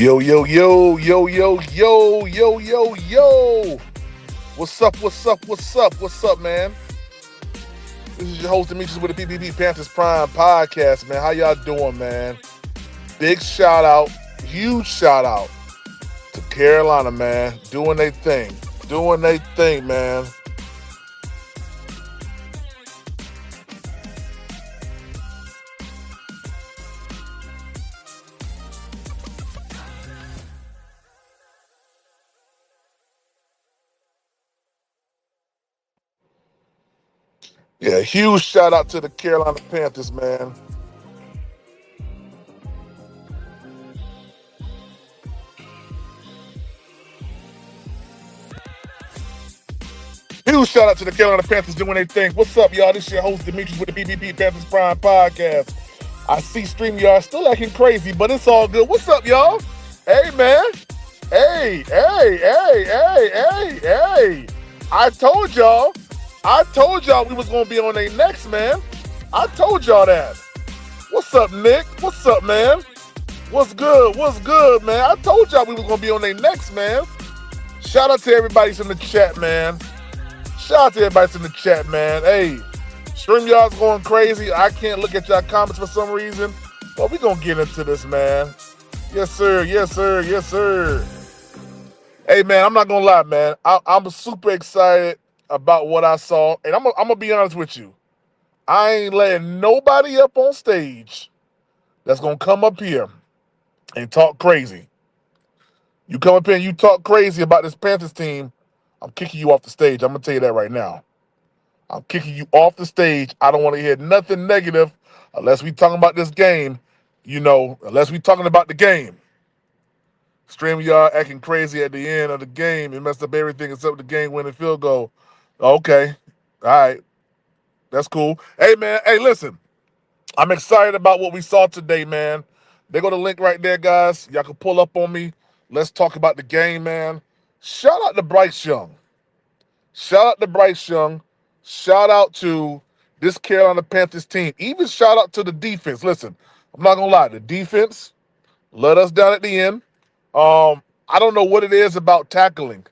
Yo, yo, yo, yo, yo, yo, yo, yo, yo. What's up, man? This is your host, Demetrius, with the PPP Panthers Prime Podcast, man. How y'all doing, man? Big shout out, huge shout out to Carolina, man. Doing their thing, man. Yeah, huge shout out to the Carolina Panthers, man. Huge shout out to the Carolina Panthers doing their thing. What's up, y'all? This is your host, Demetrius, with the PPP Panthers Prime Podcast. I see StreamYard still acting crazy, but it's all good. What's up, y'all? Hey, man. Hey. I told y'all we was going to be on their next, man. I told y'all that. What's up, Nick? What's up, man? What's good, man? I told y'all we was going to be on their next, man. Shout out to everybody in the chat, man. Hey, StreamYard's going crazy. I can't look at y'all comments for some reason. But we going to get into this, man. Yes, sir. Hey, man, I'm not going to lie, man. I'm super excited about what I saw. And I'm going to be honest with you. I ain't letting nobody up on stage that's going to come up here and talk crazy. You come up here and you talk crazy about this Panthers team, I'm kicking you off the stage. I'm going to tell you that right now. I'm kicking you off the stage. I don't want to hear nothing negative unless we talking about this game, unless we talking about the game. StreamYard acting crazy at the end of the game. It messed up everything except the game-winning field goal. Okay. All right. That's cool. Hey, man. Hey, listen. I'm excited about what we saw today, man. They go to the link right there, guys. Y'all can pull up on me. Let's talk about the game, man. Shout out to Bryce Young. Shout out to this Carolina Panthers team. Even shout out to the defense. Listen, I'm not going to lie. The defense let us down at the end. I don't know what it is about tackling,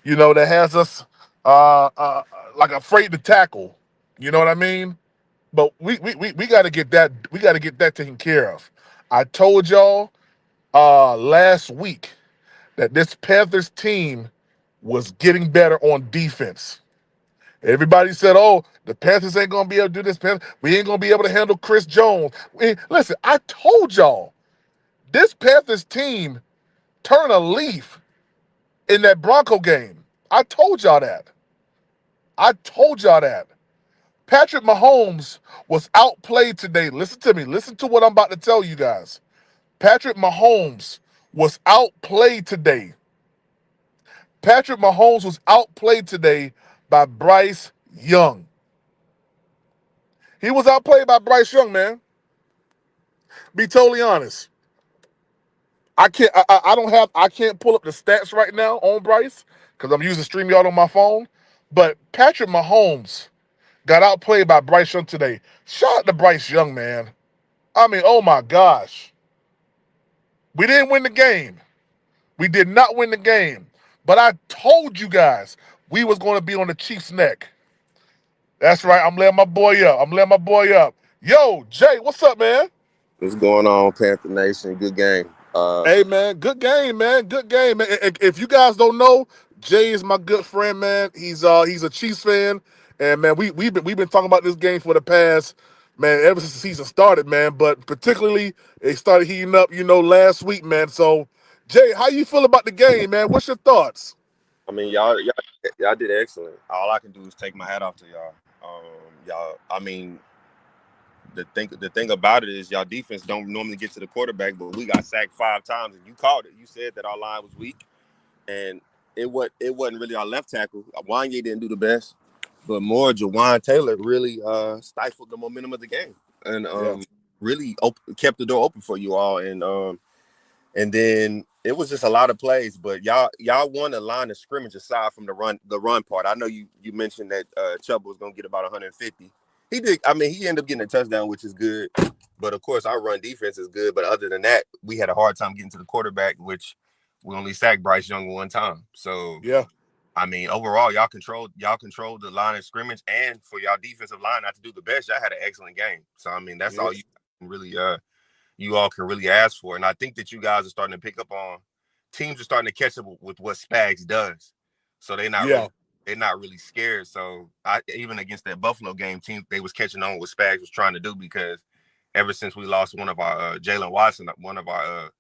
that has us like afraid to tackle. You know what I mean? But we got to get that. We got to get that taken care of. I told y'all last week that this Panthers team was getting better on defense. Everybody said, oh, the Panthers ain't going to be able to do this. We ain't going to be able to handle Chris Jones. Listen, I told y'all, this Panthers team turned a leaf in that Bronco game. I told y'all that. Patrick Mahomes was outplayed today. Listen to me. Listen to what I'm about to tell you guys. Patrick Mahomes was outplayed today. By Bryce Young. He was outplayed by Bryce Young, man. Be totally honest. I can't pull up the stats right now on Bryce because I'm using StreamYard on my phone. But Patrick Mahomes got outplayed by Bryce Young today. Shout out to Bryce Young, man. I mean, oh my gosh. We didn't win the game. We did not win the game. But I told you guys we was going to be on the Chiefs' neck. That's right. I'm letting my boy up. Yo, Jay, what's up, man? What's going on, Panther Nation? Good game. Hey, man, good game, man. If you guys don't know, Jay is my good friend, man. He's a Chiefs fan, and man, we've been talking about this game for the past, man, ever since the season started, man. But particularly, it started heating up, last week, man. So, Jay, how you feel about the game, man? What's your thoughts? I mean, y'all did excellent. All I can do is take my hat off to y'all. I mean, the thing about it is y'all defense don't normally get to the quarterback, but we got sacked 5 times, and you called it. You said that our line was weak, and it wasn't really our left tackle. Wanye didn't do the best, but more Jawan Taylor really stifled the momentum of the game and really kept the door open for you all. And then it was just a lot of plays, but y'all won the line of scrimmage aside from the run part. I know you mentioned that Chubb was gonna get about 150. He did. I mean, he ended up getting a touchdown, which is good. But of course, our run defense is good. But other than that, we had a hard time getting to the quarterback, which we only sacked Bryce Young one time. So Yeah, I mean, overall, y'all controlled the line of scrimmage, and for y'all defensive line not to do the best, y'all had an excellent game. So I mean, that's yeah, all you all can really ask for. And I think that you guys are starting to pick up on teams are starting to catch up with what Spags does. So yeah, they're not really scared. So I even against that Buffalo game team, they was catching on what Spags was trying to do because ever since we lost one of our Jalen Watson, one of our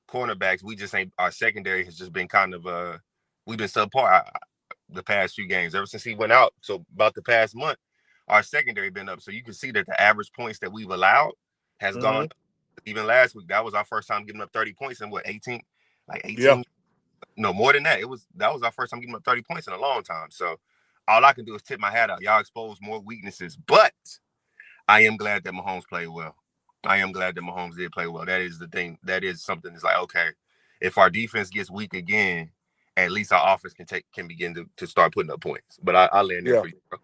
cornerbacks, we just ain't our secondary has just been kind of we've been subpar the past few games. Ever since he went out, so about the past month, our secondary been up. So you can see that the average points that we've allowed has gone mm-hmm. up. Even last week, that was our first time giving up 30 points in what 18, like Yeah, 18, no more than that. That was our first time giving up 30 points in a long time. So all I can do is tip my hat out. Y'all exposed more weaknesses, but I am glad that Mahomes played well. I am glad that Mahomes did play well. That is the thing. That is something that's like, okay, if our defense gets weak again, at least our offense can begin to start putting up points. But I land there yeah. for you, bro.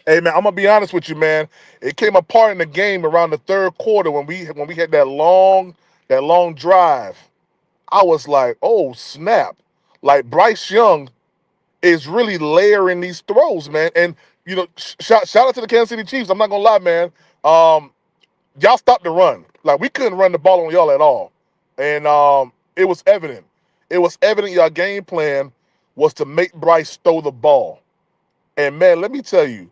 Hey man, I'm gonna be honest with you, man. It came apart in the game around the third quarter when we had that long drive. I was like, oh snap! Like Bryce Young is really layering these throws, man. And you know, shout out to the Kansas City Chiefs. I'm not gonna lie, man. Um, y'all stopped the run. Like we couldn't run the ball on y'all at all, and it was evident. It was evident your game plan was to make Bryce throw the ball. And man, let me tell you,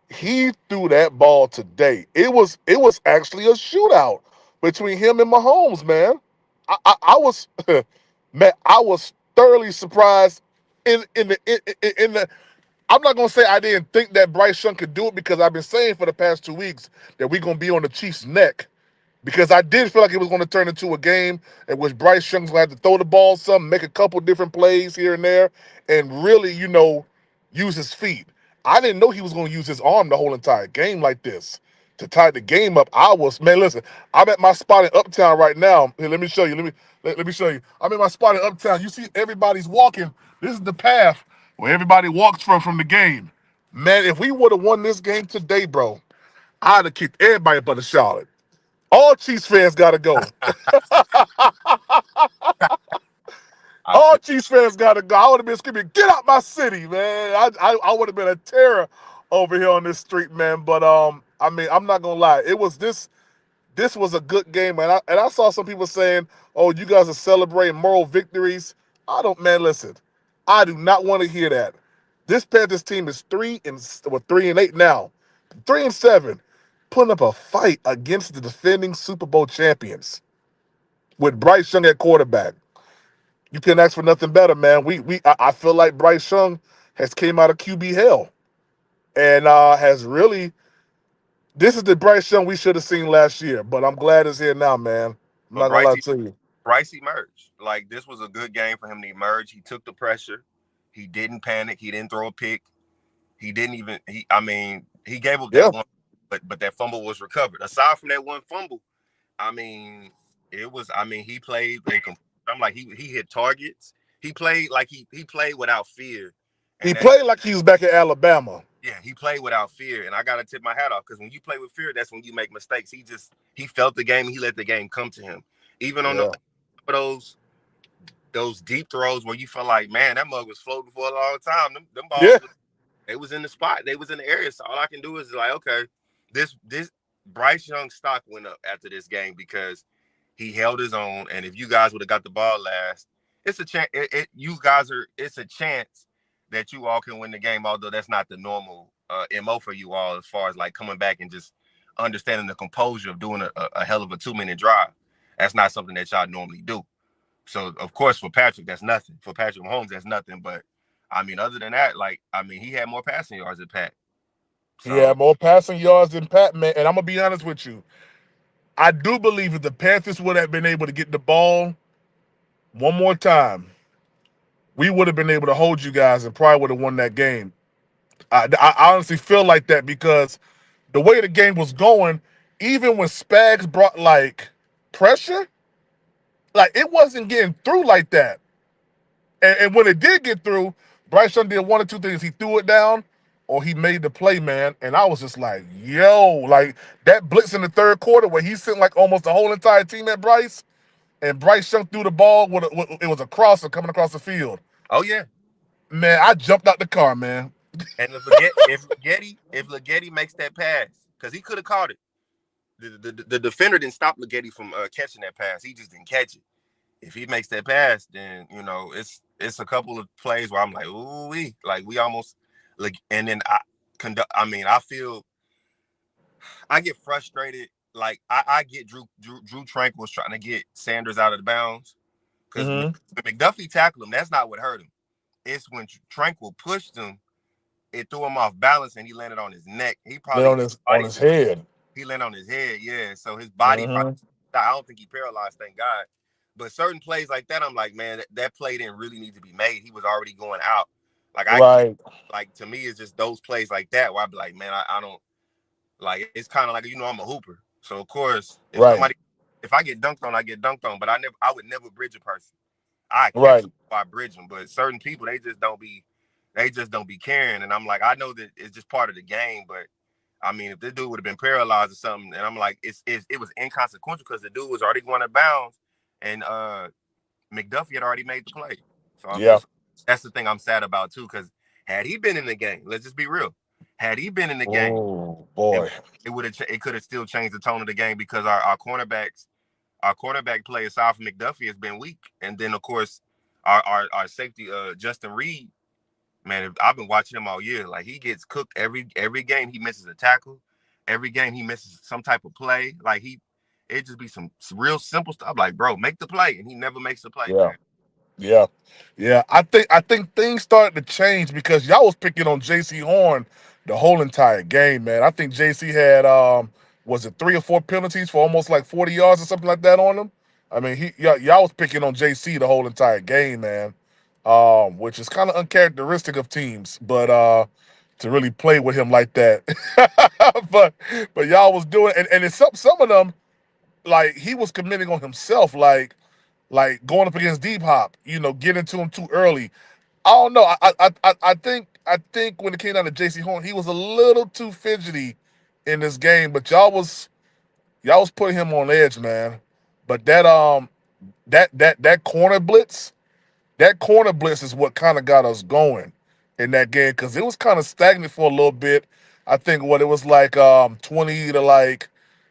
he threw that ball today. It was actually a shootout between him and Mahomes, man. I was man, I was thoroughly surprised in the I'm not gonna say I didn't think that Bryce Young could do it because I've been saying for the past 2 weeks that we're gonna be on the Chiefs' neck because I did feel like it was going to turn into a game in which Bryce Young's going to have to throw the ball some, make a couple different plays here and there, and really, use his feet. I didn't know he was going to use his arm the whole entire game like this to tie the game up. Man, listen, I'm at my spot in Uptown right now. Here, let me show you. Let me show you. I'm in my spot in Uptown. You see everybody's walking. This is the path where everybody walks from the game. Man, if we would have won this game today, bro, I'd have kicked everybody but the Charlotte. All Chiefs fans got to go. I All feel Chiefs fans got to go. I would have been screaming, "Get out my city, man!" I would have been a terror over here on this street, man. But I mean, I'm not gonna lie. It was this was a good game, man. I saw some people saying, "Oh, you guys are celebrating moral victories." I don't, man. Listen, I do not want to hear that. This Panthers team is 3-8 now, 3-7, putting up a fight against the defending Super Bowl champions with Bryce Young at quarterback. You couldn't ask for nothing better, man. I feel like Bryce Young has came out of QB hell and has really. This is the Bryce Young we should have seen last year, but I'm glad it's here now, man. I'm but not gonna lie to you. Bryce emerged. Like this was a good game for him to emerge. He took the pressure. He didn't panic. He didn't throw a pick. He didn't even he I mean, he gave up that Yeah, one, but that fumble was recovered. Aside from that one fumble, I mean, he played I'm like he hit targets. He played like he played without fear. he And that played like he was back at Alabama. yeah, he played without fear. And I gotta tip my hat off because when you play with fear, that's when you make mistakes. He felt the game and he let the game come to him. Even on Yeah, those those deep throws where you feel like, man, that mug was floating for a long time. Them balls yeah, they was in the spot. They was in the area. So all I can do is like, okay, this Bryce Young stock went up after this game because he held his own. And if you guys would have got the ball last, it's a chance. It's a chance that you all can win the game. Although that's not the normal mo for you all, as far as like coming back and just understanding the composure of doing a hell of a 2 minute drive. That's not something that y'all normally do. So of course for Patrick, that's nothing. For Patrick Mahomes, that's nothing. But I mean, other than that, like I mean, he had more passing yards than Pat. he So had more passing yards than Pat, man. And I'm gonna be honest with you. I do believe if the Panthers would have been able to get the ball one more time, we would have been able to hold you guys and probably would have won that game. I honestly feel like that because the way the game was going, even when Spags brought like pressure, like it wasn't getting through like that. And when it did get through, Bryce Young did one or two things. He threw it down, or he made the play, man. And I was just like, yo, like that blitz in the third quarter where he sent like almost the whole entire team at Bryce, and Bryce Young threw the ball it was a crosser coming across the field. Oh yeah. Man, I jumped out the car, man. And if Leggetti makes that pass, because he could have caught it. The defender didn't stop Leggetti from catching that pass. He just didn't catch it. If he makes that pass, then it's a couple of plays where I'm like, ooh, we almost like, and then I feel I get frustrated. Like I get Drew Tranquil was trying to get Sanders out of the bounds because when Mm-hmm. McDuffie tackled him, that's not what hurt him. It's when Tranquil pushed him, it threw him off balance and he landed on his neck. He Then probably his on body his just head. he landed on his head, yeah. So his body probably Mm-hmm. I don't think he paralyzed, thank God. But certain plays like that, I'm like, man, that play didn't really need to be made. He was already going out. Like I get Right, like to me, it's just those plays like that where I be like, man, I don't like it's kind of like I'm a hooper. So of course, right, if I get dunked on, I get dunked on. But I would never bridge a person. I catch right. them before I bridge them. But certain people, they just don't be caring. And I'm like, I know that it's just part of the game, but I mean, if this dude would have been paralyzed or something, and I'm like, it was inconsequential because the dude was already going to bounds, and McDuffie had already made the play. So I'm Yeah. just that's the thing I'm sad about too, because had he been in the game, let's just be real, had he been in the game, Oh it boy. it could have still changed the tone of the game because our cornerback play aside from McDuffie has been weak, and then of course our safety Justin Reed, man, I've been watching him all year. Like he gets cooked every game. He misses a tackle. Every game he misses some type of play. Like it just be some real simple stuff. Like, bro, make the play, and he never makes the play, Yeah. man. Yeah, yeah. I think things started to change because y'all was picking on J.C. Horn the whole entire game, man. I think J.C. had was it 3 or 4 penalties for almost like 40 yards or something like that on him. I mean, y'all was picking on J.C. the whole entire game, man. Which is kind of uncharacteristic of teams, but to really play with him like that. but y'all was doing, and it's some of them like he was committing on himself, like going up against Deep Hop, getting to him too early. I don't know. I think when it came down to J.C. Horn, he was a little too fidgety in this game, but y'all was putting him on edge, man. But that corner blitz is what kind of got us going in that game because it was kind of stagnant for a little bit. I think what it was like 20 to like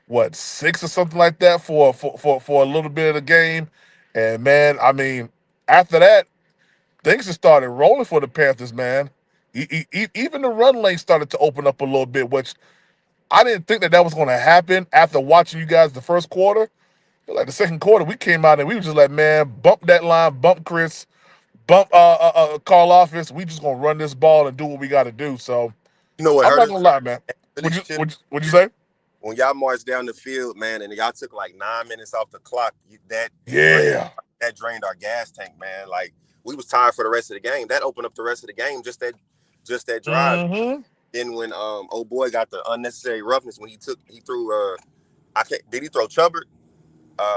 what 6 or something like that for a little bit of the game. And man, I mean, after that, things just started rolling for the Panthers, man. Even the run lane started to open up a little bit, which I didn't think that was going to happen after watching you guys the first quarter. But like the second quarter, we came out and we were just like, man, bump that line, bump Chris, bump call offense. We just gonna run this ball and do what we got to do. So You know what I'm hurt not us? gonna lie, man. Really Would you should would you, would you say? when y'all marched down the field, man, and y'all took like 9 minutes off the clock. Yeah. That drained our gas tank, man. Like we was tired for the rest of the game. That opened up the rest of the game. Just that drive. Mm-hmm. Then when old boy got the unnecessary roughness when he threw I can't did he throw Chubbard?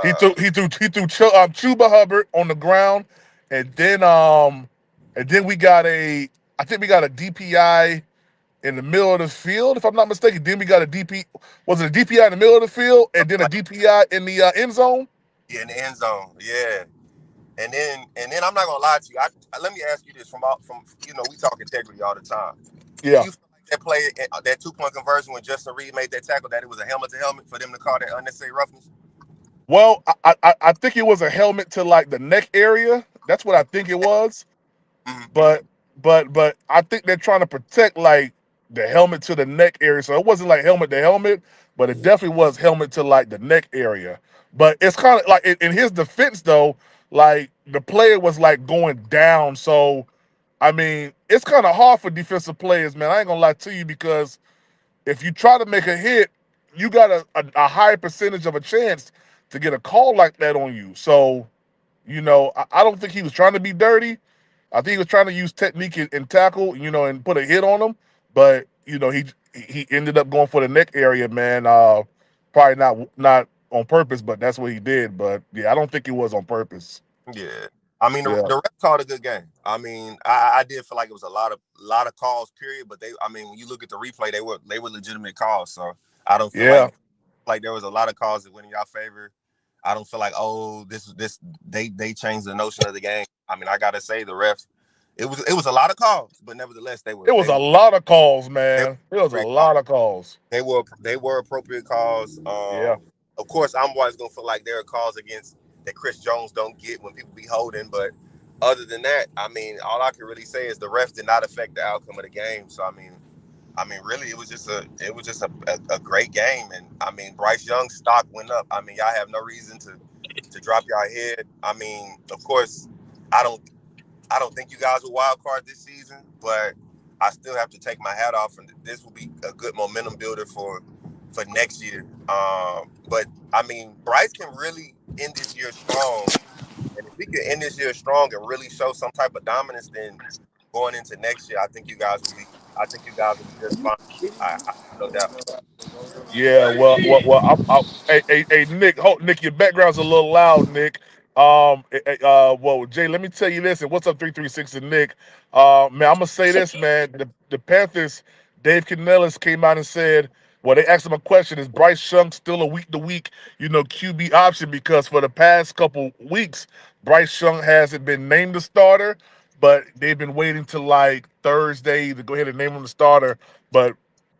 He Uh threw he threw he threw Chuba Hubbard on the ground, and then we got I think we got a DPI in the middle of the field, if I'm not mistaken. Then we got a DP. Was it a DPI in the middle of the field, and then a like DPI in the end zone? yeah, in the end zone. Yeah. And then I'm not gonna lie to you. Let me ask you this from we talk integrity all the time. Do Yeah. you feel like that play that 2 point conversion when Justin Reed made that tackle that it was a helmet to helmet for them to call that unnecessary roughness? Well, I think it was a helmet to like the neck area. That's what I think it was. Mm-hmm. But but I think they're trying to protect like the helmet to the neck area. So it wasn't like helmet to helmet, but it Yeah. definitely was helmet to like the neck area. But it's kind of like in his defense though, like the player was like going down. So I mean, it's kind of hard for defensive players, man. I ain't gonna lie to you because if you try to make a hit, you got a higher percentage of a chance to get a call like that on you. So, I don't think he was trying to be dirty. I think he was trying to use technique and tackle, and put a hit on him. But he ended up going for the neck area, man. Probably not on purpose, but that's what he did. But yeah, I don't think it was on purpose. Yeah. I mean, Yeah. the ref called a good game. I mean, I did feel like it was a lot of calls, period. But I mean, when you look at the replay, they were legitimate calls. So I don't feel Yeah. like there was a lot of calls that went in y'all favor. I don't feel like, oh, this they changed the notion of the game. I mean, I gotta say the refs. It was a lot of calls, but nevertheless they It were was they a were lot of calls, they man. It was a were calls. lot of calls. They were appropriate calls. Yeah. Of course, I'm always gonna feel like there are calls against that Chris Jones don't get when people be holding, but other than that, I mean, all I can really say is the refs did not affect the outcome of the game. So I mean, really, it was just a great game, and I mean, Bryce Young's stock went up. I mean, y'all have no reason to drop y'all head. I mean, of course, I don't I don't think you guys will wild card this season, but I still have to take my hat off, and this will be a good momentum builder for next year. But I mean, Bryce can really end this year strong, and if he can end this year strong and really show some type of dominance, then going into next year, I think you guys will be. I think you guys will be just fine. I have no doubt. Yeah, hey, Nick, Nick, your background's a little loud, Nick. Well, Jay, let me tell you this, and what's up, 336 and Nick? Man, I'm gonna say this, man. The Panthers, Dave Canellis came out and said, well, they asked him a question: is Bryce Young still a week-to-week, QB option? Because for the past couple weeks, Bryce Young hasn't been named the starter, but they've been waiting till like Thursday to go ahead and name him the starter. But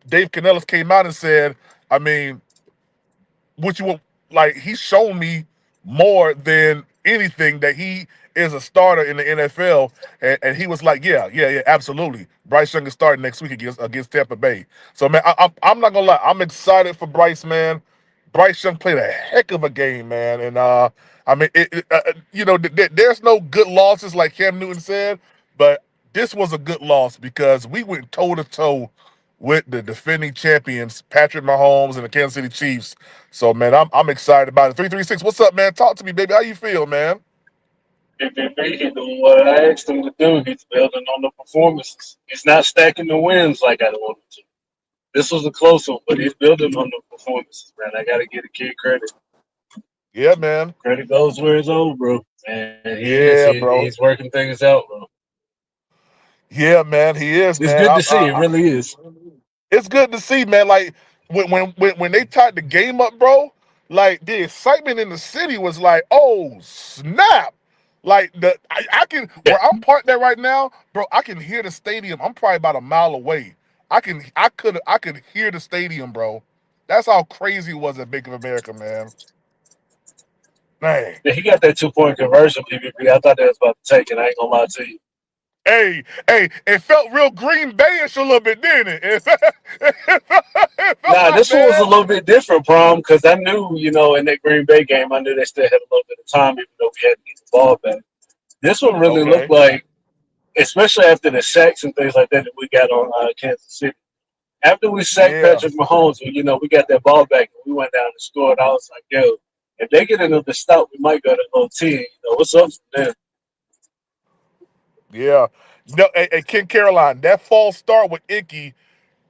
Dave Canellis came out and said, I mean, what you want, like, he's shown me more than anything that he is a starter in the NFL. And he was like, yeah, absolutely. Bryce Young is starting next week against Tampa Bay. So, man, I'm not going to lie. I'm excited for Bryce, man. Bryce Young played a heck of a game, man. And, I mean, there's no good losses like Cam Newton said, but this was a good loss because we went toe to toe with the defending champions, Patrick Mahomes and the Kansas City Chiefs. So, man, I'm excited about it. 336, what's up, man? Talk to me, baby. How you feel, man? He's doing what I asked him to do. He's building on the performances. He's not stacking the wins like I wanted to. This was a close one, but he's building on the performances, man. I got to give the kid credit. Yeah, man. Credit goes where it's owed, bro. And he is. Yeah, He's bro. working things out, bro. Yeah, man. He is, It's man. good to see. It really is. It's good to see, man. Like when they tied the game up, bro. Like the excitement in the city was like, oh snap! Like I can Yeah. where I'm parked there right now, bro. I can hear the stadium. I'm probably about a mile away. I could hear the stadium, bro. That's how crazy it was at Bank of America, man. Man. Yeah, he got that 2 point conversion, PPP. I thought that was about to take it. I ain't gonna lie to you. Hey, it felt real Green Bayish a little bit, didn't it? It felt Nah, like, this one was a man. little bit different, Prom, because I knew, in that Green Bay game, I knew they still had a little bit of time, even though we had to get the ball back. This one really looked Okay. like, especially after the sacks and things like that we got on Kansas City. After we sacked Yeah. Patrick Mahomes, we got that ball back and we went down and scored. I was like, yo, if they get another stop, we might go to OT. What's up from there? Yeah. No, hey, Ken Caroline, that false start with Icky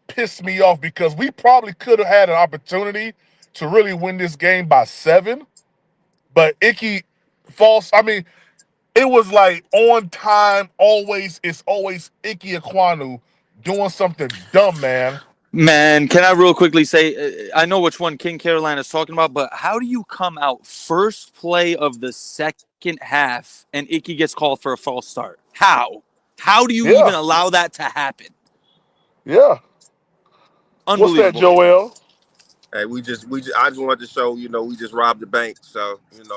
pissed me off because we probably could have had an opportunity to really win this game by 7. But Icky false, I mean, it was like on time, always, it's always Icky Aquanu doing something dumb, man. Man, can I real quickly say, I know which one King Caroline is talking about, but how do you come out first play of the second half and Icky gets called for a false start? How? How do you Yeah. even allow that to happen? Yeah. What's that, Unbelievable. Joel? Hey, I just wanted to show, we just robbed the bank. So, I'm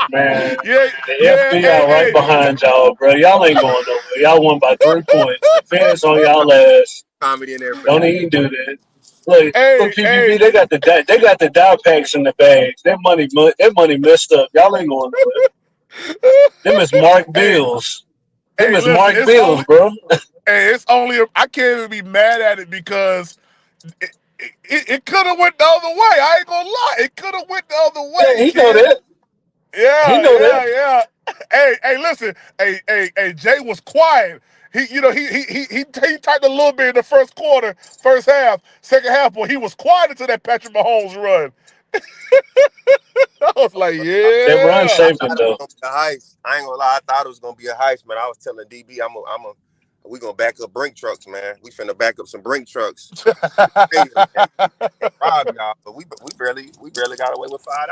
Man, Yeah, the yeah, FBI right hey. behind y'all, bro. Y'all ain't going nowhere. Y'all won by 3 points. The fans on y'all ass. comedy in there for Don't that. even do that. Look, Hey. PPP. They got the die packs in the bags. That money messed up. Y'all ain't going nowhere. Them is Mark Hey, Bills. Them hey, is listen, Mark Bills, bro. it's only, I can't even be mad at it because it could have went the other way. I ain't gonna lie, it could have went the other Yeah, way, he know Ken. that. He Yeah, know that. yeah. Hey, listen. Hey, Jay was quiet. He typed a little bit in the first quarter, first half, second half, but he was quiet until that Patrick Mahomes run. I was like, That run yeah. I saved thought him it was though. gonna be a heist. I ain't gonna lie. I thought it was gonna be a heist, man. I was telling DB, we gonna back up brink trucks, man. We finna back up some brink trucks, crazy, and rob y'all. But we barely got away with $5.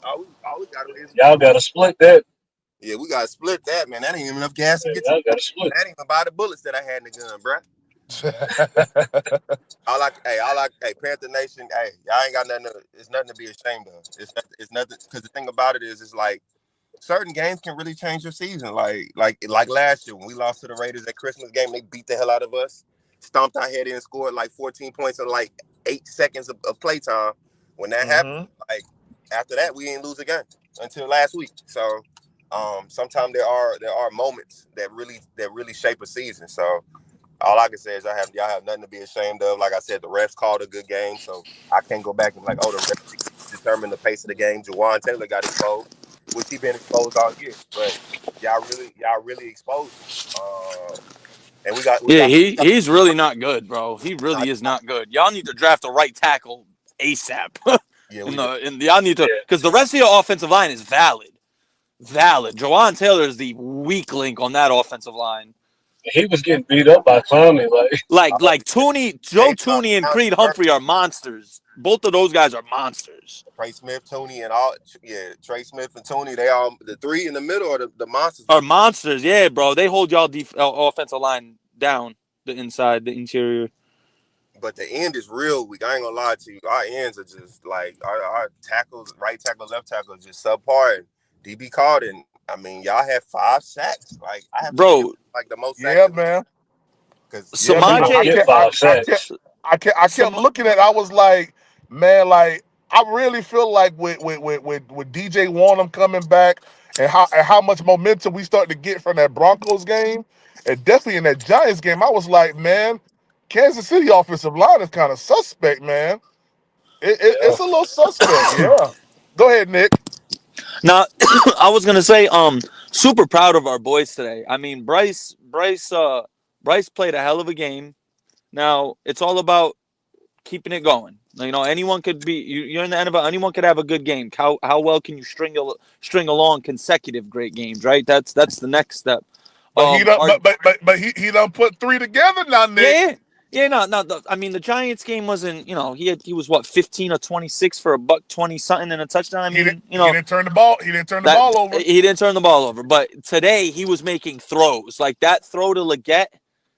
All we got away is Y'all got to split that. yeah. We gotta split that, man. That ain't even enough gas to Yeah, get to the y'all got gun. to split. That ain't even buy the bullets that I had in the gun, bruh. Hey, Panther Nation, hey, y'all ain't got nothing. It's nothing to be ashamed of. It's nothing. Because the thing about it is, it's like certain games can really change your season. Like last year when we lost to the Raiders at Christmas game, they beat the hell out of us, stomped our head in, and scored like 14 points in like 8 seconds of playtime. When that happened, Hmm. like after that, we didn't lose again until last week. So, sometimes there are moments that really shape a season. So all I can say is y'all have nothing to be ashamed of. Like I said, the refs called a good game, so I can't go back and be like, oh, the refs determined the pace of the game. Jawan Taylor got exposed, which he been exposed all year. But y'all really exposed him. And we got we Yeah, got he's really not good, bro. He nah, really is not good. Y'all need to draft a right tackle ASAP. yeah, we do. In y'all need to Yeah, because the rest of your offensive line is valid. Valid. Jawan Taylor is the weak link on that offensive line. he was getting beat up by Clowney. Like, Uh, Joe they Tooney and announced Creed first Humphrey are monsters. Both of those guys are monsters. Trey Smith, Tooney, and all. Yeah, Trey Smith and Tooney. They all the three in the middle are the monsters. Are But monsters, yeah, bro. They hold y'all offensive line down, the inside, the interior. the end is real weak. I ain't gonna lie to you. Our ends are just like our tackles, right tackle, left tackle, is just subpar. And DB called, and I mean, y'all had 5 sacks. Like I have to give Bro, like the most sacks Yeah, man. because Yeah, man. he don't Samaje get 5 sacks. I kept Sam, looking at it. I was like, man, like I really feel like with DJ Warnham coming back and how much momentum we start to get from that Broncos game and definitely in that Giants game, I was like, man, Kansas City offensive line is kind of suspect, man. Yeah, It's a little suspect, yeah. Go ahead, Nick. now I was gonna say, super proud of our boys today. I mean, Bryce played a hell of a game. Now it's all about keeping it going. You know, anyone could be. You're in the NFL. Anyone could have a good game. How well can you string along consecutive great games? Right. That's the next step. But he don't Our but he done put three together now, yeah, Nick. yeah, yeah. No, no. I mean, the Giants game wasn't. You know, he was what 15 or 26 for a buck 20 something and a touchdown. I mean, you He know didn't turn the ball. He didn't turn the that ball over. he didn't turn the ball over, but today he was making throws like that throw to Leggett,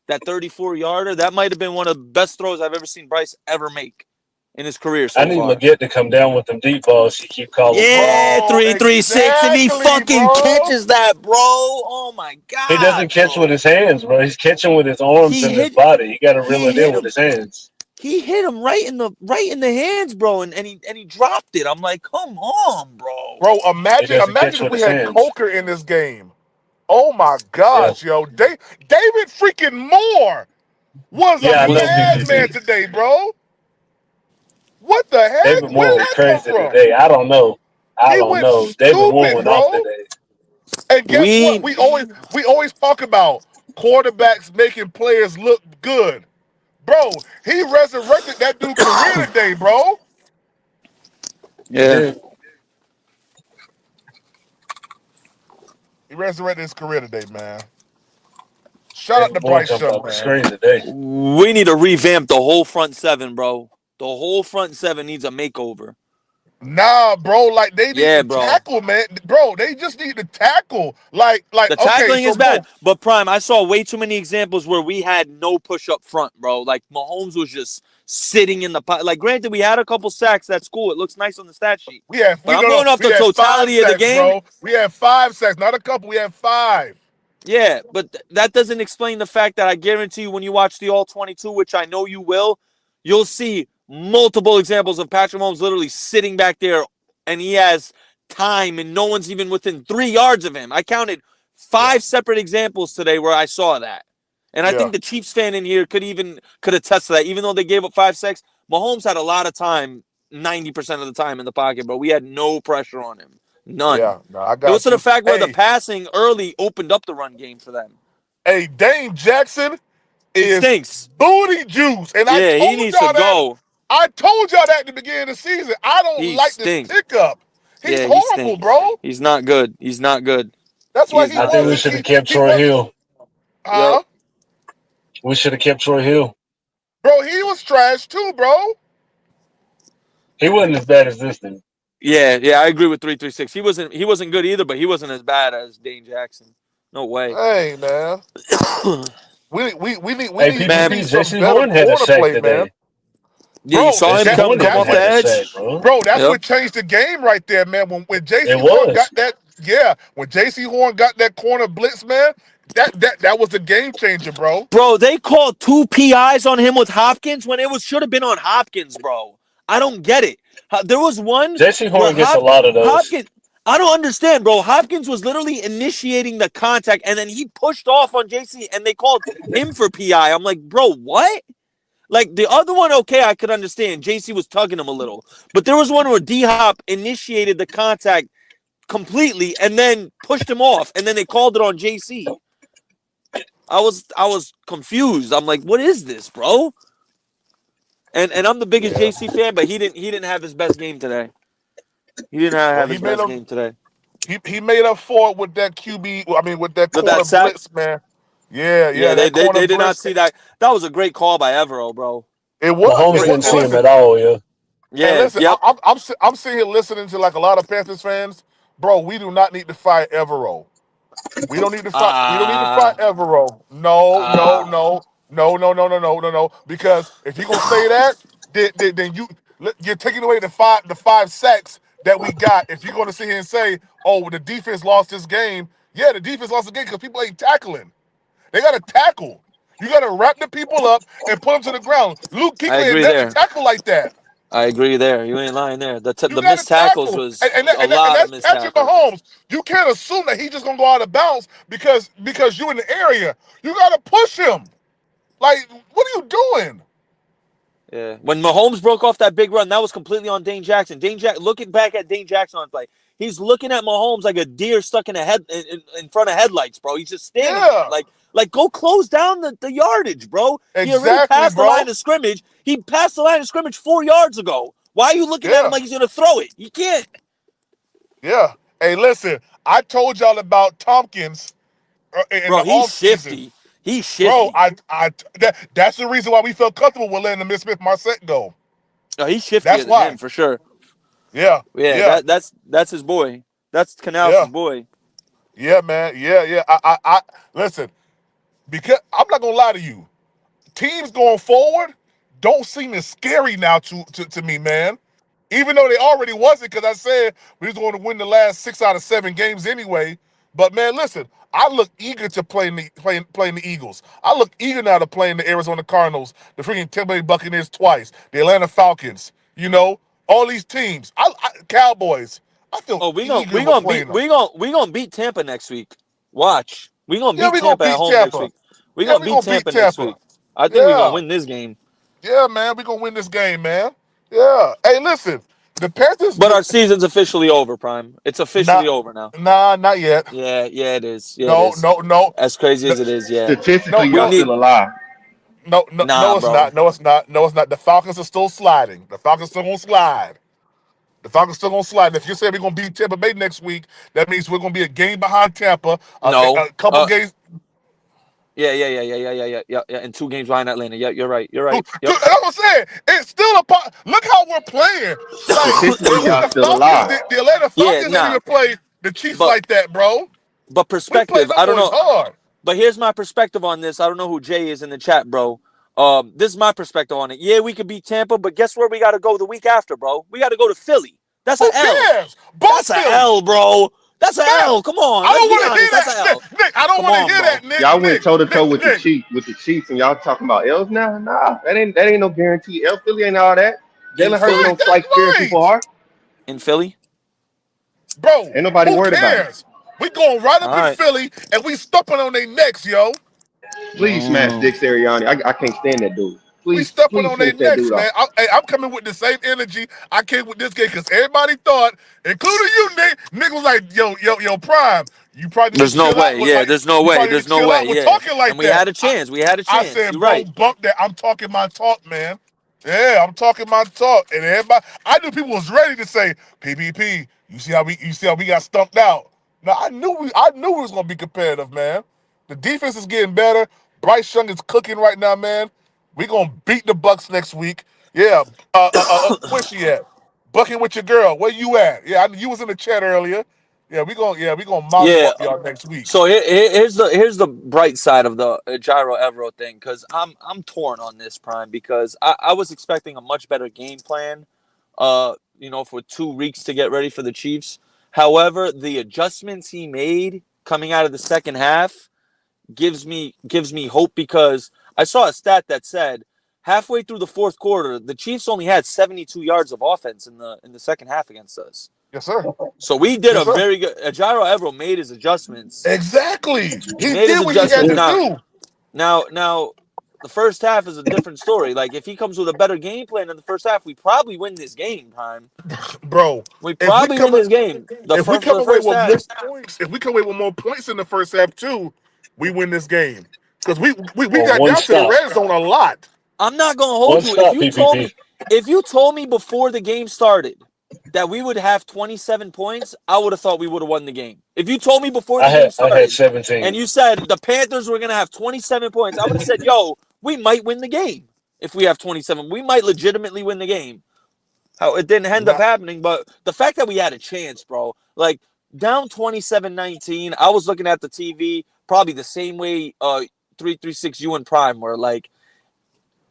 that 34 yarder. That might have been one of the best throws I've ever seen Bryce ever make in his career I so need far. Leggett to come down with them deep balls he keep calling for. Yeah, Bro, 3-3-6. If he exactly, fucking bro. catches that, bro. Oh my He doesn't god, catch with bro. his hands, bro. He's catching with his arms He and his hit body. He got to reel he it in hit with him. his hands. He hit him right in the hands, bro, and he dropped it. I'm like, come on, bro. Bro, He doesn't catch imagine if with we his had hands. Coker in this game. Oh my Yeah, gosh, yo. David freaking Moore was a yeah. I know Was people. madman today, bro. What the heck? David Where Moore did was that come crazy from? today. I don't know. I He don't went know. David Moore stupid, went off bro. today. And guess what? we We always talk about quarterbacks making players look good. Bro, he resurrected that dude career today, bro. He yeah. did. He resurrected his career today, man. Shout out David to Moore Bryce jumped Young, off the man. screen today. We need to revamp the whole front seven, bro. The whole front seven needs a makeover. Nah, bro, like they need Yeah, to bro. tackle, man. Bro, they just need to tackle. The Okay, tackling so is bad, boom. but Prime, I saw way too many examples where we had no push up front, bro. Like Mahomes was just sitting in the pot. Like, granted, we had a couple sacks. That's cool. It looks nice on the stat sheet. But I'm going off We the had five totality of the sacks, game. bro. We had 5 sacks, not a couple. We had five. Yeah, but that doesn't explain the fact that I guarantee you when you watch the All 22, which I know you will, you'll see multiple examples of Patrick Mahomes literally sitting back there and he has time and no one's even within 3 yards of him. I counted Yeah, 5 separate examples today where I saw that. And I yeah, think the Chiefs fan in here could attest to that. Even though they gave up 5 sacks, Mahomes had a lot of time, 90% of the time in the pocket, but we had no pressure on him. None. yeah. No, I It was got to the you. fact where the passing early opened up the run game for them. Hey, Dame Jackson He is stinks. booty juice, and I Yeah, he told needs to y'all that. go. I told y'all that at the beginning of the season. I don't He like this stinks. pickup. He's Yeah, he horrible, stinks. bro. He's not good. He's not good. That's He why is he I not think we good. should have kept Troy was, Hill. huh? We should have kept Troy Hill. Bro, he was trash too, bro. He wasn't as bad as this thing. Yeah, I agree with 336. He wasn't good either, but he wasn't as bad as Dane Jackson. No way. Hey, man. We Hey, need to Man, see PPP, some Jason better Horn had a corner sack play, man. today. yeah, you Bro, saw him Jason that, Horn come that off the had a sack, edge. bro. bro, that's Yep. what changed the game right there, man. When It JC Horn was. got that, when JC Horn got that corner blitz, man, that was the game changer, bro. Bro, they called 2 PIs on him with Hopkins when it should have been on Hopkins, bro. I don't get it. There was one Jason where Horn gets a lot of those. Hopkins. I don't understand, bro. Hopkins was literally initiating the contact, and then he pushed off on JC, and they called him for PI. I'm like, bro, what? Like the other one, okay, I could understand. JC was tugging him a little, but there was one where D Hop initiated the contact completely and then pushed him off, and then they called it on JC. I was confused. I'm like, what is this, bro? And I'm the biggest Yeah. JC fan, but he didn't have his best game today. He didn't Well, have his best game today. he made up for it with that with that With corner that sack, blitz, man. Yeah, yeah, that corner they did not blitz. see that. That was a great call by Evero, bro. It was. Mahomes It Great was. didn't And see him call. listen, at all, yeah. and Yeah, listen. yep. I'm sitting here listening to like a lot of Panthers fans, bro. We do not need to fire Evero. We don't need to fight. We don't need to fight Evero. No, no, Ah. no, no, no, no, no, no, no, no. Because if you're gonna say that, then you're taking away the five sacks that we got. If you're gonna sit here and say, oh, the defense lost this game, yeah, the defense lost the game because people ain't tackling. They gotta tackle. You gotta wrap the people up and put them to the ground. Luke I Kuechly ain't agree never there. tackle like that. I agree there. You ain't lying there. You The got to missed tackles tackle, was a and lot of that's missed Patrick tackles. Mahomes. You can't assume that he's just gonna go out of bounds because you're in the area. You got to push him. Like, what are you doing? Yeah. When Mahomes broke off that big run, that was completely on Dane Jackson. Looking back at Dane Jackson on play, he's looking at Mahomes like a deer stuck in in front of headlights, bro. He's just standing there. Yeah, Like go close down the yardage, bro. He already exactly, passed the bro. line of scrimmage. He passed the line of scrimmage 4 yards ago. Why are you looking at him Yeah, like he's gonna throw it? He can't. yeah. Hey, listen, I told y'all about Tompkins in the Bro, he's off season, shifty. He's bro. shifty. That's the reason why we felt comfortable with letting the Smith Marset go. Oh, he's shiftier That's than him why. for sure. Yeah, Yeah, yeah, that's his boy. That's Canales' yeah, boy. yeah, man. Yeah, yeah. I listen because I'm not gonna lie to you. Teams going forward don't seem as scary now to me, man. Even though they already wasn't, because I said we was going to win the last 6 out of 7 games anyway. But man, listen, I look eager to playing the Eagles. I look eager now to playing the Arizona Cardinals, the freaking Tampa Bay Buccaneers twice, the Atlanta Falcons. You know, all these teams. Cowboys. I feel Oh, we gon' eager we with gonna beat playing them. we gonna beat Tampa next week. Watch. We gonna Yeah, beat we gonna Tampa at beat home next Tampa. week. We Yeah, gonna we beat gonna beat Tampa next Tampa. week. I think we gonna Yeah. win this game. Yeah, man, we gonna win this game, man. Yeah. Hey, listen, the Panthers. But our season's officially over, Prime. It's officially Not, over now. not yet. Yeah, it is. Yeah, it No, is. no, no, As crazy no, as it is, yeah. no, Statistically, We y'all no, need still alive. no, no, nah, no. It's bro. not. No, it's not. No, it's not. The Falcons are still sliding. The Falcons still gonna slide. The Falcons still gonna slide. And if you say we're gonna beat Tampa Bay next week, that means we're gonna be a game behind Tampa. No. A couple games. Yeah. And 2 games behind Atlanta. Yeah, you're right. You're right. Dude, Yep. that's what I'm saying. It's still a part. Look how we're playing. Like the Statistically, y'all Atlanta still Falcons. alive. The Atlanta Yeah, Falcons ain't nah. even play the Chiefs But like that, bro. We play perspective, them I don't boys know. hard. But here's my perspective on this. I don't know who Jay is in the chat, bro. This is my perspective on it. Yeah, we could beat Tampa, but guess where we got to go the week after, bro? We got to go to Philly. That's Who a L. cares? Both That's a Phillies. L, bro. That's a Man, L. Come on, I let's don't be want to hear honest. That's a that, L. Nick. I don't Come want to on, hear bro. that, Nick. Y'all went toe to toe with Nick. the Chiefs, and y'all talking about L's now? Nah, that ain't no guarantee. L Philly ain't all that. In Jalen Hurts Right, Philly, don't that's like tearing right, people apart. in Philly. bro. Ain't nobody Who worried about it. cares? We going right All up in right. Philly and we stepping on their necks, yo. Please smash Dick Sirianni. I can't stand that dude. We Please, stepping please on their finish that necks, dude off. man. I'm coming with the same energy I came with this game because everybody thought, including you, Nick. Nick was like, yo, Prime. You probably need to There's no chill out way. with Yeah, like. there's no You way. probably need There's to no chill way. out with Yeah. talking And like we that. had a chance. We had a I chance. said, You're bro, right. bump that. I'm talking my talk, man. Yeah, I'm talking my talk, and everybody. I knew people was ready to say PPP. You see how we got stumped out. Now I knew we was gonna be competitive, man. The defense is getting better. Bryce Young is cooking right now, man. We gonna beat the Bucks next week. Yeah. Where's she at? Bucking with your girl. Where you at? Yeah, you was in the chat earlier. Yeah, we gonna Yeah. mollywop y'all next week. So here's the bright side of the Gyro Evero thing, because I'm torn on this, Prime, because I was expecting a much better game plan, for 2 weeks to get ready for the Chiefs. However, the adjustments he made coming out of the second half gives me hope, because I saw a stat that said halfway through the fourth quarter, the Chiefs only had 72 yards of offense in the second half against us. Yes, sir. So we did Yes, a sir. very good. Gyro Evero made his adjustments. Exactly. He He made his did what he had adjustments. to do. Now, the first half is a different story. Like, if he comes with a better game plan in the first half, we probably win this game, Prime. Bro, We if we probably come win this game. if we For come the away first with half. more points, if we come away with more points in the first half too, we win this game. Because we Well, got one down to the stop. red zone a lot. I'm not gonna hold One you. If stop, you told me, PPP. before the game started that we would have 27 points, I would have thought we would have won the game. If you told me before the game I had started 17. and you said the Panthers were gonna have 27 points, I would have said, "Yo, we might win the game if we have 27. We might legitimately win the game." How it didn't end up Not happening, but the fact that we had a chance, bro, like down 27-19, I was looking at the TV probably the same way 336 you and Prime were. Like,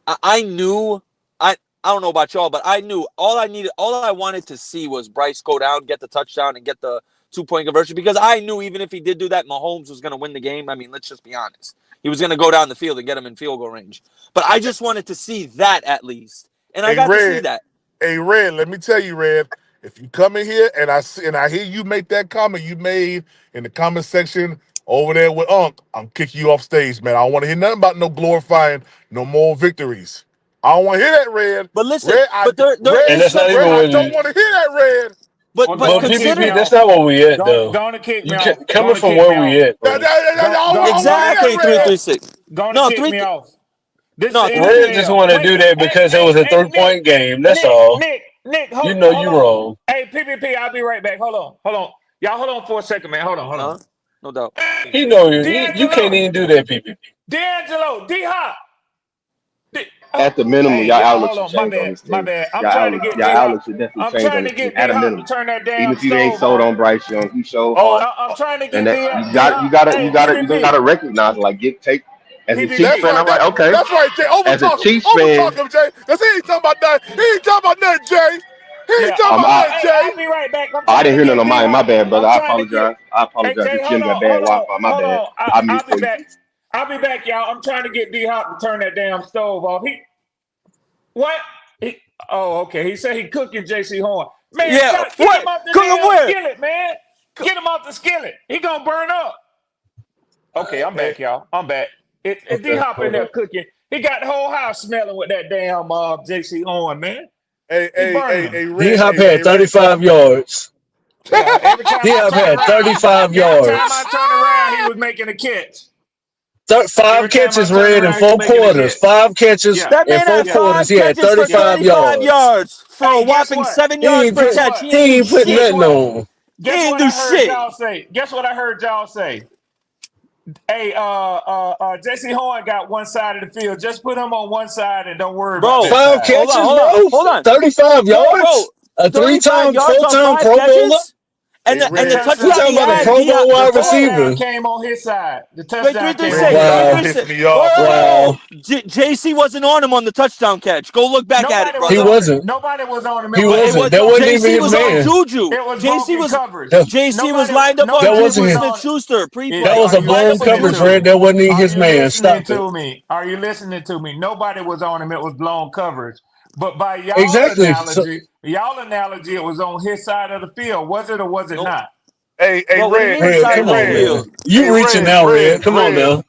I knew, I don't know about y'all, but I knew all I wanted to see was Bryce go down, get the touchdown, and get the 2-point conversion, because I knew even if he did do that, Mahomes was going to win the game. I mean, let's just be honest. He was going to go down the field and get him in field goal range. But I just wanted to see that at least. And I a got to see red. that. Hey, Red, let me tell you, Red, if you come in here and I hear you make that comment you made in the comment section over there with Unc, I'm kicking you off stage, man. I don't want to hear nothing about no glorifying no more victories. I don't want to hear that, Red. But listen, Red, I but there Red, And is that's not something. Red, even I what don't you. want to hear that, Red. But Well, but going to kick me PPP, consider that's off. not where we at, Going, though. going to kick me You off. coming Going to from kick where me off. we at, I bro. don't want to hear exactly that, Red. 336. Going to No, kick three. me off. This is No, the Red just NFL. want to Wait, do that because it was a hey, Nick, 3-point game. That's Nick, all. Nick, Nick, You hold, know hold you on. wrong. Hey, PPP, I'll be right back. Hold on. Y'all hold on for a second, man. Hold on. no doubt. He know you can't D'Angelo, even do that, PPP. D'Angelo, D-Hop. At the minimum, Hey, y'all y'all, outlook hold should on. My change on bad. this team. I'm trying to get D-Hop. Outlook should definitely I'm change on trying to this team get at a D-Hop to minimum. turn that Even damn if you ain't stove sold off. on Bryce Young, he showed Oh, heart, I'm trying to and get that D-Hop. Hey, you PPP, gotta recognize, like, take as a Chiefs that's PPP. fan. right. I'm like, okay, That's right, Jay. as a Chiefs Overtalk fan, him, Jay. Because he ain't talking about nothing. He ain't talking about nothing, Jay. He ain't Yeah, talking about nothing, hey, Jay. I'll be right back. I'm I trying didn't to hear none get of mine. My D-Hop. bad, brother. I'm I trying to get. apologize. Hey, The Jay, gym got bad Wi-Fi. My hold bad. on. I'll mute I'll be for you. back. I'll be back, y'all. I'm trying to get D-Hop to turn that damn stove off. What? He, oh, okay. He said he cooking J.C. Horn. Man, Yeah, get what? him off the Cook him damn where? skillet, man. Get him off the skillet. He gonna burn up. Okay, I'm Hey, back, y'all. I'm back. It Okay. D-Hop in there cooking. He got the whole house smelling with that damn J.C. Horn, man. hey, He hey, burning hey, him. hey, Red. D-Hop had Hey, Red. 35 yards. Yeah, every time I D-Hop turn had around, 35 yards. he was making a catch. Five Every time I catches, turn Red, in around, he was four making a quarters. catch. 5 catches Yeah, That in man four had yeah. quarters. five He had catches for 35 35 yards. yards for a Hey, guess whopping what? 7 yards per Guess what? catch. He He ain't do ain't putting shit. Guess nothing what? on. He Guess ain't what do I heard shit. y'all say? Guess what I heard y'all say? Hey, J.C. Horn got one side of the field. Just put him on one side and don't worry about Bro, that Five side. hold on, catches, hold on, bro. hold on. 35 Bro, yards. A 35 three-time, yards on four-time five Pro Bowler. catches? Hey, And the Red. You touchdown The talking he about a had, Pro touchdown, Bowl D-Hop, the wide hold on. touchdown receiver? came on his side. The Wait, touchdown came on 336, his Red, you Wow. side. pissed 336. me off, Wow. bro. JC wasn't on him on the touchdown catch. Go look back at it, Nobody was He brother. on him. wasn't. Nobody was on him. He It wasn't. was That wasn't even JC his was on man. Juju. It was JC broken was That, coverage. JC was lined up on Nobody wasn't Juju was his. on. Smith-Schuster That pre-play. was Are a He you lined blown up on listening coverage, to Juju. Red. me? That wasn't even Are his you man. listening Stop it. to me? Are you listening to me? Nobody was on him. It was blown coverage. But by Exactly. So, y'all analogy, it was on his side of the field. Was it or was it No, not? Hey, bro, what do you Red. mean his Hey, Red, side hey, of come the on, Red. man. field? You Hey, reaching Red, now, Red. Red, Come on Red, now.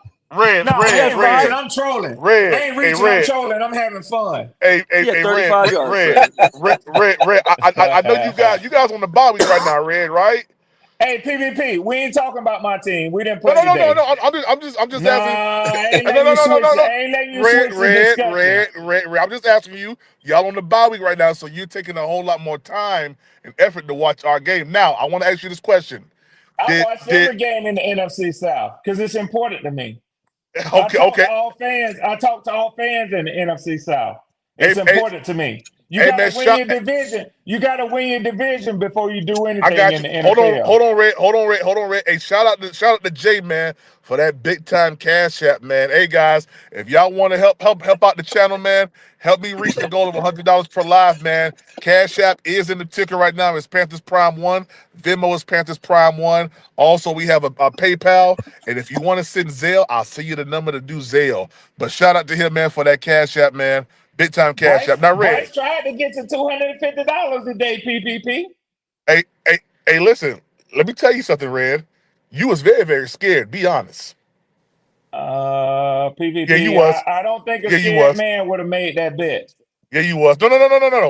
No, Red, I He had Red, ain't reaching. Red, five? I'm trolling. I Red. ain't Hey, reaching. I'm Red. trolling. I'm having fun. Hey, He hey, had hey, Red, 35 Red, yards, Red, Red. Red, Red, Red. I know you guys on the bye week right now, Red, right? Hey, PvP, we ain't talking about my team. We didn't No, play no, no, today. no, no. I'm just Nah, asking. I ain't No, letting no, you no, no, switch. no, no. I ain't letting you switch the discussion. Red. I'm just asking you. Y'all on the bye week right now, so you're taking a whole lot more time and effort to watch our game. Now, I want to ask you this question. I Did watched every game in the NFC South because it's important to me. I okay, talk to okay. all fans. I talk to all fans in the NFC South. Hey, It's hey, important to me. You hey got to man, win your division. You got to win your division before you do I anything got in you. the NFL. Hold on, Red. Hey, shout out to Jay, man, for that big time cash app, man. Hey guys, if y'all want to help out the channel, man, help me reach the goal of $100 per live, man. Cash app is in the ticker right now. It's Panthers Prime 1. Venmo is Panthers Prime 1. Also, we have a PayPal. And if you want to send Zelle, I'll send you the number to do Zelle. But shout out to him, man, for that cash app, man. Big time cash app. Now, Red. Bryce tried to get to $250 a day, PPP. Hey, listen. Let me tell you something, Red. You was very, very scared. Be honest. PPP. Yeah, you was. I don't think a Yeah, you scared was. man would have made that bet. Yeah, you was. No.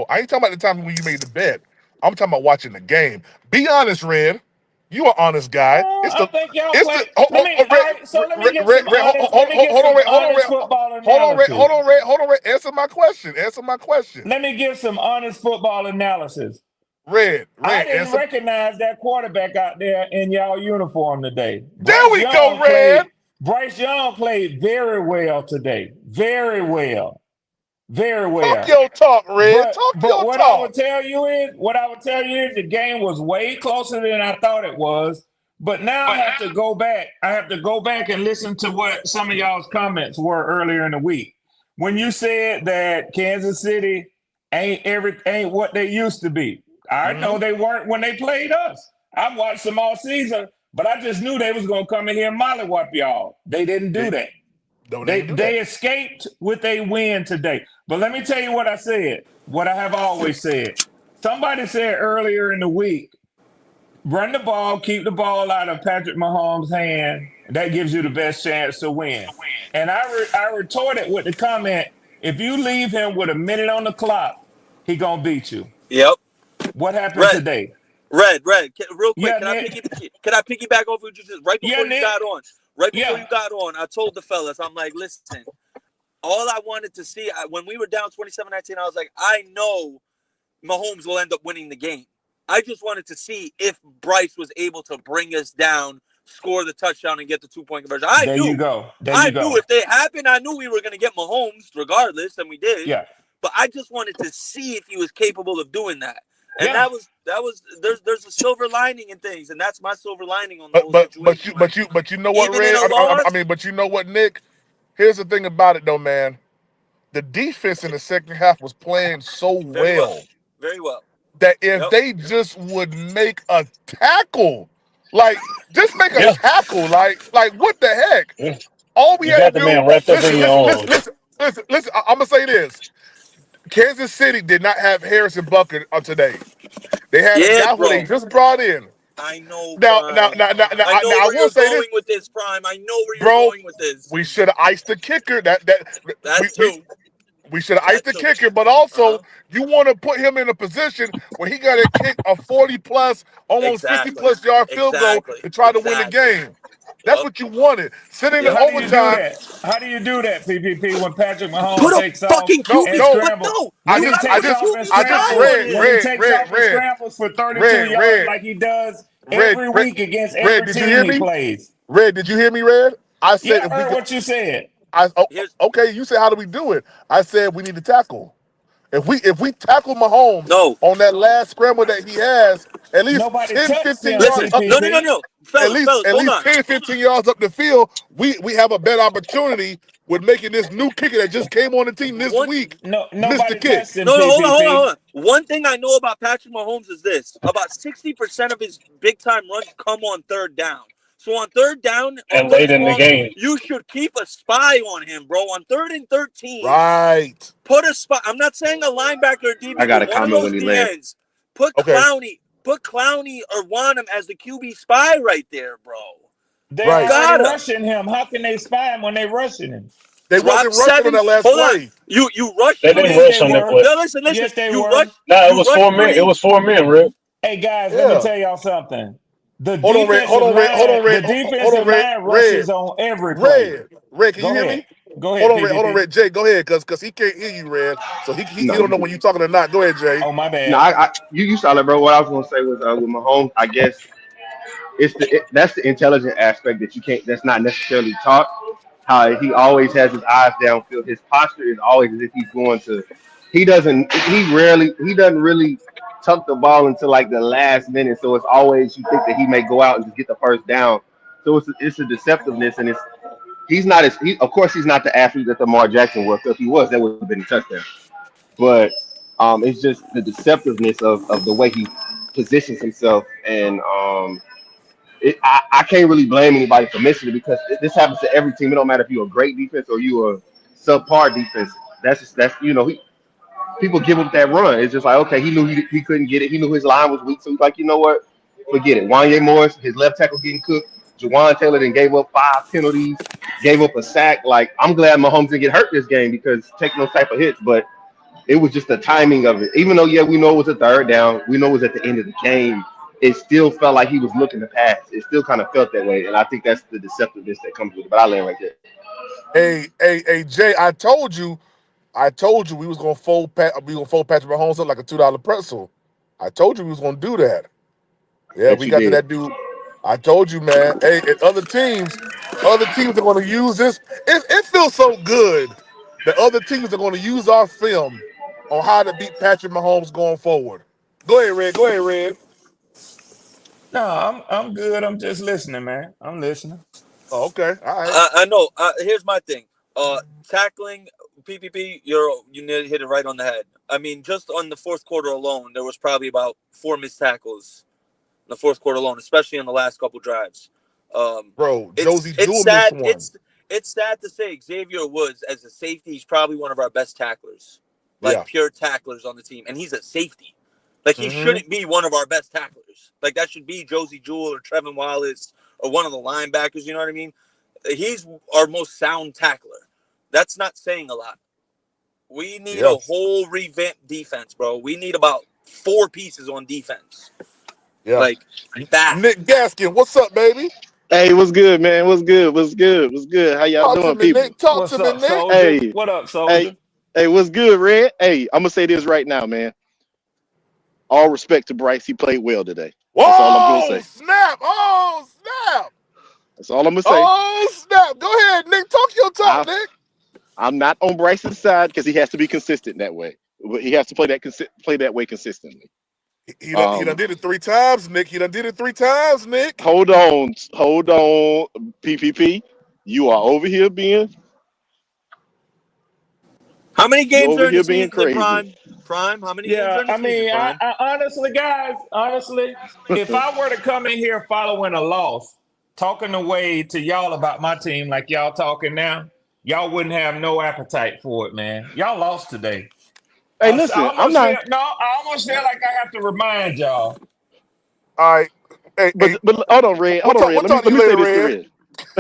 I ain't talking about the time when you made the bet. I'm talking about watching the game. Be honest, Red. You an honest guy. I think y'all It's play. the oh, Let me. oh, All right. So let me get some Red, honest. Let me get hold on, some Red, honest football analysis. hold on, Red. Answer my question. Let me give some honest football analysis. Red, I didn't answer. recognize that quarterback out there in y'all uniform today. There we go, Red. Bryce Young played very well today. Very well. Very well. Talk your talk, Red. Talk But your what I would talk. tell you is the game was way closer than I thought it was. But now I have to go back. I have to go back and listen to what some of y'all's comments were earlier in the week. When you said that Kansas City ain't what they used to be. I know they weren't when they played us. I watched them all season, but I just knew they was gonna come in here and mollywop y'all. They didn't do that. No, They escaped with a win today. But let me tell you what I said, what I have always said. Somebody said earlier in the week, run the ball, keep the ball out of Patrick Mahomes' hand. That gives you the best chance to win. And I retorted with the comment, if you leave him with a minute on the clock, he gonna beat you. Yep. What happened Red. today? Red. Real quick, Yeah, can I Nick. piggyback over what you just right before Yeah, you Nick. got on? Right before Yeah. you got on, I told the fellas, I'm like, listen, all I wanted to see when we were down 27-19, I was like, I know Mahomes will end up winning the game. I just wanted to see if Bryce was able to bring us down, score the touchdown, and get the 2-point conversion. I knew if they happened, I knew we were going to get Mahomes regardless, and we did. Yeah. But I just wanted to see if he was capable of doing that. And Yeah. that was there's a silver lining in things, and that's my silver lining on the whole situation. But you know what, Even Red? in a loss, But you know what, Nick? Here's the thing about it, though, man. The defense in the second half was playing so very well. that if they just would make a tackle, like just make a tackle, like what the heck? Yeah. All we You had got to the do. man wrapped up in your arms. Listen. I'm gonna say this: Kansas City did not have Harrison Bucket today. They had a Yeah, guy who bro. they just brought in. I know. Now, I know I where will you're say this, going with this, Prime. I know where you're bro. going with this. We should have iced the kicker. That's true. We should have iced the kicker, but also you want to put him in a position where he got to kick a 40-plus, almost 50-plus yard field goal to try to win the game. That's what you wanted. Sitting in How do you do overtime. that? How do you do that, PPP, when Patrick Mahomes Put a takes off fucking No, and QB. But scrambles? no, When you he gotta takes put a off and QB scrambles, spy on him. when he takes off and scrambles for 32 yards like he does every week against every team he plays. Red, did you hear me, Red? I said Yeah, I heard what you said. Okay, you said how do we do it? I said we need to tackle. If we tackle Mahomes No. on that last scramble that he has, at least Nobody 10, touched 15 him, yards Listen, up PPP. no. Fellas, at hold least on. 10, 15 yards up the field, we have a better opportunity with making this new kicker that just came on the team this week. Missed the Nobody kick. touched him, No, PPP. hold on. One thing I know about Patrick Mahomes is this: about 60% of his big time runs come on third down. So on third down, on And third late and in the long, game. you should keep a spy on him, bro. On 3rd and 13, Right. put a spy. I'm not saying a linebacker or DB, I got a but one of comment those when he lands. DNs. Put Okay. Clowney or Wanham as the QB spy right there, bro. They're Right. already rushing him. How can they spy him when they're rushing him? They Drop wasn't rushing on 7. that last Hold play. on. You rush They 2 didn't days. rush on that play. No, listen. Yes, they You were. rush. Nah, it You was rush 4 men. 3. It was 4 men, Rick. Hey, guys, let me tell y'all something. The Hold on, Red. Hold defensive on, Red. Hold line, on, the Red. Hold on, defensive Red. line Red. rushes on every play. Red. Red. Can you Go hear ahead. me? Go Hold ahead, on, Red. Hold on, PPP. Red. Jay, go ahead, cause he can't hear you, Red. So he No, don't you know good. when you talking or not. Go ahead, Jay. Oh, my No, bad. you solid, bro. What I was gonna say was with Mahomes, I guess that's the intelligent aspect that you can't. That's not necessarily taught. How he always has his eyes downfield. His posture is always as if he's going to. He doesn't. He doesn't really tuck the ball until like the last minute. So it's always you think that he may go out and just get the first down. So it's a deceptiveness, and he's not as of course he's not the athlete that Lamar Jackson was. If he was, that would have been a touchdown. But it's just the deceptiveness of the way he positions himself, and I can't really blame anybody for missing it because this happens to every team. It don't matter if you're a great defense or you are subpar defense. That's people give up that run. It's just like okay, he knew he couldn't get it. He knew his line was weak, so he's like, you know what, forget it. Wanye Morris, his left tackle getting cooked. Jawan Taylor then gave up 5 penalties, gave up a sack. Like I'm glad Mahomes didn't get hurt this game because taking those type of hits, but it was just the timing of it. Even though, yeah, we know it was a third down, we know it was at the end of the game. It still felt like he was looking to pass. It still kind of felt that way, and I think that's the deceptiveness that comes with it. But I land right there. Hey, Jay, I told you we was gonna we gonna fold Patrick Mahomes up like a $2 pretzel. I told you we was gonna do that. Yeah, That we you got to did. that dude. I told you, man. Hey, and other teams are gonna use this. It feels so good that other teams are gonna use our film on how to beat Patrick Mahomes going forward. Go ahead, Red. Go ahead, Red. No, I'm good. I'm just listening, man. I'm listening. Oh, okay. All right. I know. Here's my thing. Tackling PPP, you hit it right on the head. I mean, just on the fourth quarter alone, there was probably about 4 missed tackles in the fourth quarter alone, especially in the last couple drives. Bro, It's Josie it's Jewell missed sad. one. It's sad to say Xavier Woods as a safety, he's probably one of our best tacklers, like Yeah. pure tacklers on the team, and he's a safety. Like he Mm-hmm. shouldn't be one of our best tacklers. Like that should be Josie Jewell or Trevin Wallace or one of the linebackers. You know what I mean? He's our most sound tackler. That's not saying a lot. We need Yeah. a whole revamped defense, bro. We need about 4 pieces on defense. Yeah. Like that. Nick Gaskin, what's up, baby? Hey, what's good, man? What's good? What's good? What's good? How y'all Talk to doing, me, people? Nick. Talk What's to me, up, Nick. soldier? Hey, What up, hey, soldier? hey, what's good, Red? Hey, I'm gonna say this right now, man. All respect to Bryce. He played well today. That's all I'm gonna Whoa, say. snap. Oh, snap. That's all I'm gonna say. Oh, snap. Go ahead, Nick. Talk your talk, I Nick. I'm not on Bryce's side because he has to be consistent that way. He has to play that way consistently. He done did it 3 times, Nick. He done did it 3 times, Nick. Hold on, PPP. You are over here being How many you games over during the here being season did crazy. Prime? How many games Yeah, during the I season, mean, Prime? I honestly, guys, if I were to come in here following a loss, talking away to y'all about my team like y'all talking now, y'all wouldn't have no appetite for it, man. Y'all lost today. Hey, listen, I'm not. I almost feel like I have to remind y'all. All right. Hey, But hold on, Red. we'll Hold on, talk. Red. We'll Let me talk to let you me say later, this to Red. Red.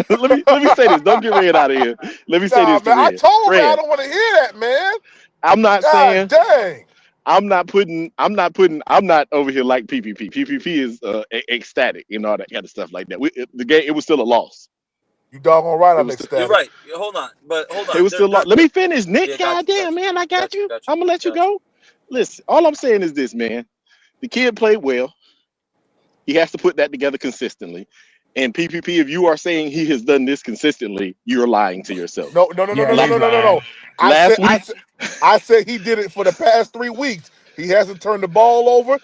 let me say this. Don't get Red out of here. Let me say Nah, this to man. I Red. told Red I Red, don't want to hear that, man. I'm not God saying dang. I'm not over here like PPP. PPP is ecstatic and all that kind of stuff like that. The game, it was still a loss. You doggone right It I'm was still, You're ecstatic. right. Hold on, but hold it on. was still a loss. Let me finish, Nick. Yeah, got you, Goddamn, man, I got you. got you, I'm gonna let you got you. go. Listen, all I'm saying is this, man. The kid played well. He has to put that together consistently. And PPP, if you are saying he has done this consistently, you're lying to yourself. No, no, no, no, Yeah, no, no, he's no, no, no, lying. no. Last week, I said he did it for the past 3 weeks. He hasn't turned the ball over.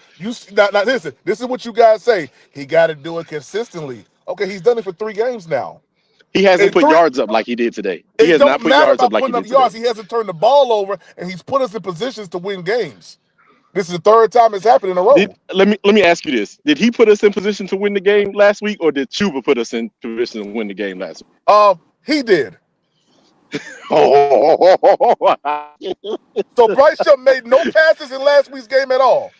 Now listen. This is what you guys say. He got to do it consistently. Okay, he's done it for 3 games now. he hasn't In put three, yards up like he did today. He it has not don't put matter yards up about like he putting up did today. yards. He hasn't turned the ball over, and he's put us in positions to win games. This is the 3rd time it's happened in a row. Let me ask you this: did he put us in position to win the game last week, or did Chuba put us in position to win the game last week? He did. Oh, So Bryce Young made no passes in last week's game at all.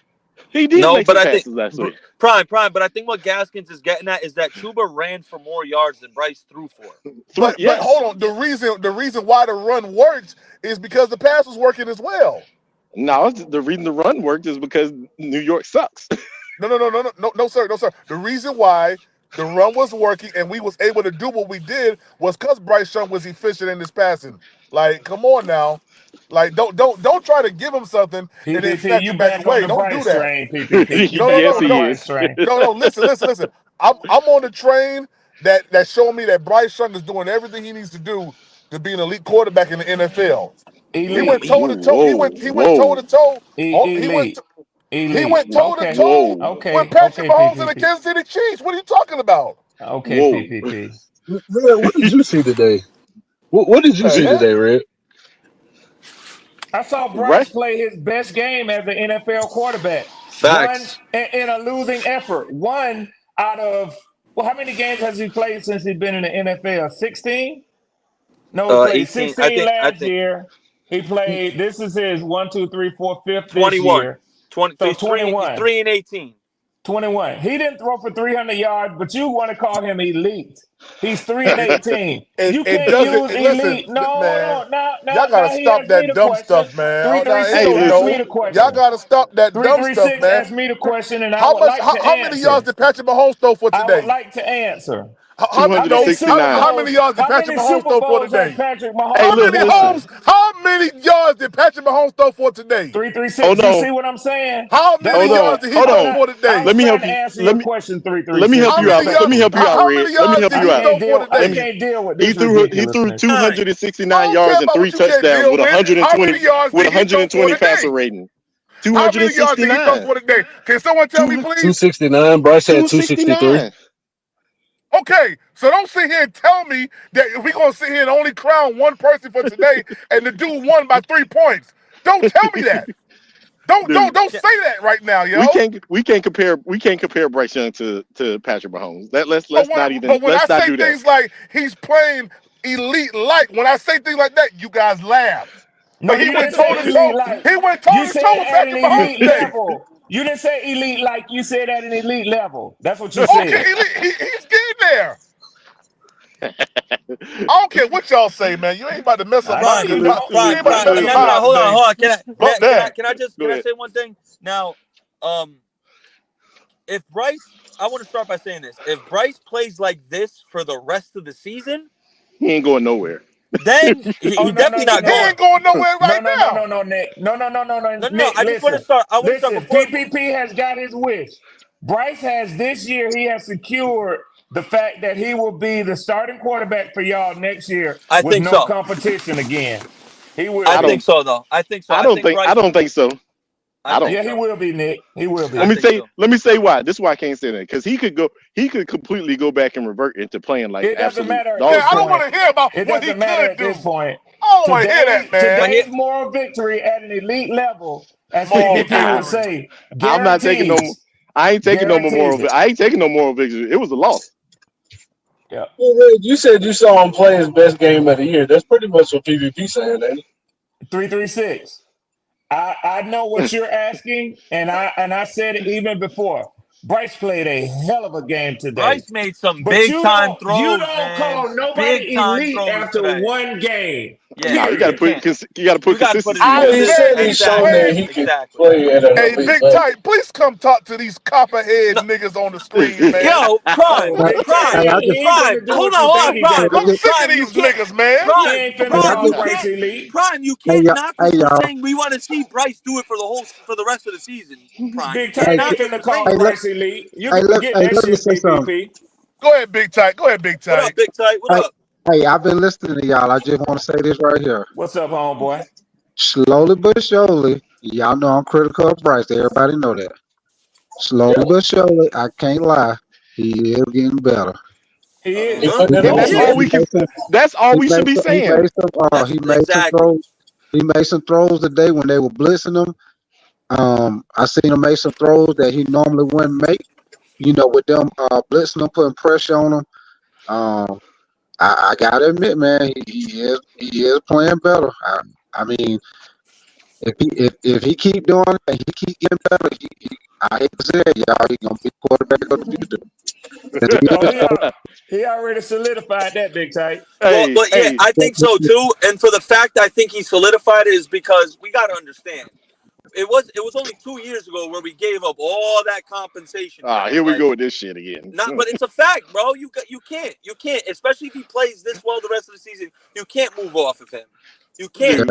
he did No, make but some I think passes last week. Prime. But I think what Gaskins is getting at is that Chuba ran for more yards than Bryce threw for. But Yes. hold on. The reason why the run worked is because the pass was working as well. No, the reason the run worked is because New York sucks. No, sir. The reason why the run was working and we was able to do what we did was because Bryce Young was efficient in his passing. Like, come on now. Like, don't try to give him something and then PPP, snatch you it back back on away. the Don't do Bryce that. train, PPP. You back Yes, on the he Bryce is. train. No. Listen. I'm on the train that showing me that Bryce Young is doing everything he needs to do to be an elite quarterback in the NFL. He went Elite. toe to toe. He went toe to Whoa. toe. Elite. He Elite. went toe to Okay. toe Whoa. with Okay. Patrick Okay, Mahomes and the PPP. Kansas City Chiefs. What are you talking about? Okay, Whoa. PPP. Red, what did you see today? What did you The see heck? today, Red? I saw Bryce Right? play his best game as an NFL quarterback. One Facts. in a losing effort. One out of how many games has he played since he's been in the NFL? 16? No, he played 18. I 16 think. last year. He played. This is his 1, 2, 3, 4, fifth this 21. year. 20. So He's 21. 3-18. 21. He didn't throw for 300 yards, but you want to call him elite. He's 3-18. You It can't doesn't. use Listen, elite. No, hold man. on. Now, Y'all now, gotta now he stop asked me that the dumb question. stuff, man. Oh, no, he Hey, 336 don't asked listen. me know. the Y'all question. gotta stop that dumb stuff, 336 man. asked me the question, and I would like to How many yards answer. did Patrick Mahomes throw for I would today? like to answer. How How many Super 269. many Bowls? yards did How Patrick many Mahomes Super throw for Bowls has today? Patrick Hey, Mahomes look, won? listen. How many yards did Patrick Mahomes throw for today? 336. Hold You on. see what I'm saying? How That's many Hold what on. yards did he Hold I'm throw on. not. for I today? was Let me trying help to you. answer Let your me question. let me 336. help How you out. many Let yards? me Respectfully, help you out, How Red. many Let me yards help did I you he out. throw can't for deal. I today? can't deal with He this threw ridiculousness. 269 I don't care yards and about 3 what you can't touchdowns deal with with. How 120 many yards with did he throw for 120 passer today? rating. How many yards did he throw 269. for today? Can someone tell me, please? 269. Bryce had 263. 269. Okay, so don't sit here and tell me that if we're gonna sit here and only crown one person for today and the dude won by 3 points. Don't tell me that. Dude, Don't say that right now, we yo. can't compare Bryce Young to Patrick Mahomes. Let's not even But when I let's not say do that. things like he's playing elite like, when I say things like that, you guys laugh. No, But he you went didn't toe say to elite toe. like. He went toe You to said toe with at an Patrick Mahomes elite today. level. You didn't say elite like. You said at an elite level. That's what you Okay, said. he's getting there. I don't care what y'all say, man. You ain't about to mess up I my know Prime, you good time. don't. You prime, ain't about to prime. I know mess up you No, my no. don't. Hold on, holiday. hold on. Fuck that. Go Can I ahead. say one thing now? If Bryce, I want to start by saying this: if Bryce plays like this for the rest of the season, He ain't going nowhere. then Oh he no definitely no no not He no going. ain't going nowhere no right no no no now. no Nick no No, no, no. Nick. I just want to Listen, start. I want to start listen. before. PPP has got his wish. Bryce has this year. He has secured the fact that he will be the starting quarterback for y'all next year I with think no so. competition again. He will I I think don't be. so, though. I think so. I I don't think think I Bryce. don't think so. I I think don't. Yeah, he so. will be, Nick. He will I be. think so. Let me say why. This is why I can't say that. Because he could completely go back and revert into playing like It doesn't absolute matter at Man, dog this I don't crap. point. want to hear about It what he doesn't matter could at do. this point. I don't want to hear that, man. But here, Today's moral victory at an elite level, as Moral PPP would victory. say, I'm not taking no. guarantees. I ain't taking no more Guarantees moral. it. I ain't taking no moral victory. It was a loss. Yeah. Well, Red, you said you saw him play his best game of the year. That's pretty much what PvP saying, ain't it? 336. I know what you're asking, and I said it even before. Bryce played a hell of a game today. Bryce made some But big time you throws, don't man. call Big nobody time elite throws after today. one game. Yeah, No, you you got to Period. put can't. You got to put it consistency in I with Well, it. he Though. said said he he's shown Exactly. that played. he can Exactly. play at an Hey, elite Big level. Tight, please come talk to these copperhead No, niggas on the screen, man. yo, Oh, prime, Big Tight, prime, Hey, I he just, ain't prime. finna do Hold what on, you hold think on, he prime, doing. I'm sick of prime. You these can't, niggas, man. He prime, ain't finna hey, I prime. call You just, Bryce can't, elite. prime. You hey, can't knock us for y'all, saying we want to see Bryce do it for the rest of the season. Prime. You Big can't Tight hey, ain't knock us finna for call saying hey, that. Bryce elite. You hey, can forget that let me shit, say something. PPP. Go ahead, Big Tight. Go ahead, Big What up, Tight. Big Tight? What Hey, up? hey, I've been listening to y'all. I just want to say this right here. What's up, homeboy? Slowly but surely, y'all know I'm critical of Bryce. Everybody know that. Slowly but surely, I can't lie. He is getting better. He He is. Huh? putting He in the And made work. that's some. Yeah, all He we can. made some. That's all He we should made be some. He saying. made some. that's He made some exactly. throws. He made some throws today when they were blitzing him. I seen him make some throws that he normally wouldn't make. You know, with them blitzing him, putting pressure on him. Um, I gotta admit, man, he is playing better. I mean, if he keep doing it, and he keep getting better, I hate to say it, y'all, he gonna be quarterback of the future. 'Cause Oh, he already solidified that, Big Tight. Well, Hey, but yeah, hey, I think so too. And for the fact I think he solidified it is because we got to understand. It was only 2 years ago where we gave up all that compensation. For him. Here we Like, go with this shit again. but it's a fact, bro. You can't, especially if he plays this well the rest of the season. You can't move off of him. You can't.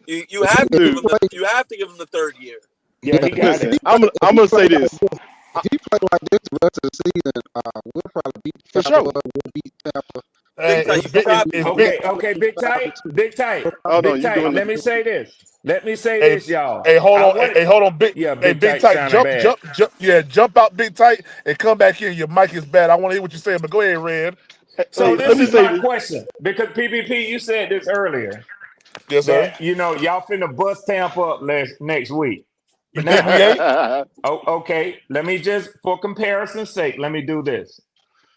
Dude, You have to give Dude. him you have to give him the third year. Yeah, he got listen, it. I'm gonna say this. If he play like this the rest of the season, we'll probably beat For Tampa. sure. We'll beat Tampa. Big Tight, you probably Okay, big tight. Hold on, Big you tight. doing Let me say this, y'all. Hey, hold on. wanted- Hey, hold on, big. Yeah, Hey, big big tight tight. sounding bad. Jump out, big tight, and come back in. Your mic is bad. I want to hear what you're saying, but go ahead, Red. So Let this me is say my this. question, because PPP, you said this earlier Yes, sir. that y'all finna bust Tampa up next week. You think we ain't? Okay. Let me just, for comparison's sake, let me do this.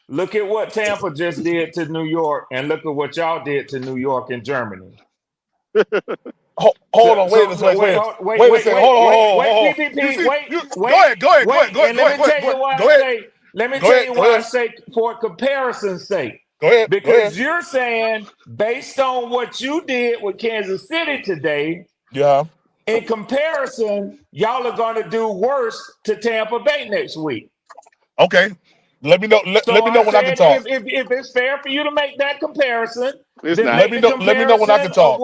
Look at what Tampa just did to New York, and look at what y'all did to New York and Germany. Hold on, wait a second. Hold on. PPP, Go ahead. And let me tell you why I say. Let me tell you why I say, for comparison's sake. Go ahead. Because you're saying, based on what you did with Kansas City today, Yeah. in comparison, y'all are going to do worse to Tampa Bay next week. Okay. Let me know. Let me know when I can talk. If it's fair for you to make that comparison, It's then not. make Let me know when I can talk.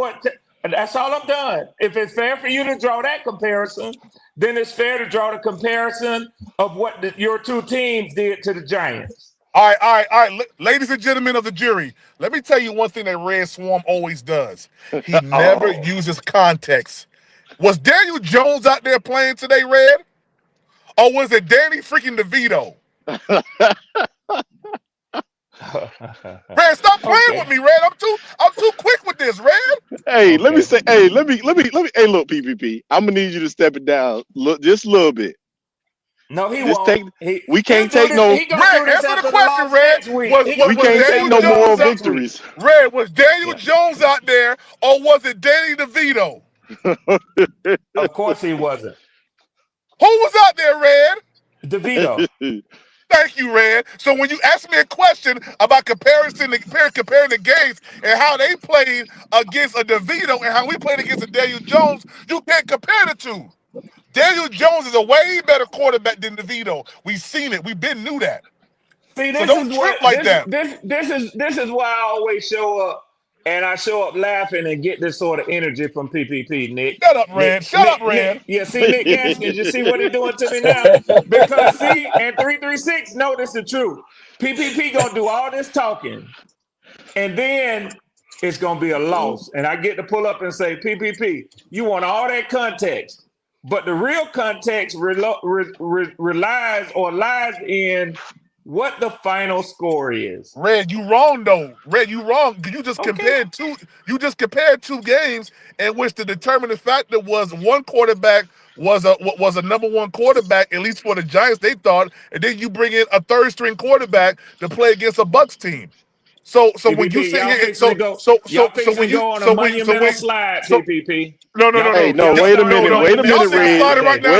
That's all I'm done. If it's fair for you to draw that comparison, then it's fair to draw the comparison of what your two teams did to the Giants. All right. Ladies and gentlemen of the jury, let me tell you one thing that Red Swarm always does. He never uses context. Was Daniel Jones out there playing today, Red? Or was it Danny freaking DeVito? Red, stop playing with me, Red. I'm too quick with this, Red. Hey, let me say. Hey, let me. Hey, look, PPP. I'm gonna need you to step it down. Look, just a little bit. No, he Just won't. We can't take no. He gonna do this Answer the after question, loss Red. next week. We can't take no moral victories. Red, was Daniel Jones out there, or was it Danny DeVito? Of course he wasn't. Who was out there, Red? DeVito. Thank you, Red. So when you ask me a question about comparing the games and how they played against a DeVito and how we played against a Daniel Jones, you can't compare the two. Daniel Jones is a way better quarterback than DeVito. We've seen it. We've been knew that. See, So don't trip like that. This is why I always show up, and I show up laughing and get this sort of energy from PPP, Nick. Shut up, Red. Shut up, Red. Yeah, see, Nick Gaskins, you see what he's doing to me now? Because, see, and 336, no, this is true. PPP going to do all this talking, and then it's going to be a loss. And I get to pull up and say, PPP, you want all that context. But the real context relies or lies in what the final score is. Red, you wrong though. Red, you wrong. You just compared two. You just compared two games in which the determining factor was one quarterback was a number one quarterback, at least for the Giants, they thought, and then you bring in a third string quarterback to play against a Bucs team. So PPP, when you sit here, go on a monumental slide, PPP. No. Hey, no, wait a minute, Red. Right now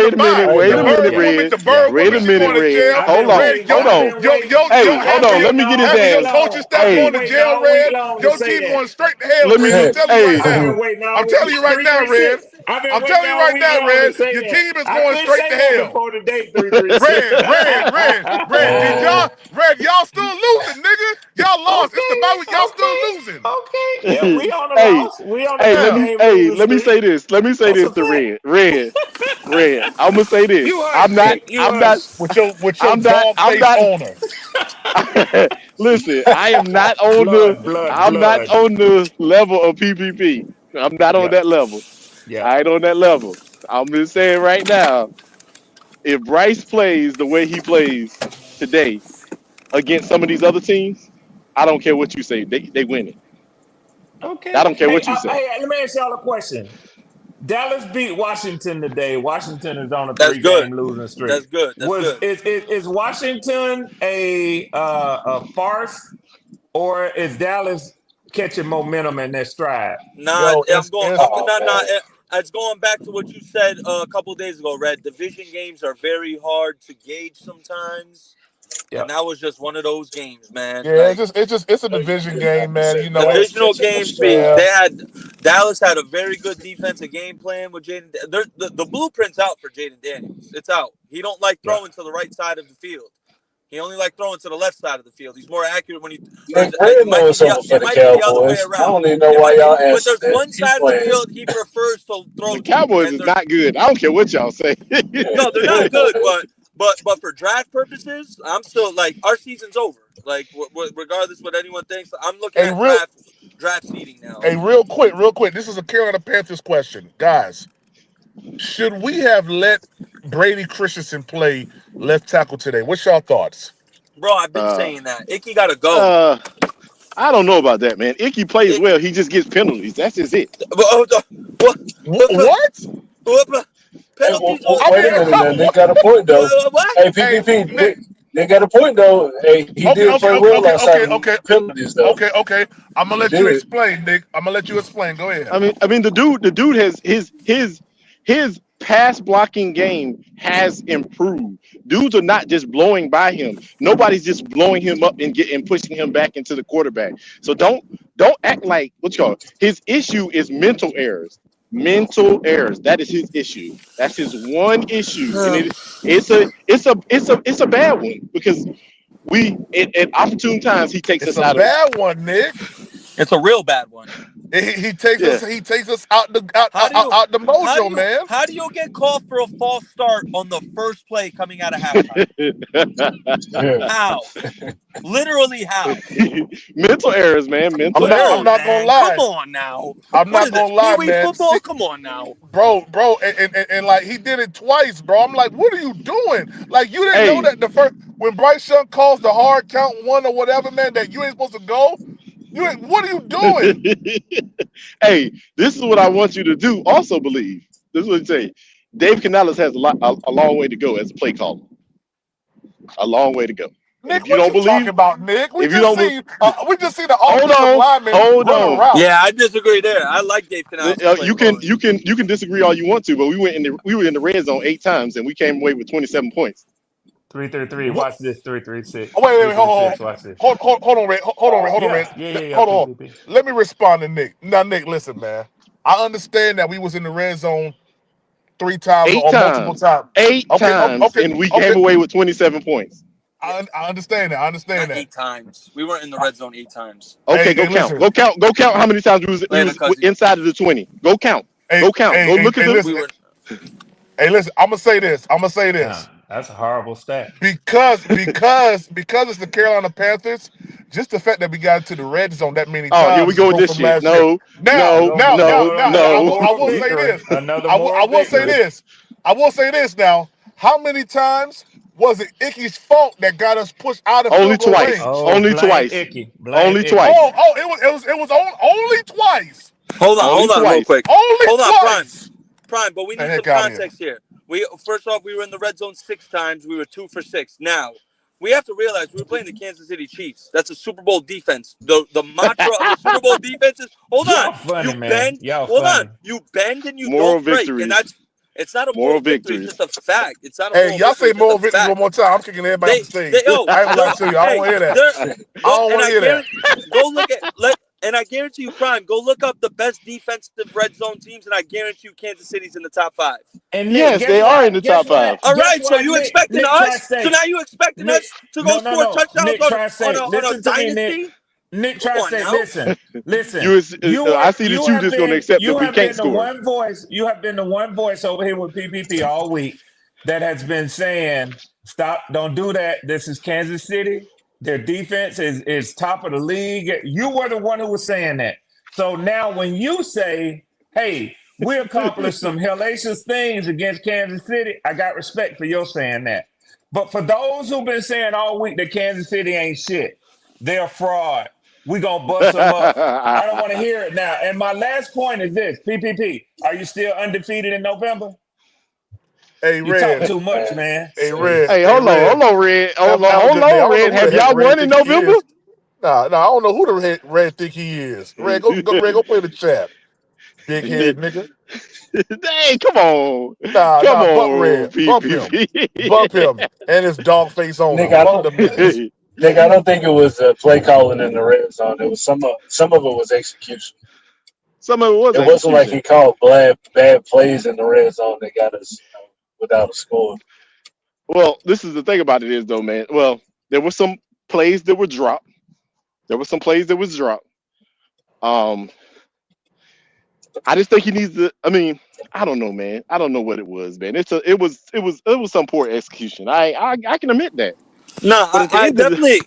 Wait a minute, Red. Wait a minute, Red. Hold on. Hey, hold on. Let me get his ass. Coaches stop going to jail, Red. Your team going straight to hell, Red. I'm telling you right now, Red. I'm telling you right now, Red. Your team is going straight to hell. Red, y'all still losing, nigga. Y'all lost. It's the bye week. Y'all still losing. Okay. Yeah, we on the loss. We on the let me say this. Let me say this to Red. Red. I'm gonna say this. I'm not with your dog face owner. Listen, I am not on the level of PPP. I'm not on that level. I ain't on that level. I'm just saying right now, if Bryce plays the way he plays today against some of these other teams, I don't care what you say. They win it. Okay. I don't care what you say. Hey, let me ask y'all a question. Dallas beat Washington today. Washington is on a 3-game losing streak. That's good. Is Washington a farce, or is Dallas catching momentum in their stride? It's going back to what you said a couple days ago, Red. Division games are very hard to gauge sometimes. Yep. And that was just one of those games, man. Yeah, Like it's a division game, man. You know it. divisional games, Yeah, they had Dallas had a very good defensive game plan with Jaden. The blueprint's out for Jaden Daniels. It's out. He don't like throwing to the right side of the field. He only like throwing to the left side of the field. He's more accurate when he. Or Nick, I it didn't might know be it's over for it the might be the other way Cowboys. I around. don't even know It why might be, y'all but answered there's that. one Keep side of the playing. field he prefers to throw The to, Cowboys and is there's not good. I don't care what y'all say. no, they're not good, but for draft purposes, I'm still like our season's over. Like regardless what anyone thinks, I'm looking a at real draft seeding now. a real quick. This is a Carolina Panthers question, guys. Should we have let Brady Christensen play left tackle today? What's y'all thoughts? Bro, I've been uh, saying that Icky gotta go. uh, I don't know about that, man. Icky plays Icky, well. He just gets penalties. That's just it. what What? Hey, penalties? I wait mean, a minute now. Nick what? got a point though. What? Hey, Hey, PPP. Nick. Nick got a point though. Hey, he Okay, did okay, play okay, well okay, last okay, time. okay, Penalties though. okay. I'm gonna He let you did. explain, Nick. I'm gonna let you explain. Go ahead. I mean, the dude has his pass blocking game has improved. Dudes are not just blowing by him. Nobody's just blowing him up and pushing him back into the quarterback. So don't act like what you call it. His issue is mental errors. Mental errors. That is his issue. That's his one issue, and it's a bad one because at opportune times he takes It's us a out of it. bad one, Nick. It's a real bad one. He takes Yeah. us out the How do you out the mojo, man. how do you get called for a false start on the first play coming out of halftime? Yeah. How? Literally how? Mental errors, man. Mental Come I'm errors. on, not gonna man. Come lie. on now. I'm What not is this? gonna Pee lie, wee man. football? See, Come on now. bro, and like he did it twice, bro. I'm like, what are you doing? Like you didn't know Hey, that the first when Bryce Young calls the hard count one or whatever, man, that you ain't supposed to go. What are you doing? hey, this is what I want you to do. Also believe. This is what you say. Dave Canales has a long way to go as a play caller. A long way to go. And Nick, if you what don't you talking believe, about, Nick? if you don't, We just see the hold offensive on, lineman hold run a on. route. Yeah, I disagree there. I like Dave Canales' play calling. You can disagree all you want to, but we were in the red zone 8 times and we came away with 27 points. 333. What? Watch this. 336. Oh, wait, 336. Watch this. hold on, Red. Hold on, Yeah. Red. Yeah. Yeah. Yeah. Hold on. PPP. Let me respond to Nick. Now, Nick, listen, man. I understand that we was in the red zone 3 times Eight or multiple times. times. Eight Okay, times and we okay. came away with 27 points. I understand that. I Not understand that. 8 times. We weren't in the red zone 8 times. Okay, Hey, go count. listen. Go count how many times we Later, was cousin. inside of the 20. Go count. Hey, Go count. Go look at the We listen. were. Hey, listen. I'm gonna say this. Damn. That's a horrible stat. Because it's the Carolina Panthers. Just the fact that we got to the red zone that many Oh, here we times is go with growth this from shit. last year. No, Now, no, now, There we now, no, go. now, now. no. Another I moral will say victory. this. Another I moral will say victory. this. I will say this now. How many times was it Icky's fault that got us pushed out of Only field goal twice. range? Oh, Only blame twice. Icky. Blame Only Icky. twice. Only twice. Only Hold on, real twice. quick. Only Hold on, Prime. twice. Prime, but we The need some heck out of here. context here. We first off, we were in the red zone 6 times. We were 2 for 6. Now we have to realize we were playing the Kansas City Chiefs. That's a Super Bowl defense. The mantra of the Super Bowl defense is hold on, Y'all funny, you man. bend, Y'all hold on, funny. you bend and you Moral don't break, and victories. that's it's not a Moral moral victory. It's just victories. a fact. It's not a Hey, moral y'all victory. say It's just a moral victories one fact. more time. I'm kicking everybody off the They stage. oh I ain't gonna lie they're to you. I don't hey want to hear that. they're I go don't and want to I hear that. guarantee go look at and I guarantee you, Prime, go look up the best defensive red zone teams, and I guarantee you Kansas City's in the top 5. And Nick, Yes, they are in the top five. All Guess right, so why? you expecting Nick try to us? So say. now you expecting Nick, us to go score no. touchdowns Nick try to say. on a Listen to me, Nick. dynasty? Nick Come try to on say. now. Listen. You, You I were, see that you just going to accept that you we have can't been the score. one voice. You have been the one voice over here with PPP all week that has been saying, "Stop! Don't do that. This is Kansas City. Their defense is top of the league." You were the one who was saying that. So now, when you say, "Hey, we accomplished some hellacious things against Kansas City," I got respect for your saying that. But for those who've been saying all week that Kansas City ain't shit, they're a fraud. We gonna bust them up. I don't want to hear it now. And my last point is this: PPP, are you still undefeated in November? Hey, You talk Red. too much, man. Hey, Hey, Red. hold on, Red. Have a Hold good day. I on, don't know Red. who the Have heck y'all Red won in think he November? is. Nah, I don't know who the Red think he is. Red, go play the chat. Big head nigga. Hey, come on, Bump red. Bump him. Bump PPP. him. And his dog face on Nick, him. Bump them niggas. Nick, I don't think it was play calling in the red zone. It was some of it was execution. Some of it was It wasn't like execution. he called bad plays in the red zone that got us without a score. Well, this is the thing about it is though, man. Well, there were some plays that were dropped. There were some plays that was dropped. I just think he needs to. I mean, I don't know, man. I don't know what it was, man. It was some poor execution. I can admit that. No, But at the I end of the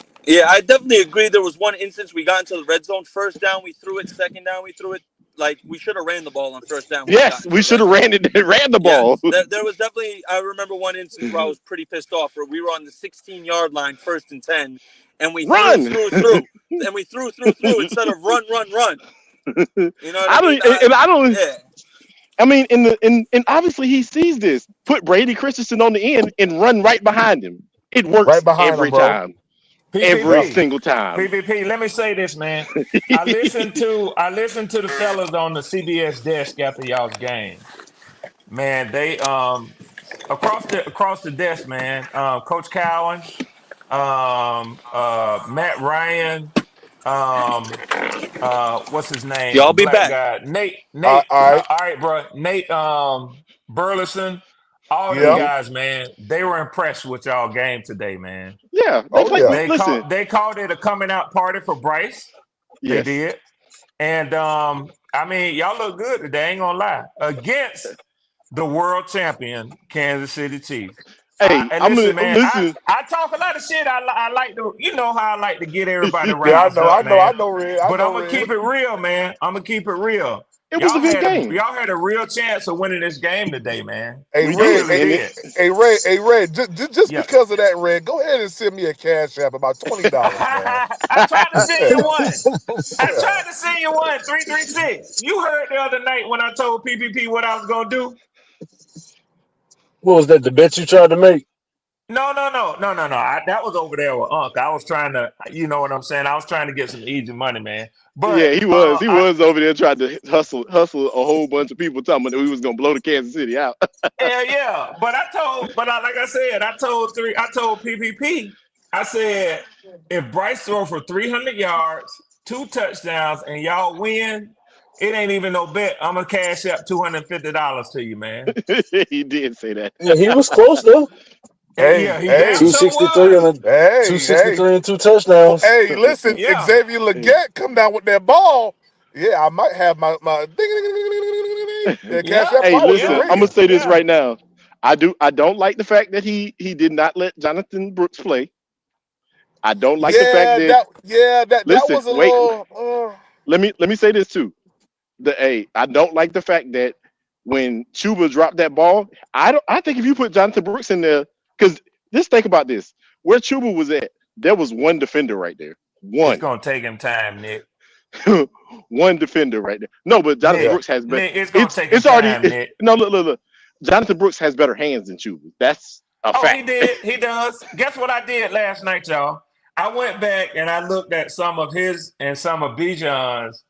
definitely agree. There was one instance we got into the red zone. First down, we threw it. Second down, we threw it. Like, we should have ran the ball on first down. yes, we should have ran the ball. Yes, there was definitely. I remember one instance where I was pretty pissed off. Where we were on the 16-yard line, 1st and 10, and we Run! threw, and we threw instead of run. You know what I mean? I don't. Yeah. I mean, and obviously he sees this. Put Brady Christensen on the end and run right behind him. It works Right behind every him, bro. time. PPP. Every single time. PPP, let me say this, man. I listened to the fellas on the CBS desk after y'all's game. Man, they across the desk, man. Coach Cowan, Matt Ryan, what's his name? Y'all be Black back. guy. Nate. All right. All right, bro. Nate Burleson. All Yeah. them guys, man, they were impressed with y'all game today, man. Yeah. They called it a coming out party for Bryce. They Yes. did. And I mean, y'all look good today, ain't gonna lie. Against the world champion Kansas City Chiefs. Hey, I talk a lot of shit. I like to, you know how I like to get everybody riled Yeah, I know, Red. But I'm gonna keep it real, man. I'm gonna keep it real. It was a good game. Y'all had a real chance of winning this game today, man. Hey, We Red, really did. hey, Red, just because of that, Red, go ahead and send me a cash app about $20, man. I tried to send you one. I tried to send you one, 336. You heard the other night when I told PPP what I was gonna do. What was that? The bet you tried to make? No. That was over there with Unc. I was trying to, you know what I'm saying? I was trying to get some easy money, man. But yeah, he was over there trying to hustle a whole bunch of people talking about that we was gonna blow the Kansas City out. Yeah. But like I said, I told PPP, I said, if Bryce throw for 300 yards, 2 touchdowns, and y'all win, it ain't even no bet. I'm gonna cash up $250 to you, man. He did say that. Yeah, he was close though. He 263 and 2 touchdowns. Hey, listen, Xavier Legette come down with that ball. Yeah, I might have my cash app. Hey, listen, I'm gonna say this right now. I don't like the fact that he did not let Jonathan Brooks play. I don't like the fact that was a little. Let me say this too. I don't like the fact that when Chuba dropped that ball, I think if you put Jonathan Brooks in there, because just think about this, where Chuba was at, there was one defender right there. One. It's gonna take him time, Nick. One defender right there. No, but Jonathan Brooks has better. Nick, it's gonna take him time, Nick. No, look. Jonathan Brooks has better hands than Chuba. That's a fact. He did. He does. Guess what I did last night, y'all? I went back and I looked at some of his and some of Bijan's.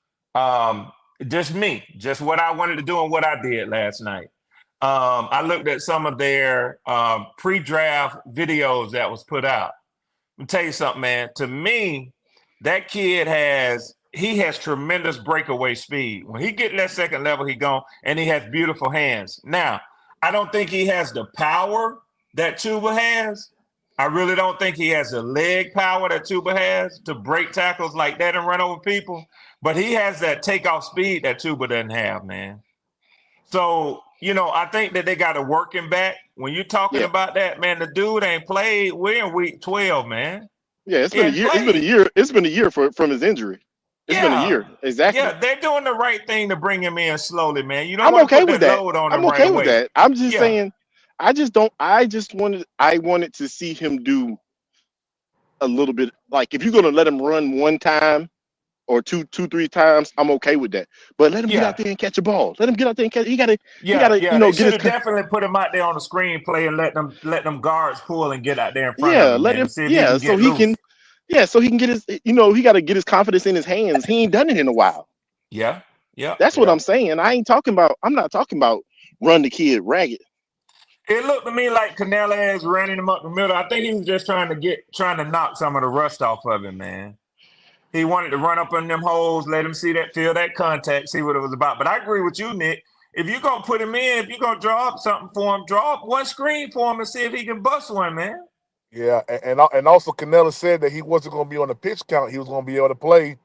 Just what I wanted to do and what I did last night. I looked at some of their pre-draft videos that was put out. Let me tell you something, man. To me, that kid has tremendous breakaway speed. When he get that second level, he gone, and he has beautiful hands. Now, I don't think he has the power that Chuba has. I really don't think he has the leg power that Chuba has to break tackles like that and run over people. But he has that takeoff speed that Chuba doesn't have, man. So, I think that they got to work him back. When you're talking about that, man, the dude ain't played. We're in week 12, man. Yeah, it's been a year. It's been a year from his injury. It's been a year. Exactly. Yeah, they're doing the right thing to bring him in slowly, man. You don't I'm want to okay put with that that. load on him I'm okay right with away. that. I'm just saying, I wanted to see him do a little bit. Like, if you're going to let him run one time or two, 3 times, I'm okay with that. But let him get out there and catch a ball. Let him get out there and catch. He got to. They should have definitely put him out there on the screenplay and let them guards pull and get out there in front of him. Let him. So he can get his. He got to get his confidence in his hands. He ain't done it in a while. Yeah. Yeah. That's what I'm saying. I'm not talking about run the kid ragged. It looked to me like Canales running him up the middle. I think he was just trying to knock some of the rust off of him, man. He wanted to run up in them holes, let him feel that contact, see what it was about. But I agree with you, Nick. If you're going to put him in, if you're going to draw up something for him, draw up one screen for him and see if he can bust one, man. Yeah, and also Canella said that he wasn't going to be on the pitch count. He was going to be able to play,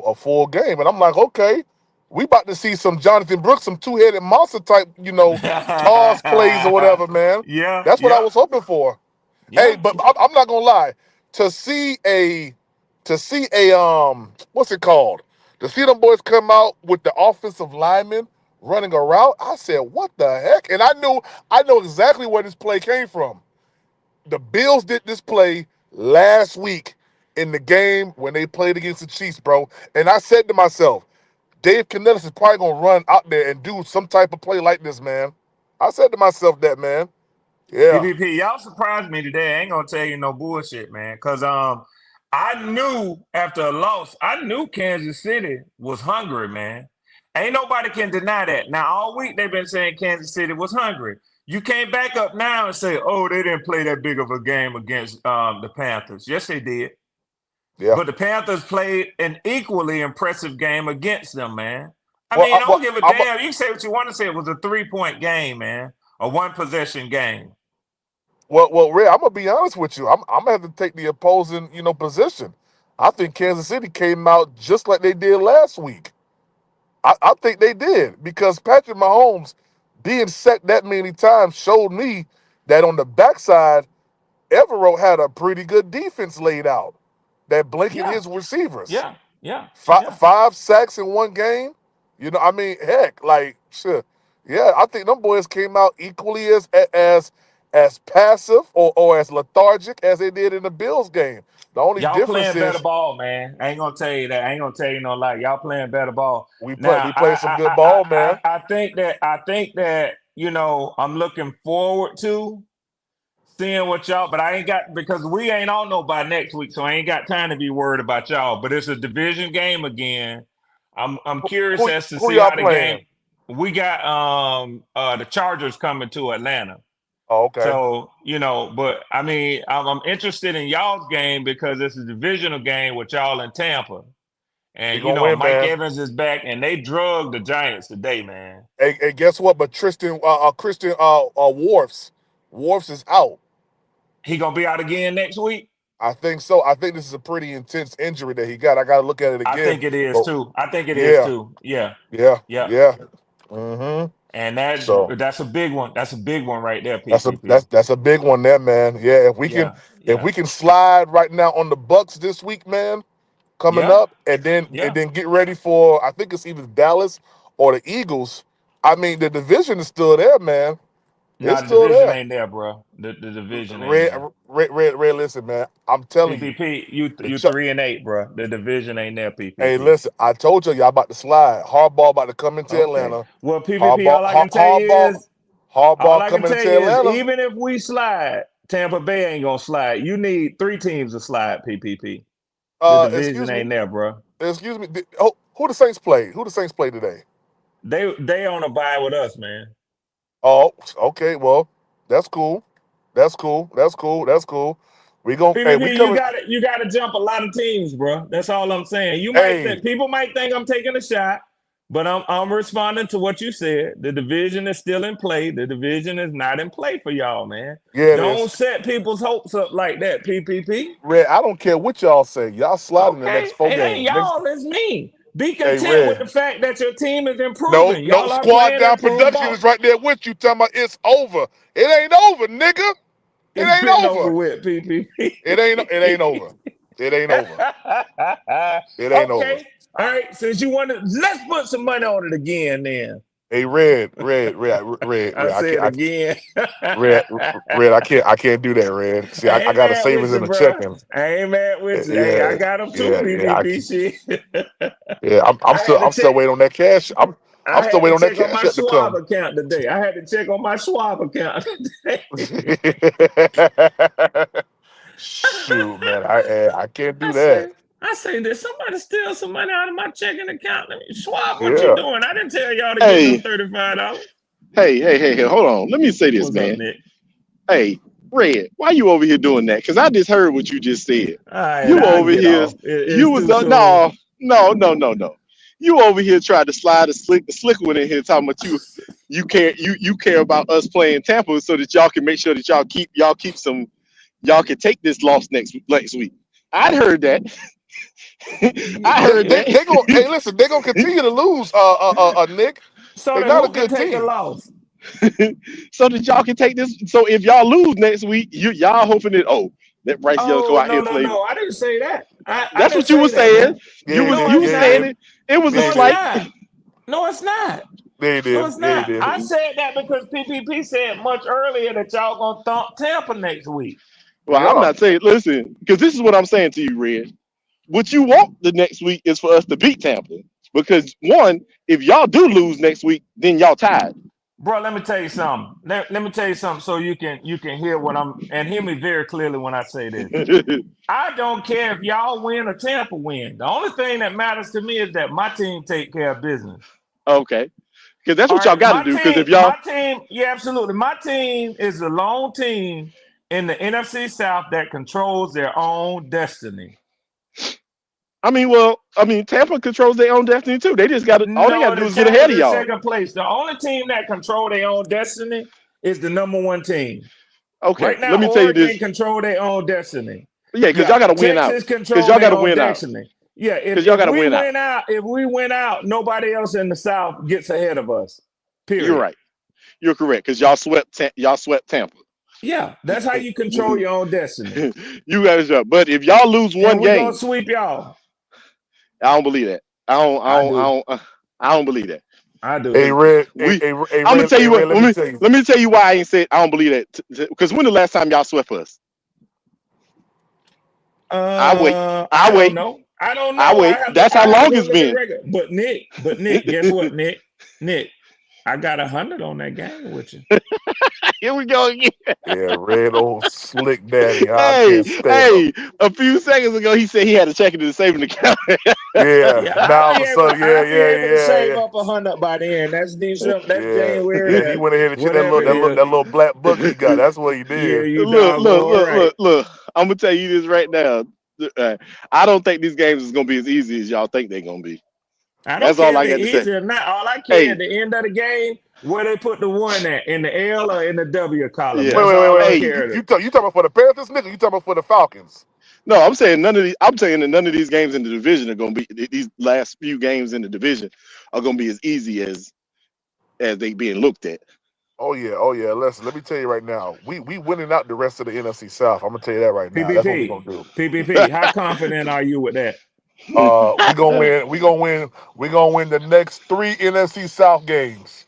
a full game. And I'm like, okay, we about to see some Jonathan Brooks, some two-headed monster type, toss plays or whatever, man. Yeah, That's what I yeah, was hoping for. Hey, yeah. but I'm not gonna lie. To see a what's it called? To see them boys come out with the offensive lineman running a route, I said, what the heck? And I know exactly where this play came from. The Bills did this play last week in the game when they played against the Chiefs, bro. And I said to myself, Dave Canellis is probably gonna run out there and do some type of play like this, man. I said to myself that, man. Yeah. PPP, y'all surprised me today. I ain't gonna tell you no bullshit, man. Cause I knew after a loss, I knew Kansas City was hungry, man. Ain't nobody can deny that. Now all week they've been saying Kansas City was hungry. You can't back up now and say, oh, they didn't play that big of a game against the Panthers. Yes, they did. Yeah. But the Panthers played an equally impressive game against them, man. I Well, mean, I don't give a damn. You can say what you want to say. It was a 3-point game, man. A one-possession game. Well, Ray, I'm gonna be honest with you. I'm gonna have to take the opposing, position. I think Kansas City came out just like they did last week. I think they did because Patrick Mahomes being sacked that many times showed me that on the backside, Everett had a pretty good defense laid out that blanketed his receivers. Yeah. Five sacks in one game. I mean, heck, like, shit. Yeah, I think them boys came out equally as passive or as lethargic as they did in the Bills game. The only Y'all difference playing better is ball, man. I ain't gonna tell you that. I ain't gonna tell you no lie. Y'all playing better ball. we Now, play some good ball, man. I think that I'm looking forward to seeing what y'all. But I ain't got because we ain't all know by next week, so I ain't got time to be worried about y'all. But it's a division game again. I'm curious as to Who see y'all how the game. playing? We got the Chargers coming to Atlanta. Oh, okay. So, but I mean, I'm interested in y'all's game because it's a divisional game with y'all in Tampa. We And, gonna win, Mike man. Evans is back and they drugged the Giants today, man. Hey, guess what? But Christian Wharfs is out. He going to be out again next week? I think so. I think this is a pretty intense injury that he got. I got to look at it I again. think it is But too. yeah, Yeah. yeah, Yeah. yeah. Mm-hmm. And So that's a big one. That's a big one right there, that's a PPP. that's a big one there, man. Yeah, Yeah. if we can slide right now on the Bucks this week, man, coming Yeah. up, and then Yeah. get ready for I think it's either Dallas or the Eagles. I mean, the division is still there, man. It's No, the still division there. ain't there, bro. The division ain't Red, there. red. Listen, man. I'm telling you, PPP, you the you Ch- 3-8, bro. The division ain't there, hey, PPP. listen. I told you, y'all about to slide. Hardball about to come into Okay. Atlanta. Well, PPP, Hardball, all I can coming tell into you is Atlanta. even if we slide, Tampa Bay ain't gonna slide. You need 3 teams to slide, PPP. The division Excuse me. ain't there, bro. Excuse me. Oh, who the Saints play? Who the Saints play today? They on a bye with us, man. Oh, okay. Well, that's cool. That's cool. That's cool. That's cool. Hey, we PPP, coming. you gotta jump a lot of teams, bro. That's all I'm saying. Hey, People might think I'm taking a shot, but I'm responding to what you said. The division is still in play. The division is not in play for y'all, man. yeah, it Don't is. set people's hopes up like that, PPP. Red, I don't care what y'all say. Y'all slide in the next Okay, 4 it ain't games. Next, y'all, it's me. Be hey, content with Red. the fact that your team is No, improving. no, Y'all are squad playing down improved production ball. is right there with you. Talking about it's over. It ain't over, nigga. It It's ain't been over over. with, PPP. It ain't. It ain't over. It ain't over. It ain't over. Okay, all right. Since you want to, let's put some money on it again. Then Hey, red. I said again. Red, red. I can't do that, red. See, I I ain't gotta mad save with us you, in the bro. check-in. I ain't mad with you. Hey, I Yeah, got them too, yeah. PPP. Shit. Yeah. I had to I'm still check. waiting on that cash. I'm I still had to waiting on that check on cash my app to Schwab come. account today. I had to check on my Schwab account today. Shoot, man, I can't do I that. say, I say, did somebody steal some money out of my checking account? Schwab, what Yeah. you doing? I didn't tell y'all to get Hey, them $35. hey, hold on. Let me say this, What's up, man. Nick? Hey, Red, why you over here doing that? Because I just heard what you just said. All right, You were I'll over get here. off. You It's was too soon. no. You over here trying to slide a slick one in here talking about you care about us playing Tampa so that y'all can make sure that y'all can take this loss next week. I heard that. I heard They that. gonna hey listen, they gonna continue to lose Nick. So They're that not a who can good take the team. loss? So that y'all can take this. So if y'all lose next week, y'all hoping that let Bryce Young go Oh out here and play. no! I didn't say that. I That's didn't what you say were that, saying. man. Yeah, he No, did. You it's were Yeah, he not. saying did. it. It was a No, Yeah, he it's did. slight. not. No, it's not. Yeah, he No, did. it's Yeah, he not. did. I said that because PPP said much earlier that y'all gonna thump Tampa next week. Well, We I'm are. not saying. Listen, because this is what I'm saying to you, Red. What you want the next week is for us to beat Tampa. Because one, if y'all do lose next week, then y'all tied. Bro, let me tell you something. Let me tell you something so you can hear what I'm and hear me very clearly when I say this. I don't care if y'all win or Tampa win. The only thing that matters to me is that my team take care of business. Okay, because that's All what y'all right, got to do. Because if y'all, my team, yeah, absolutely. My team is the lone team in the NFC South that controls their own destiny. Tampa controls their own destiny too. They just got to. All they got No, to do the is get ahead Tampa's of in y'all. second place. The only team that control their own destiny is the number one team. Okay, Right let now, me tell you Oregon this. control their own destiny. Yeah, because Yeah, y'all got to win out. Texas Because control y'all got their to own win out. destiny. Yeah, Because y'all got to win out. if we win out, nobody else in the South gets ahead of us. You're Period. right. You're correct. Because y'all swept Tampa. Yeah, that's how you control your own destiny. You guys are. But if y'all lose one And we gonna game, sweep y'all. I don't believe that. I don't. I I don't. I do. don't. I don't believe that. I do. Hey, Because Red. we. Hey, I'm gonna Red. tell Hey, you Red. what. Let me tell you. Let me tell you why I ain't said I don't believe that. Because when the last time y'all swept us? I wait. I I don't wait. know. I don't I know. wait. That's I how have to long go it's look at the been. record. But Nick, guess what, Nick? Nick, I got 100 on that game with you. Here we go again. Yeah, Red old slick daddy. I Hey, can't stand him. hey. A few seconds ago, he said he had to check into the saving account. Yeah. Yeah, Now all of a sudden, yeah, I'll be yeah, able to yeah, save yeah. up 100 by then. That's December. That's Yeah, January. yeah, he went ahead and checked Whatever it is. that little black book he got. That's what he Yeah, did. you look, look, doggone look, right. look, look. I'm gonna tell you this right now. I don't think these games is gonna be as easy as y'all think they're gonna be. I don't That's care all if I they're got to say. easy or not. All I care Hey, at the end of the game where they put the one at in the L or in the W column. yeah. Wait, That's wait, wait, all wait, I wait. Hey, care. You talking about for the Panthers, nigga? You talking about for the Falcons? no, I'm saying none of these. I'm saying that none of these games in the division are gonna be. These last few games in the division are gonna be as easy as they being looked at. Oh yeah. Listen, let me tell you right now. We winning out the rest of the NFC South. I'm gonna tell you that right now. That's what we PPP, gonna do. PPP. How confident are you with that? We gonna win. We gonna win. We gonna win the next 3 NFC South games.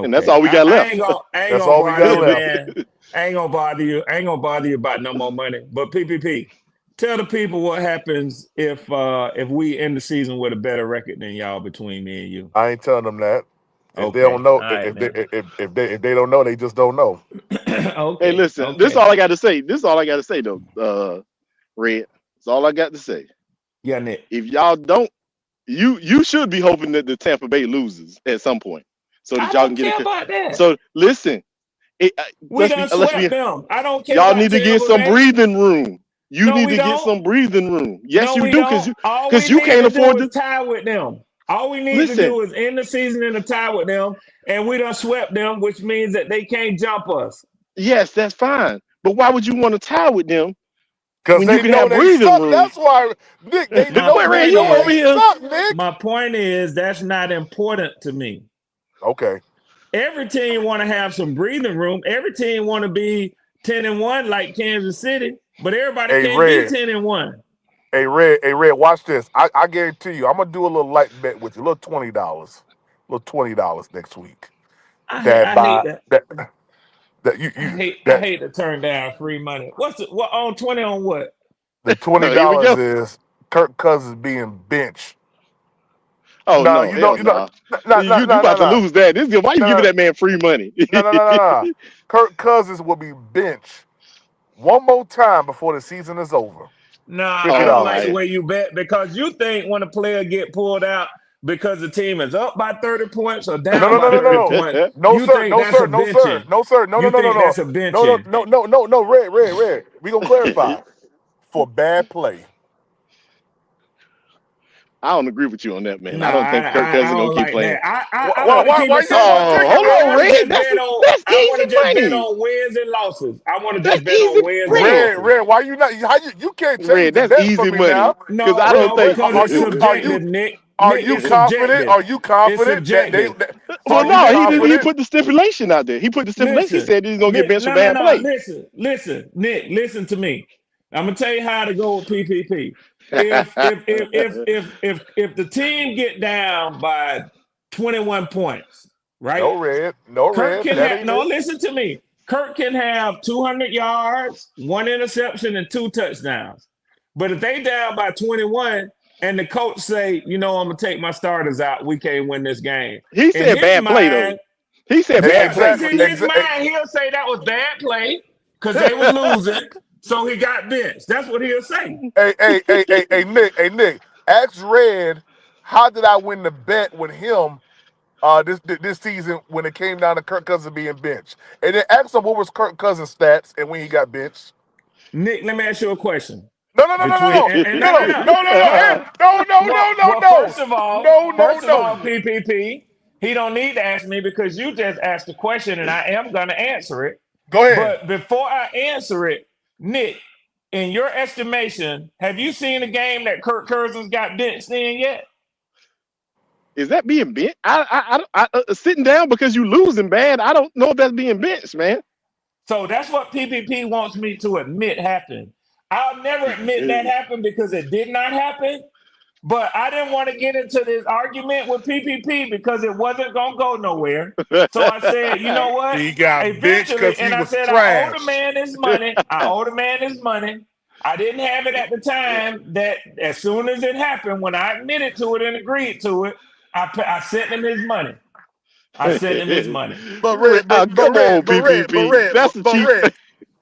And that's Okay, all we got I left. ain't That's gonna all we bother got you, left. man. I ain't gonna bother you. I ain't gonna bother you about no more money. But PPP, tell the people what happens if we end the season with a better record than y'all between me and you. I ain't telling them that. If they don't Okay, know, all right, man. if they don't know, they just don't know. Hey, Okay, listen. This is okay. all I got to say. This is all I got to say, though. Red. That's all I got to say. Yeah, Nick. If y'all don't, you should be hoping that the Tampa Bay loses at some point, so that I y'all can don't get care it. about that. So listen. It, We done let's swept be. them. I don't care Y'all about need to get Tampa some Bay. breathing room. You No, need we to get don't. some breathing room. Yes, No, you we do, don't. All we because you need can't to do afford is to tie with them. All we need to listen. do is end the season in a tie with them, and we done swept them, which means that they can't jump us. Yes, that's fine. But why would you want to tie with them Cause when you they can know have they breathing suck. room? That's why, Nick. They My know But Ray, point you over is, they here. suck, Nick. my point is that's not important to me. Okay. Every team want to have some breathing room. Every team want to be 10-1 like Kansas City, but everybody Hey can't be Red. 10-1. Hey Red. Watch this. I guarantee you, I'm gonna do a little light bet with you. A little $20 next week. That I hate by that. that that you I that hate to turn down free money. What on 20 on what? the twenty Here we dollars go. is Kirk Cousins being benched. Oh No, no, hell no. no, no, You no, no, about to no, lose that. Why you giving no, that man free money? no. Kirk Cousins will be benched one more time before the season is over. Nah, $50. I don't like the right. way you bet because you think when a player get pulled out because the team is up by 30 points or No, down no, no, by no, no, 30 no. points, No, you sir. think No, that's a sir. No, sir. benching. No, sir. No, no, You no, no, think no. that's a No, no, benching. no, no, no, no. Red. We gonna clarify for bad play. I don't agree with you on that, man. Nah, I don't think Kirk I Cousins gonna don't keep like playing. that. I want to keep Why it you simple. Oh, trigger, hold I on, Red? want to Red. just bet on. That's I want easy to just bet money. on wins and losses. I want to That's just bet easy, on wins and Red. Red, losses. Red. Why you not? How you can't change Red, the that's bet for easy me money. now? Because I Red, don't No, think. because it's subjective, Nick. are Nick, you it's confident? subjective. Are you It's confident that they? subjective. Well, Are you no, he didn't. He confident? put the stipulation out there. He put the stipulation. He Listen, said he's gonna get Nick, benched for no, no, bad no. play. Listen, Nick. Listen to me. I'm gonna tell you how to go with PPP. If the team get down by 21 points, right? No, Red. No, Kirk Red. can That have ain't no. it. Listen to me. Kirk can have 200 yards, 1 interception, and 2 touchdowns. But if they down by 21 and the coach say, I'm gonna take my starters out, we can't win this game. He In said his bad play though. mind, He said bad play. Exactly. in his mind, he'll say that was bad play because they was losing, so he got benched. That's what he'll say. Nick. Ask Red. How did I win the bet with him? This season when it came down to Kirk Cousins being benched, and then ask him what was Kirk Cousins' stats and when he got benched. Nick, let me ask you a question. No, no, no, no, no, Between no, and no, no, no, no, no, no, no, no, no. no, no, no, no, Well, no, first of all, no. PPP, he don't need to ask me because you just asked the question and I am gonna answer it. Go ahead. But before I answer it, Nick, in your estimation, have you seen a game that Kirk Cousins got benched in yet? Is that being bent? Sitting down because you losing bad. I don't know if that's being benched, man. So that's what PPP wants me to admit happened. I'll never admit that happened because it did not happen. But I didn't want to get into this argument with PPP because it wasn't going to go nowhere. So I said, you know what? He got benched Eventually, because he and I was said, I owe the trash. man his money. I didn't have it at the time that as soon as it happened, when I admitted to it and agreed to it, I sent him his money. But Come on, PPP. That's a cheap. Red.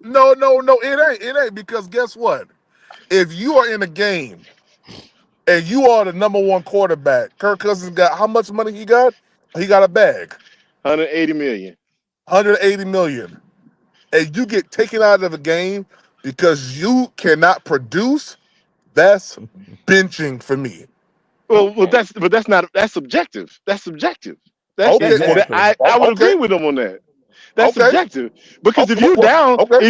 No, it ain't because guess what? If you are in a game and you are the number one quarterback, Kirk Cousins got how much money he got? He got a bag. 180 million. 180 million. And you get taken out of the game because you cannot produce, that's benching for me. Well, that's subjective. That's subjective. Exactly. I would agree with him on that. That's Okay. subjective because if Okay.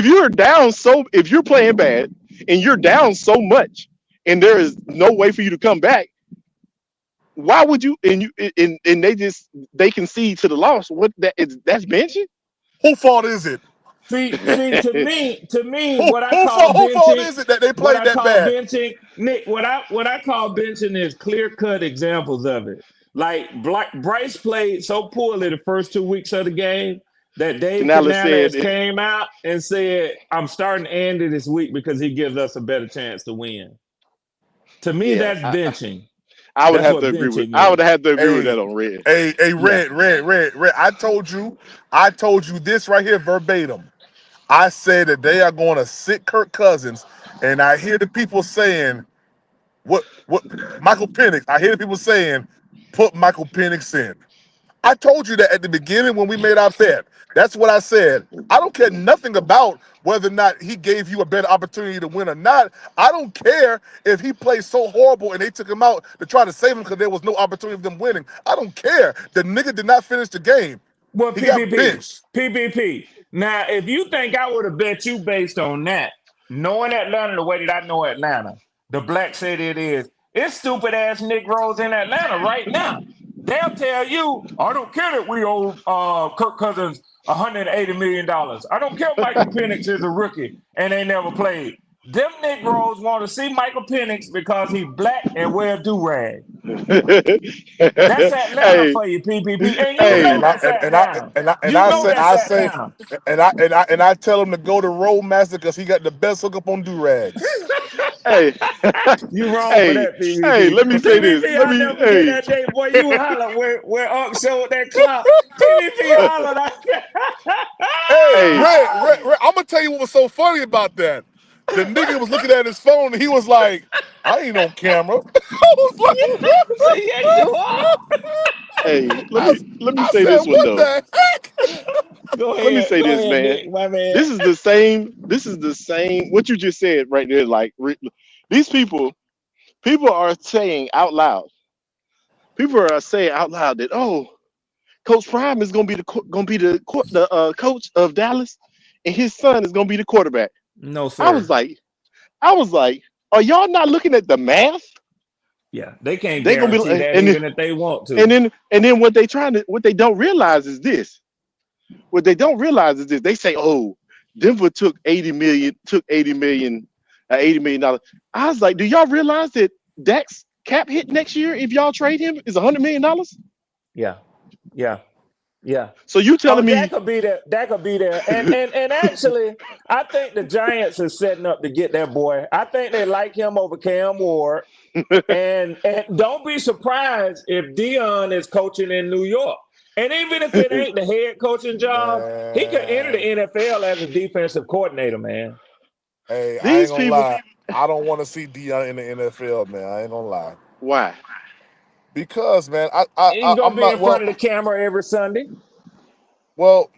if you're playing bad and you're down so much and there is no way for you to come back, why would you? And they concede to the loss. That's benching. Whose fault is it? See, to me, Who what I call fault benching, is it that they played that bad? Nick, what I call benching is clear cut examples of it. Like Bryce played so poorly the first 2 weeks of the game that Dave Canales Canales said came out and said, "I'm starting Andy this week because he gives us a better chance to win." To me, Yeah, that's benching. I would That's have what to agree with. benching I would is. have to agree with that on Red. Red. I told you this right here verbatim. I said that they are going to sit Kirk Cousins, and I hear the people saying, what Michael Penix. I hear the people saying, put Michael Penix in. I told you that at the beginning when we made our bet. That's what I said. I don't care nothing about whether or not he gave you a better opportunity to win or not. I don't care if he played so horrible and they took him out to try to save him because there was no opportunity of them winning. I don't care. The nigga did not finish the game. Well, He got benched. PPP. Now, if you think I would have bet you based on that, knowing Atlanta the way that I know Atlanta, the black city it is, it's stupid ass Negroes in Atlanta right now. They'll tell you, I don't care that we owe Kirk Cousins $180 million. I don't care Michael Penix is a rookie and they never played. Them Negroes want to see Michael Penix because he's black and wear a do-rag. That's Atlanta Hey, for you, PPP. And you hey, know that's Atlanta. You know that's Atlanta. I tell him to go to Roadmaster because he got the best hookup on do-rags. hey, You wrong for hey, that, PPP. hey. Let me say this. PPP, I'll never forget that day, boy. You holler where Unc showed that clock. PPP hollered. Hey, Hey, Red, I'm gonna tell you what was so funny about that. The nigga was looking at his phone and he was like, I ain't on camera. I was So he ain't do all. Hey, like, let me I say said, this one what though. the heck? Let me say Go this, ahead, man. Nick, my man. This is the same. This is the same. What you just said right there. Like these people are saying out loud. People are saying out loud that Coach Prime is going to be the coach of Dallas, and his son is going to be the quarterback. No, I was sir. like, I was like, are y'all not looking at the math? Yeah, they can't They gonna be guarantee like, that even if they want to. and then what they don't realize is this. What they don't realize is this. They say, oh, Denver took 80 million dollars. I was like, do y'all realize that Dak's cap hit next year if y'all trade him is $100 million? Yeah, yeah, yeah. So you Oh, telling that me could be there. That could be there. And actually, I think the Giants are setting up to get that boy. I think they like him over Cam Ward. And don't be surprised if Dion is coaching in New York. And even if it ain't the head coaching job, he could enter the Man. NFL as a defensive coordinator, man. Hey, I ain't these gonna people? lie. I don't want to see Dion in the NFL, man. I ain't gonna lie. Why? Because man, He's gonna I'm be in not front of the camera every Sunday. well,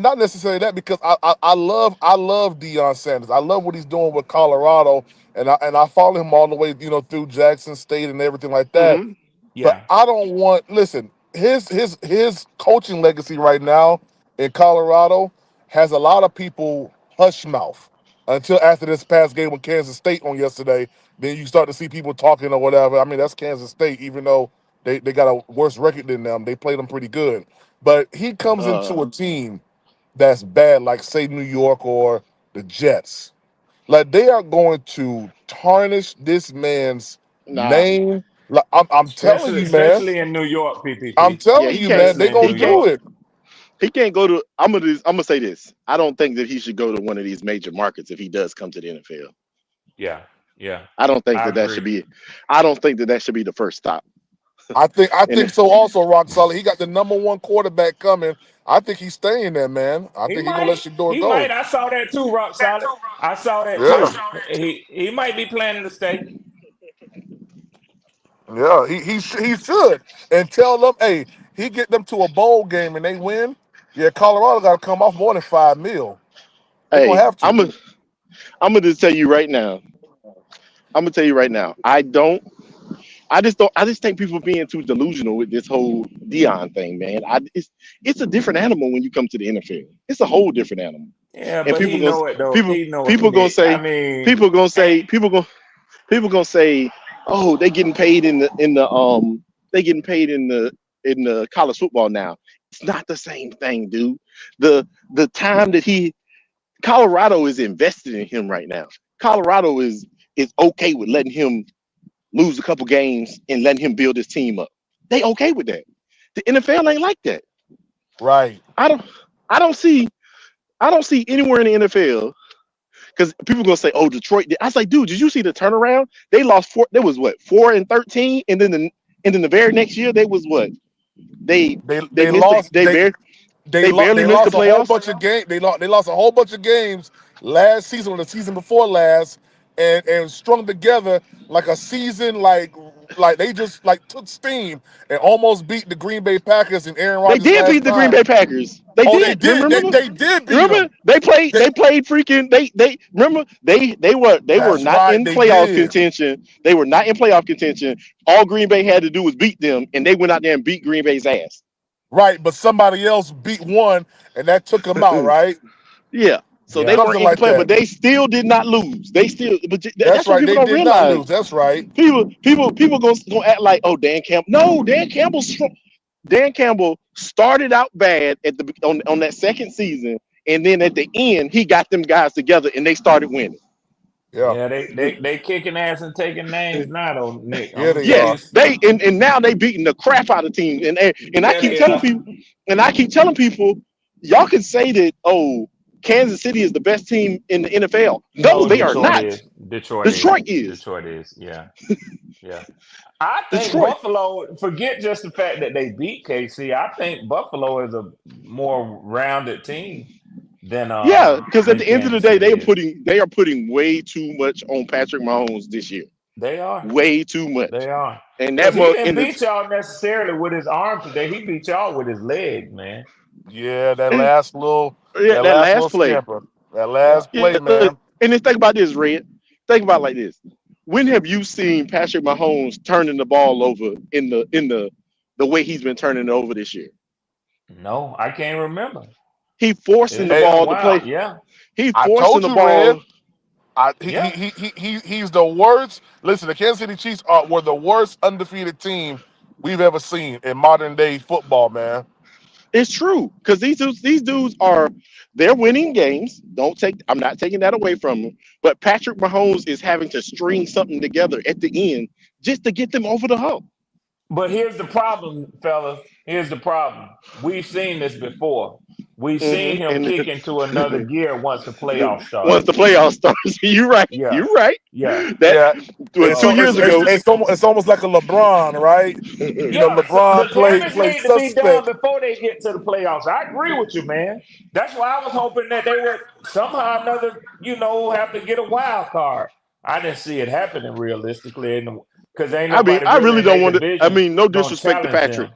not necessarily that because I love Deion Sanders. I love what he's doing with Colorado, and I follow him all the way, through Jackson State and everything like that. Hmm. But Yeah. I don't want listen, his coaching legacy right now in Colorado has a lot of people hush mouth until after this past game with Kansas State on yesterday. Then you start to see people talking or whatever. I mean, that's Kansas State, even though they got a worse record than them. They played them pretty good. But he comes Uh, into a team that's bad, like say New York or the Jets. Like they are going to tarnish this man's nah. name. Like, I'm telling you, man. Especially in New York, I'm PPP. Yeah, telling he you, can't. man. They Especially in gonna New do York. it. He can't go to. I'm gonna say this. I don't think that he should go to one of these major markets if he does come to the NFL. Yeah. Yeah. I don't think I that that should agree. be. I don't think that that should be the first stop. I And think so. Also, Rock Solid. He got the number one quarterback coming. I think he's staying there, man. I He think he's gonna let might. Shador He go. might. I saw that too, Rock Solid. I saw that Yeah, too. He might be planning to stay. yeah. He should and tell them, hey, he get them to a bowl game and they win. Yeah, Colorado got to come off more than 5 mil. They're gonna hey, have to. I'm gonna just tell you right now. I'm gonna tell you right now. I don't. I just don't. I just think people being too delusional with this whole Dion thing, man. It's a different animal when you come to the NFL. It's a whole different animal. Yeah, And but he know it though. people He know it, people gonna Nick. I say mean, people gonna and say people gonna say, oh, they getting paid they getting paid in the college football now. It's not the same thing, dude. The time that Colorado is invested in him right now. Colorado is okay with letting him lose a couple games and letting him build his team up. They okay with that. The NFL ain't like that. Right. I don't I don't see anywhere in the NFL because people gonna say, "Oh, Detroit." I was like, "Dude, did you see the turnaround? They lost four. There was what 4-13, and then the very next year they was what they they They missed the, lost. they barely They missed the lost a whole playoffs. bunch of games. They lost a whole bunch of games last season or the season before last, and strung together like a season like they just like took steam and almost beat the Green Bay Packers in Aaron They Rodgers' did beat last the Green time. Bay Packers. They Oh, they did. did. Remember? They did beat Remember? them. They, They played freaking. They remember they were that's not right. in They playoff did. contention. They were not in playoff contention. All Green Bay had to do was beat them, and they went out there and beat Green Bay's ass. Right, but somebody else beat one, and that took them out. Right, Yeah. So they yeah, weren't something in like play, but that. they still did not lose. They still, but That's that's what right. people They don't did not realize. lose. That's right. People gonna act like, oh, Dan Campbell. No, Dan Campbell. Dan Campbell started out bad on that second season, and then at the end, he got them guys together and they started winning. Yeah, yeah. They kicking ass and taking names now, though, Nick. I'm yeah, gonna they tell Yes, you. are. and now they beating the crap out of teams, and I Yeah, keep they telling are. people, y'all can say that, oh, Kansas City is the best team in the NFL. No, No, they are Detroit not. is. Detroit is. Detroit is. Detroit is. Yeah, yeah. I think Detroit. Buffalo. Forget just the fact that they beat KC. I think Buffalo is a more rounded team Yeah, because at than the end of the Kansas day, City is. they are putting way too much on Patrick Mahomes this year. They are. Way too much. They are. And Because that he much didn't and beat y'all necessarily with his arm today. He beat y'all with his legs, man. Yeah, yeah, that that last last little play. scamper. That Yeah. last Yeah, play, man. and then think about this, Red. Think about it like this. When have you seen Patrick Mahomes turning the ball over in the way he's been turning it over this year? No, I can't remember. He forcing the It's Hey, been a ball to play. while. Yeah. He I forcing told the you, Red. ball. Yeah. He's the worst. Listen, the Kansas City Chiefs were the worst undefeated team we've ever seen in modern day football, man. It's true because these dudes are they're winning games. Don't take I'm not taking that away from them. But Patrick Mahomes is having to string something together at the end just to get them over the hump. But here's the problem, fellas. Here's the problem. We've seen this before. We've seen him And kick into another gear once the playoffs once started. the playoffs starts, you're right. Yeah. You're right. Yeah. That Yeah, was two So years ago. it's almost like a LeBron, right? You know, yeah, so the LeBron damage played need to be done suspect. before they get to the playoffs. I agree with you, man. That's why I was hoping that they would somehow or another, have to get a wild card. I didn't see it happening realistically, because ain't I mean, nobody I really really in don't their want to. I division mean, no gonna disrespect to challenge Patrick. them.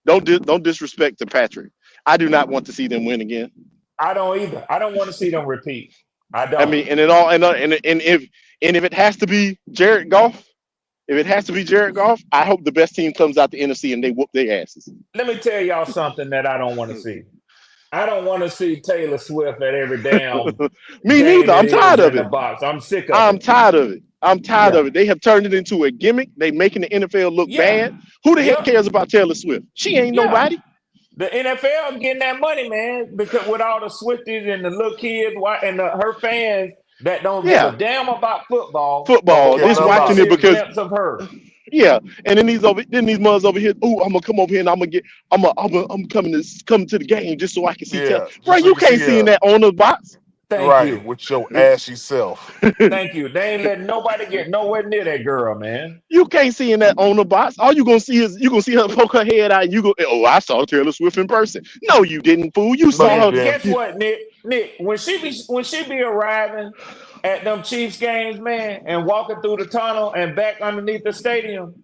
Don't disrespect to Patrick. I do not want to see them win again. I don't either. I don't want to see them repeat. I I don't. mean, and if it has to be Jared Goff, if it has to be Jared Goff, I hope the best team comes out the NFC and they whoop their asses. Let me tell y'all something that I don't want to see. I don't want to see Taylor Swift at every damn Me game neither. it I'm is tired of in the it. box. I'm sick of I'm it. tired of it. I'm tired of Yeah. it. They have turned it into a gimmick. They making the NFL look Yeah. bad. Who the heck Yeah. cares about Taylor Swift? She ain't Yeah. nobody. The NFL getting that money, man, because with all the Swifties and the little kids and her fans that don't give a Yeah, damn about football, Don't football. but care Just watch nothing when they about watching it. it see a because glimpse of her. yeah. And then these mothers over here. Oh, I'm gonna come over here and I'm coming to the game just so I can see Taylor. Yeah, Bro, just so you you can can't see see in her. that on the box. Thank Right, you. with your ashy self. Thank you. They ain't letting nobody get nowhere near that girl, man. You can't see in that on the box. All you gonna see her poke her head out and you go, oh, I saw Taylor Swift in person. No, you didn't, fool. You No, you saw her. didn't. Guess what, Nick? Nick, when she be arriving at them Chiefs games, man, and walking through the tunnel and back underneath the stadium,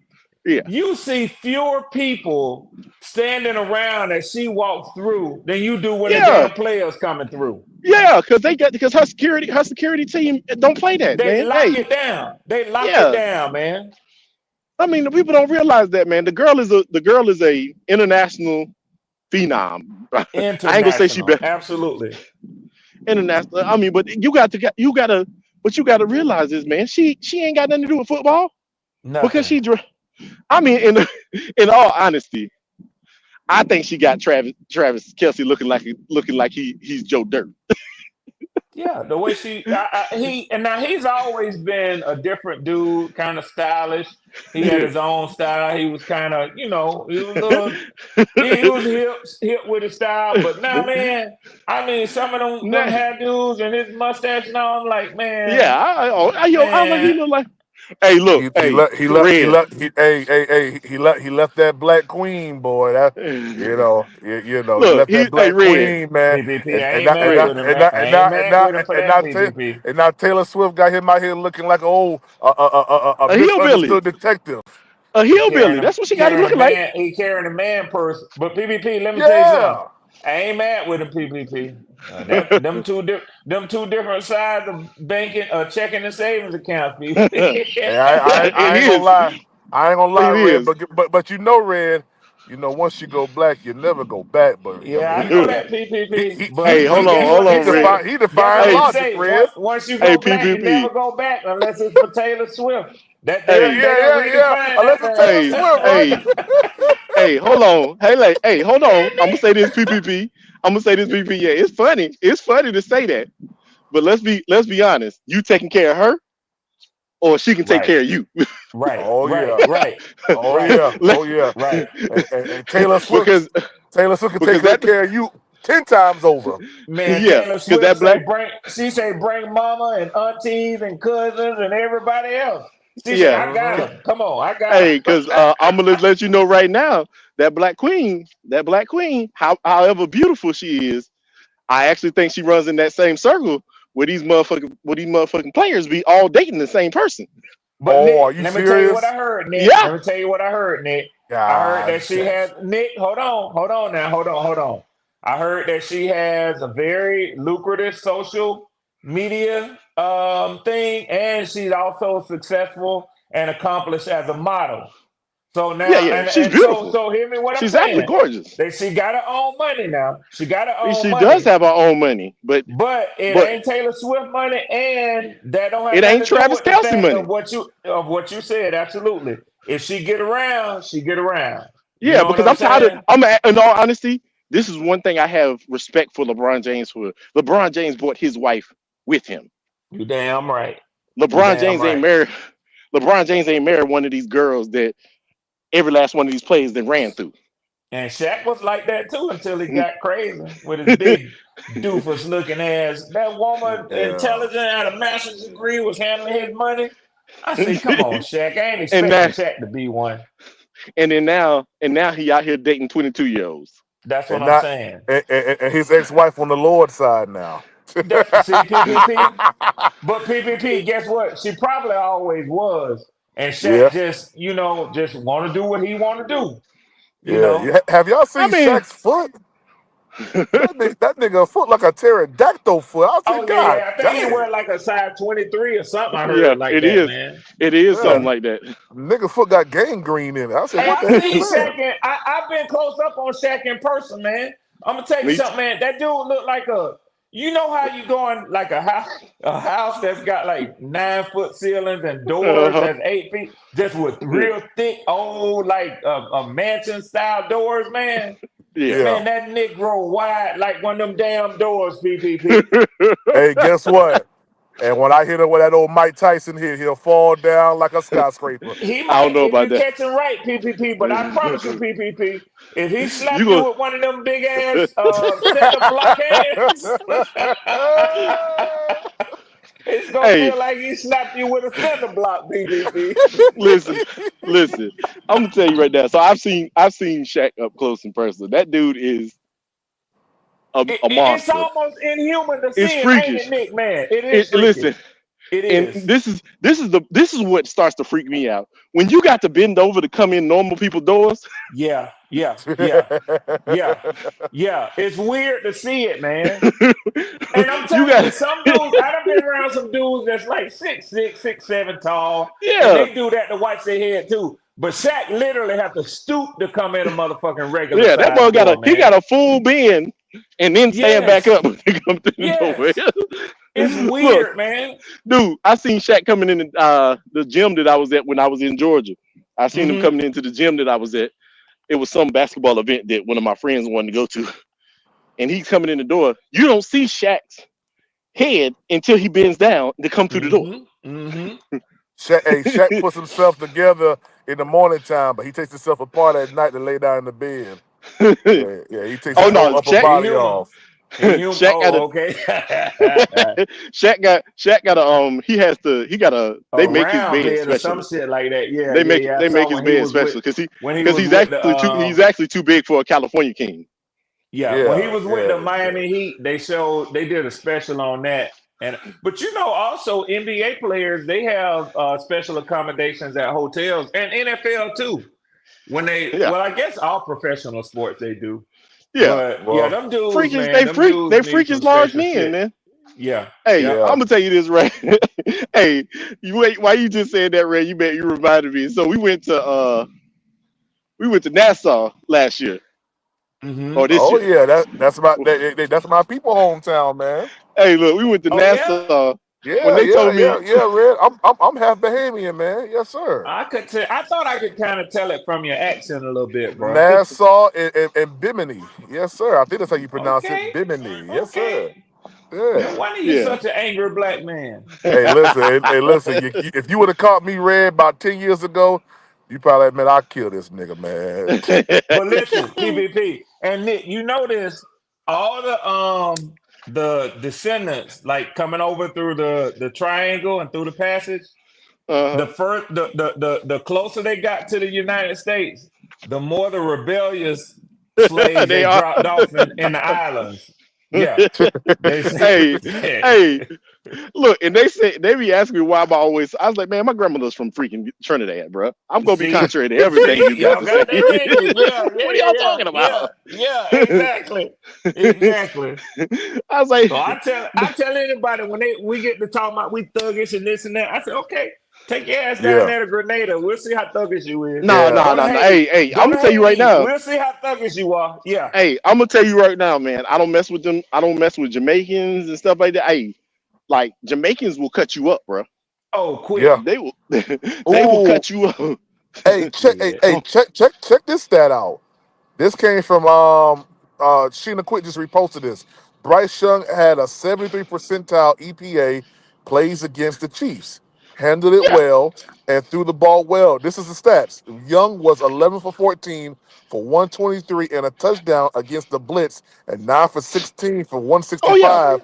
Yeah. you see fewer people standing around as she walks through than you do when the Yeah. damn players coming through. Yeah, because her security team don't play that, They man. lock Hey, it down. They lock it yeah. down, man. I mean, the people don't realize that, man. The girl is a international phenom. I ain't gonna say she International. better Absolutely. international. I mean, but what you gotta realize is, man, she ain't got nothing to do with football because Nothing. I mean, in all honesty, I think she got Travis Kelsey looking like he's Joe Dirt. Yeah, the way and now he's always been a different dude, kind of stylish. He had his own style. He was kind of, he was a little, he was hip with his style. But now, man, I mean, some of them Nah, hair dudes and his mustache. Now I'm like, yeah, man, I like he man, look like. Hey, look, hey, Red. He left that black queen, boy. That he Look, left that hey, black Red, queen, man. PPP. And I and ain't now and mad now Red. with him, and man. now I and ain't now and mad now with him for and that, now, PPP. and now Taylor Swift got him out here looking like a A hillbilly, misunderstood detective. a hillbilly. That's what she got him Carrying a looking like. man, he carrying a man purse. But PPP, let me tell you something. Yeah. I ain't mad with him, PPP. That them two different sides of banking, checking and savings accounts, PPP. Hey, It I ain't gonna is. lie. I ain't gonna lie, It Red. is. But Red. Once you go black, you never go back. But I Yeah, mean, I know that, PPP. Hey, But guess hold what they on, Red. say? He Guess defying what Hey, they logic, say? Red. Once you hey, go black, you never PPP. go back unless it's for Taylor Swift. That they done Hey, they done Yeah. redefined that Unless it's Taylor hey, Swift, thing. right? hey, hey, hold on. Hey, hold on. I'm gonna say this, PPP. I'm gonna say this, PPP. Yeah, it's funny. It's funny to say that, but let's be honest. You taking care of her, or she can take Right, care of you. right, Oh right, yeah. right, Oh right, yeah. Let- Oh yeah. right. And Taylor Swift, because Taylor Swift can take because good that care of you 10 times over. Man, yeah, Taylor because Swift that say black bring mama and aunties and cousins and everybody else. She say, yeah. I got Hmm. them. Come on, I got Hey, them. because I'm gonna let you know right now that black queen, however beautiful she is, I actually think she runs in that same circle where these motherfucking players be all dating the same person. But Oh, are Nick, you let me tell you what serious? I heard, Nick. Yeah, Let me tell you what I heard, Nick. I heard God, that she has Nick. Hold on now, hold on. I heard that she has a very lucrative social media thing, and she's also successful and accomplished as a model. So yeah, now, yeah. She's and beautiful. so hear me what I'm She's absolutely saying. gorgeous. That she got her own money now. She got her own She does money. have her own money, but But it but ain't Taylor Swift money, and that don't have it nothing ain't to do Travis with the Kelsey fact money. of what you said. Absolutely, if she get around, she get around. You Yeah, know what because I'm I'm tired of. saying? In all honesty, this is one thing I have respect for LeBron James for. LeBron James brought his wife with him. You damn right. You LeBron damn James ain't right. married. LeBron James ain't married one of these girls that every last one of these players that ran through. And Shaq was like that too until he got crazy with his big doofus looking ass. That woman, yeah. intelligent, had a master's degree, was handling his money. I say, come on, Shaq. I ain't and expecting now, Shaq to be one. and now he out here dating 22-year-olds. That's what And I'm not saying. and his ex-wife on the Lord's side now. See, PPP. But PPP, guess what? She probably always was, and Yeah, Shaq just, just want to do what he want to do. You yeah. know. Have y'all I seen mean, Shaq's foot? That nigga foot like a pterodactyl foot. I Oh said, yeah, God yeah. I think he damn. wear like a size 23 or something. I yeah, heard like it that, is. man. It is something Yeah. like that. Nigga foot got gangrene in it. I said, Hey, what I the hell is seen that? Shaq and I've been close up on Shaq in person, man. I'm gonna tell you Me something, man. That dude looked like you know how you go in like a house that's got like 9-foot ceilings and doors uh that's 8 feet, just with real thick old like a mansion style doors, man. Yeah. Yeah. Man, that Negro wide like one of them damn doors, PPP. Hey, guess what? And when I hit him with that old Mike Tyson hit, he'll fall down like a skyscraper. He I don't might know if about you that. catch him right, PPP. But I promise you, PPP, if he You slap you go. with one of them big ass center block hands, it's gonna Hey, feel like he slapped you with a center block, PPP. listen, listen. I'm gonna tell you right now. So I've seen Shaq up close and personal. That dude is a It's monster. almost inhuman to It's see him, ain't it, freakish. Nick? Man, it is Listen, freakish. It and is. this is what starts to freak me out. When you got to bend over to come in normal people doors, Yeah, yeah, yeah, yeah, yeah. It's weird to see it, man. And I'm you telling you, got some dudes, I done been around some dudes that's like 6'6", 6'7" tall, and yeah, they do that to watch their head too. But Shaq literally have to stoop to come in a motherfucking regular yeah. That size boy door, he man. got a full bend and then stand back Yes, up when they come through yes. the It's door. Look, weird, man. dude, I seen Shaq coming in the gym that I was at when I was in Georgia. I seen him Hmm. coming into the gym that I was at. It was some basketball event that one of my friends wanted to go to, and he's coming in the door. You don't see Shaq's head until he bends down to come through the door. Hmm. Hmm. Shaq puts himself together in the morning time, but he takes himself apart at night to lay down in the bed. Yeah, yeah. He takes Oh his no, whole upper Shaq He body human. off. He human. Shaq got Oh, a okay. Shaq got a he got a A they make his round bed bed or some specially. shit like that. Yeah, They yeah, make yeah. I they make saw his bed special when he because was he's with the actually too big for a California king. Yeah, when he Yeah, was with the yeah, Miami yeah. Heat, they did a special on that. And but also NBA players they have special accommodations at hotels and NFL too. Yeah, I guess all professional sports they do. yeah. But yeah, Well, them dudes, Freakish, man, them dudes they need freakish some large special men, shit. man. Yeah, Hey, yeah. yeah. I'm gonna tell you this, right? Hey, you wait. Why you just said that, Ray? You reminded me. So we went to Nassau last year Hmm. or this Oh year. yeah, that's my people hometown, man. Hey, look, we went to Oh yeah, Nassau when Yeah, they yeah, told yeah, me, yeah, Red. I'm half Bahamian, man. Yes, sir. I could tell. I thought I could kind of tell it from your accent a little bit, bro. Nassau and Bimini. Yes, sir. I think that's how you pronounce it. Okay, Bimini. Yes, okay. sir. No Yeah. wonder you yeah. such an angry black man. Hey, listen. If you would have caught me red about 10 years ago, you probably admit I killed this nigga, man. But listen, PPP and Nick, you notice all the descendants like coming over through the triangle and through the passage. Uh-huh. The first the closer they got to the United States, the more the rebellious slaves They they are. dropped off in the islands. Yeah, they Hey, hey, said. look, and they be asking me why am I always. I was like, man, my grandmother's from freaking Trinidad, bro. I'm gonna be See, contrary to everything you see, about y'all to say. got that lineage. Yeah, yeah, What are yeah, y'all yeah, talking yeah, about? yeah. Exactly, exactly. I was like, So I tell anybody when we get to talk about we thuggish and this and that. I say, okay, take your ass down Yeah, there to Grenada. We'll see how thuggish you is. no, yeah. no, Go to no, no. Haiti. Hey, I'm Go to gonna tell you right Haiti. now. We'll see how thuggish you are. Yeah. Hey, I'm gonna tell you right now, man. I don't mess with them. I don't mess with Jamaicans and stuff like that. Hey, like Jamaicans will cut you up, bro. Oh, Yeah. quick. They will, they will Ooh. cut you up. Hey, check. Hey, Shit. hey, check this stat out. This came from Sheena Quick just reposted this. Bryce Young had a 73 percentile EPA plays against the Chiefs. Handled it Yeah. well and threw the ball well. This is the stats. Young was 11 for 14 for 123 and a touchdown against the Blitz and 9 for 16 for Oh yeah. 165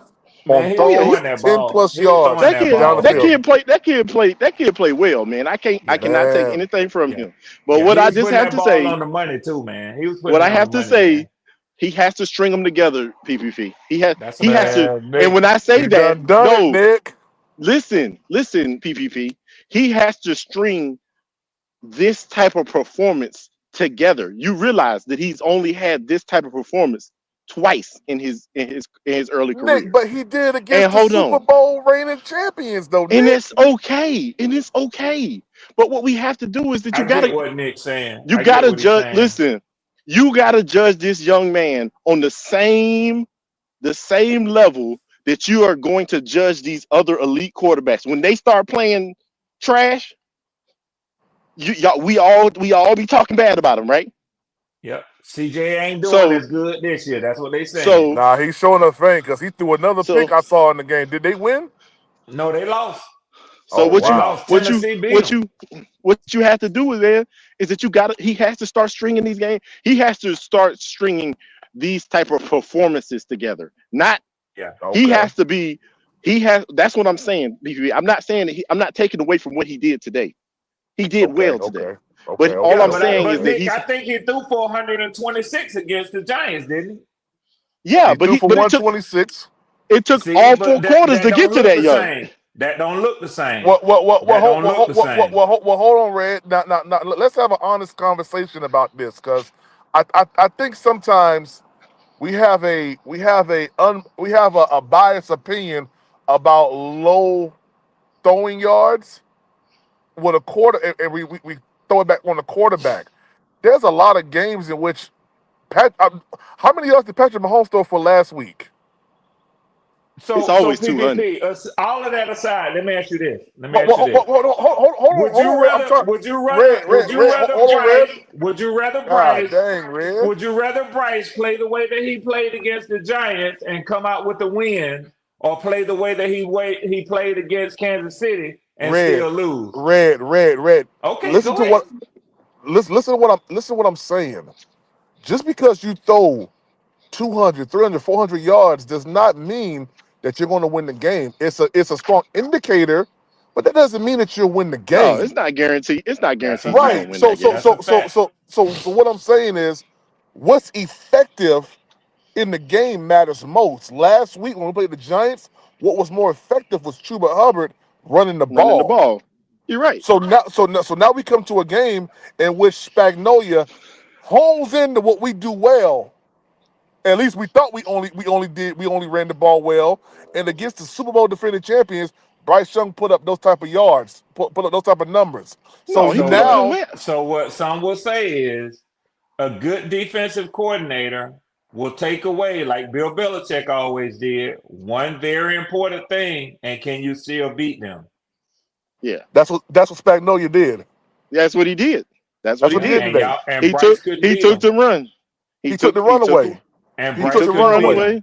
on Man, he Oh was yeah. throws throwing that 10 ball. plus He was yards throwing That that kid, down the ball, that field. man. kid played. That kid played well, man. I cannot take Man, anything from Yeah. him. But Yeah, what he I was just putting have that to ball say, on the money too, man. He was what putting I it on the have to money, man. say, he has to string them together. PPP. That's a He has fact. to. man, And Nick, when I say you that, done it, no, Nick. listen, PPP. He has to string this type of performance together. You realize that he's only had this type of performance twice in his early Nick, career. but he did And against the hold Super on. Bowl reigning champions, though, And Nick. it's okay. And it's okay. But what we have to do is that I get what Nick's saying. you I get gotta what he's judge. saying. Listen, you gotta judge this young man on the same level that you are going to judge these other elite quarterbacks. When they start playing trash, we all be talking bad about them, right? Yep. CJ ain't doing So as good this year. That's what they saying. so Nah, he's showing up faint because he threw another pick so I saw in the game. Did they win? No, they lost. so Oh, what They you wow. lost. what you Tennessee beat what them. you what you have to do with there is that he has to start stringing these games. He has to start stringing these type of performances together. Not Yeah. he Okay. has to be he has that's what I'm saying. BB. I'm not saying that I'm not taking away from what he did today. He did Okay. well today. Okay. Okay. But all Okay. Yeah, I'm but Okay. saying is but that Okay. Nick, he's I think he threw 426 against the Giants, didn't yeah, He but threw he for but it took 126. it he? took See, all but four that quarters that to don't get to look that the young. same. That don't look the same. Well, That don't look the same. hold on, Red. Now, let's have an honest conversation about this because I think sometimes we have a biased opinion about low throwing yards with a quarter, and we throw it back on the quarterback. There's a lot of games in which how many yards did Patrick Mahomes throw for last week? It's So always 200. PPP. All of that aside, let me ask you this. Let me Hold, ask you this. Would hold on, you Red. I'm rather? trying. Would you rather? Red, Would red, you red. rather Hold on, Red. Bryce? Would you rather God Bryce? dang, Red. Would you rather Bryce play the way that he played against the Giants and come out with the win, or play the way that he played against Kansas City and Red, still lose? red. Okay, Listen go to ahead. what listen to what I'm saying. Just because you throw 200, 300, 400 yards does not mean that you're going to win the game. It's a strong indicator, but that doesn't mean that you'll win the No, it's game. not guaranteed. It's not That's a guaranteed you're gonna Right. fact. win So that so game. That's so a so fact. so so what I'm saying is what's effective in the game matters most. Last week when we played the Giants, what was more effective was Chuba Hubbard running the Running the ball. ball. You're right. So now we come to a game in which Spagnolia hones into what we do well. At least we thought we only ran the ball well. And against the Super Bowl defending champions, Bryce Young put up those type of yards, put up those type of numbers. So No, he So took what? them now, well. So what some will say is a good defensive coordinator will take away, like Bill Belichick always did, one very important thing, and can you still beat them? Yeah, that's what Spagnolia did. that's what he did. That's what That's he what he And, did did. and today. y'all and He Bryce took couldn't he beat took them. the run. He He took took the he took runaway. And he He took Bryce the took the couldn't run beat runaway. them. away.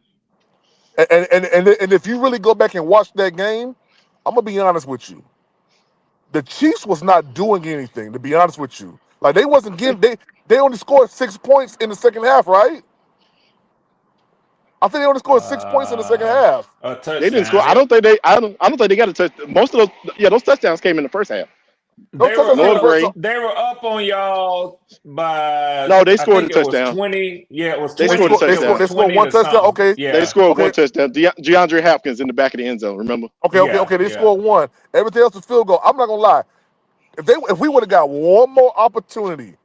And if you really go back and watch that game, I'm gonna be honest with you. The Chiefs was not doing anything. To be honest with you, like they wasn't getting they only scored 6 points in the second half, right? I think they only scored 6 points in the second half. A They didn't score. touchdown. I Yep. don't think they got a touch. Most of those touchdowns came in the first half. Those They were touchdowns came in Noah the up. red Gray. zone. They were up on y'all by No, they I scored a think it was touchdown. 20. Yeah, it was They They scored a 20. scored. They It scored. was touchdown. They scored 20 one to touchdown. something. Okay. They Yeah. scored one Okay. touchdown. DeAndre Hopkins in the back of the end zone. Remember? Okay. Okay. Yeah. Okay. They Yeah. scored one. Everything else was field goal. I'm not gonna lie. If we would have got one more opportunity,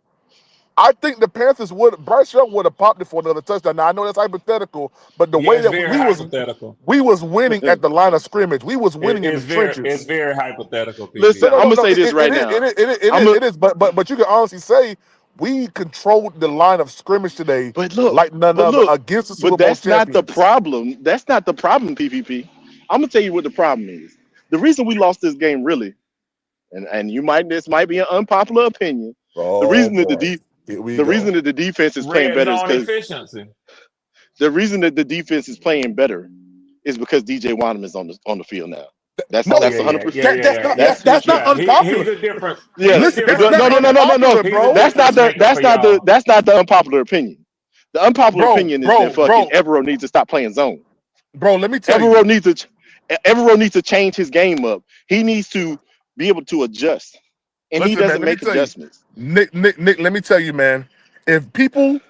I think the Panthers would. Bryce Young would have popped it for another touchdown. Now I know that's hypothetical, but the Yeah, way it's that very hypothetical. we was winning at the line of scrimmage. We was winning in the It's trenches. very hypothetical, Listen, No, no, PPP. I'm no, gonna no. say this right now. I'm a, It is. But you can honestly say we controlled the line of scrimmage today but look, like none but other look, against the Super but Bowl that's not the champions. problem. That's not the problem, PPP. I'm gonna tell you what the problem is. The reason we lost this game, really, and this might be an unpopular opinion. The Oh reason that boy, here we the go. reason that the defense is playing Red better is zone because efficiency. the reason that the defense is playing better is because DJ Wyndham is on the field now. That's Oh No, yeah, that's yeah, 100%. yeah, yeah, yeah, yeah, That's the that's not truth. yeah. He's unpopular. a different. He's a Yes, Listen, but that's difference. not no. unpopular, He's a bro. difference maker for y'all. That's not the unpopular opinion. The unpopular Bro, opinion is that bro, fucking bro, Evero needs to stop playing zone. bro. Let me tell you. Evero needs to Evero needs to change his game up. He needs to be able to adjust, and he Listen, man. doesn't Let me make tell you, adjustments. Nick. Let me tell you, man. If people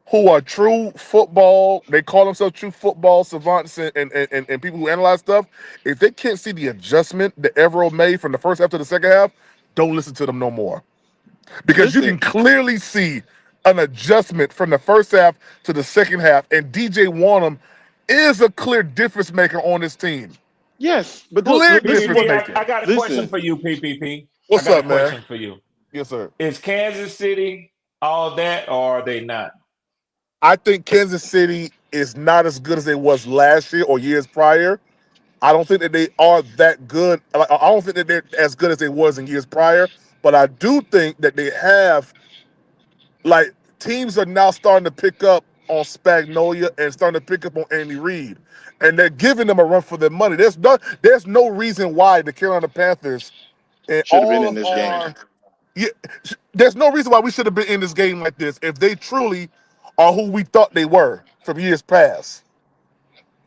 who are true football, they call themselves true football savants and people who analyze stuff, if they can't see the adjustment that Evero made from the first half to the second half, don't listen to them no more. Because you Listen, can clearly see an adjustment from the first half to the second half, and DJ Wanham is a clear difference maker on this team. yes, but Clear difference PPP, maker. I got a question listen. for you, PPP. I What's got a up, man? question for you. Yes, sir. Is Kansas City all that, or are they not? I think Kansas City is not as good as they was last year or years prior. I don't think that they are that good. I don't think that they're as good as they was in years prior. But I do think that they have, like, teams are now starting to pick up on Spagnolia and starting to pick up on Andy Reid, and they're giving them a run for their money. There's no reason why the Carolina Panthers and Should have been all in of this game. our yeah, there's no reason why we should have been in this game like this if they truly are who we thought they were from years past.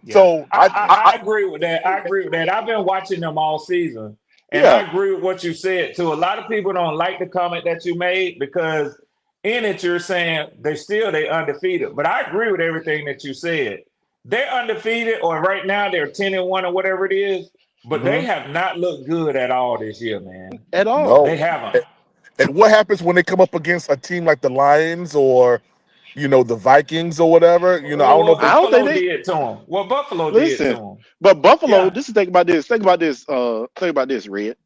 Yeah, So I agree with that. I agree with that. I've been watching them all season, and Yeah, I agree with what you said too. A lot of people don't like the comment that you made because in it you're saying they undefeated. But I agree with everything that you said. They're undefeated, or right now they're 10-1 or whatever it is. But they mhm, have not looked good at all this year, man. at all. They no. haven't. And what happens when they come up against a team like the Lions or the Vikings or whatever? I don't know if What they. I don't think Buffalo they did to them. What Buffalo did to listen. them. But Buffalo, Yeah. this is think about this. Think about this. Think about this, Red.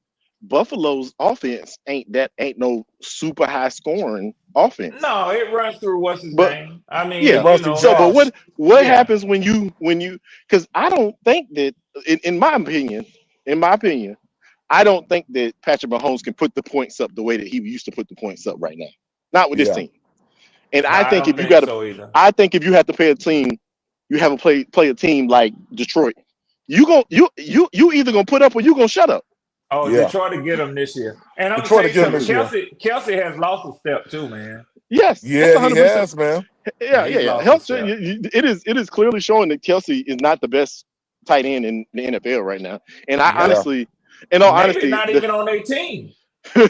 Buffalo's offense ain't no super high scoring offense. No, it runs through what's his But name. I It yeah. mean, runs through So, but Josh. what yeah. happens when you? Because I don't think that, in my opinion, I don't think that Patrick Mahomes can put the points up the way that he used to put the points up right now. Not with this Yeah. team. And No, I I think don't if you think got to, so either. I think if you have to play a team, you have to play a team like Detroit. You either gonna put up or you gonna shut up. Oh, Yeah. Detroit to get him this year. And I'm gonna Detroit tell to you get him something. this year. Kelsey has lost a step too, man. Yes, that's Yeah, he 100%. has, man. Yeah, Yeah, yeah, he's yeah. lost a Help, step. it is clearly showing that Kelsey is not the best tight end in the NFL right now. And I Yep. Yeah. honestly, in all Maybe honesty, not even on their team.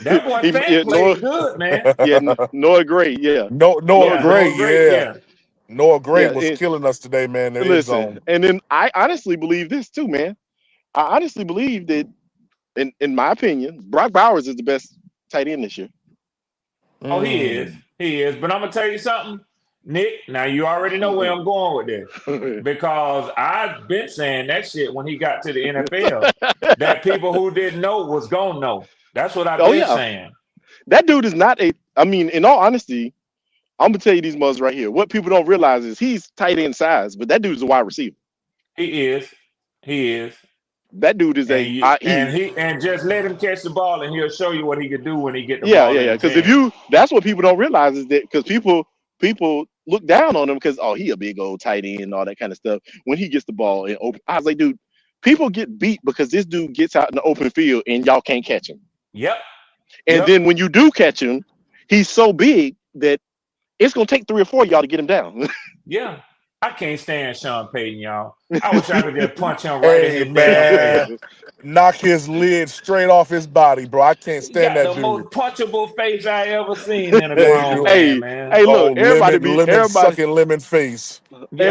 That boy Fant yeah, Noah, played good, man. yeah, Noah Gray, yeah, Noah Yeah, Noah, Gray, Noah great. yeah. Yeah. Noah Gray yeah. was killing us today, man, in the end Listen, zone. and then I honestly believe this too, man. I honestly believe that, in my opinion, Brock Bowers is the best tight end this year. Oh, he is. Mm. He is. But I'm gonna tell you something, Nick. Now you already know where I'm going with this. Because I've been saying that shit when he got to the NFL. That people who didn't know was gonna know. That's what I've Oh been yeah, saying. that dude is not a. I mean, in all honesty, I'm gonna tell you these mugs right here. What people don't realize is he's tight end size, but that dude's a wide receiver. He is. He is. That dude is And a you he. and just let him catch the ball and he'll show you what he could do when he get the Yeah, ball yeah, in yeah. his Because if hand. you, that's what people don't realize is that because people look down on him because he a big old tight end and all that kind of stuff. When he gets the ball in open, I was like, dude, people get beat because this dude gets out in the open field and y'all can't catch him. Yep. And Yep. then when you do catch him, he's so big that it's gonna take 3 or 4 of y'all to get him down. Yeah. I can't stand Sean Payton, y'all. I wish I could just punch him right in Hey, his damn face. man. Knock his lid straight off his body, bro. I can't He stand got that the dude. most punchable face I ever seen in a Hey, grown dude. man, Hey, man. hey, Oh, look, lemon sucking lemon face. Yeah.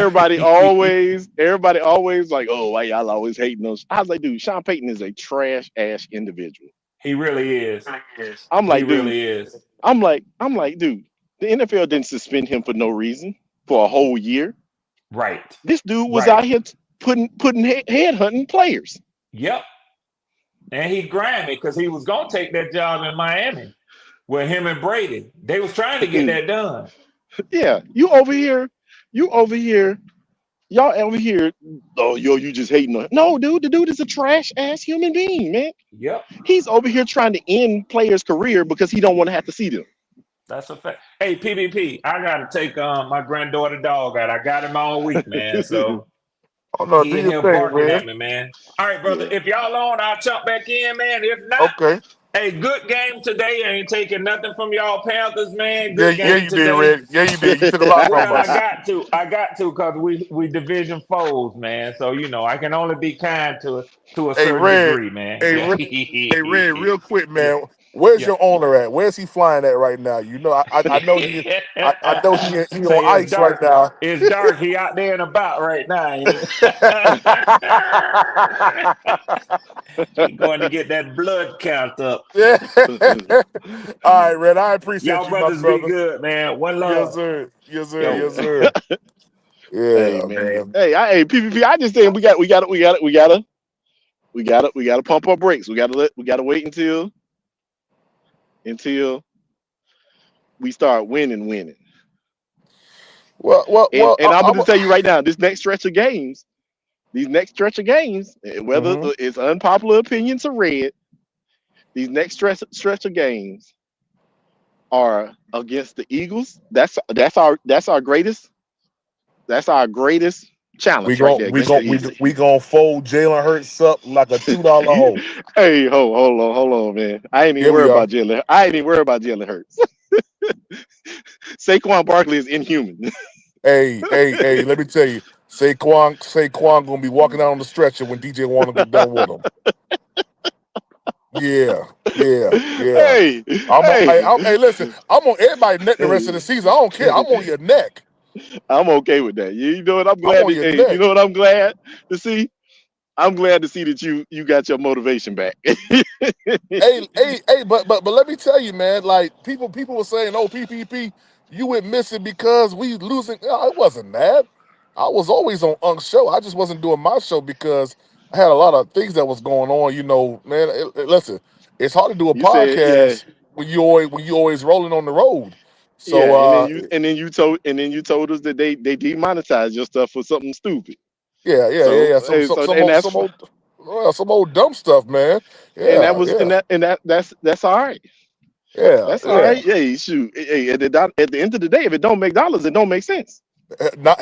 everybody always like, oh, why y'all always hating those? I was like, dude, Sean Payton is a trash ass individual. He really is. I'm He like, dude, really is. I'm like, dude, the NFL didn't suspend him for no reason for a whole year. Right. This dude was Right. out here putting head hunting players. Yep. And he grimy because he was gonna take that job in Miami with him and Brady. They was trying to get that done. Yeah, you over here, y'all over here. Oh, yo, you just hating on him. No, dude, the dude is a trash ass human being, man. Yep. He's over here trying to end players' career because he don't want to have to see them. That's a fact. Hey, PvP, I gotta take my granddaughter dog out. I got him all week, man. So Oh, no, do he in your here thing, barking man. at me, man. All right, brother. Yeah. If y'all on, I'll jump back in, man. If not, Okay. hey, good game today. I ain't taking nothing from y'all Panthers, man. Yeah, Good yeah, game you did, today. Red. Yeah, you did. You took a lot from Well, I us. got to, because we division foes, man. So I can only be kind to a Hey, certain Red. degree, man. Hey, Yeah, Red. Hey, Red. Real quick, yeah, man. Where's yeah. your owner at? Where's he flying at right now? You know, I know he. I know he on Say it's ice right dark. now. It's dark. He out there and about right now, ain't he? He going to get that blood count up. Yeah. All right, Red. I appreciate Y'all you, my brothers be brother. good, man. One Yes, love. sir. Yes, sir. Yo. Yes, sir. Hey Yeah, man. man. Hey, PvP. I just saying we gotta pump our brakes. We gotta wait until we start winning. Well, well, And well. and I'm gonna tell you right now, these next stretch of games, whether Mhm. it's unpopular opinions or red, these next stretch of games are against the Eagles. That's our greatest We challenge right gon' there we against the gon' we Eagles. we gonna fold Jalen Hurts up like a $2 hole. Hey, hold on, man. I ain't even Yeah, we worried are. about Jalen. I ain't even worried about Jalen Hurts. Saquon Barkley is inhuman. Hey. Let me tell you, Saquon gonna be walking out on the stretcher when DJ Warner get done with him. Yeah, yeah. hey, Hey, listen. I'm on everybody neck the rest of the season. I don't care. I'm on your neck. I'm okay with that. You know what? I'm I'm glad. on your Hey, you neck. know what? I'm glad to see. I'm glad to see that you got your motivation back. But let me tell you, man. Like people were saying, "Oh, PPP, you went missing because we losing." No, it wasn't that. I was always on Unk's show. I just wasn't doing my show because I had a lot of things that was going on. You know, man. Listen, it's hard to do a You said, yeah, podcast when you always rolling on the road. yeah, So and then you told us that they demonetized your stuff for something stupid. yeah. So, hey, so and that's Some old dumb stuff, man. and that Yeah, was yeah, that's all right. yeah, That's all yeah. right. Hey, shoot. Hey, at the end of the day, if it don't make dollars, it don't make sense. Not.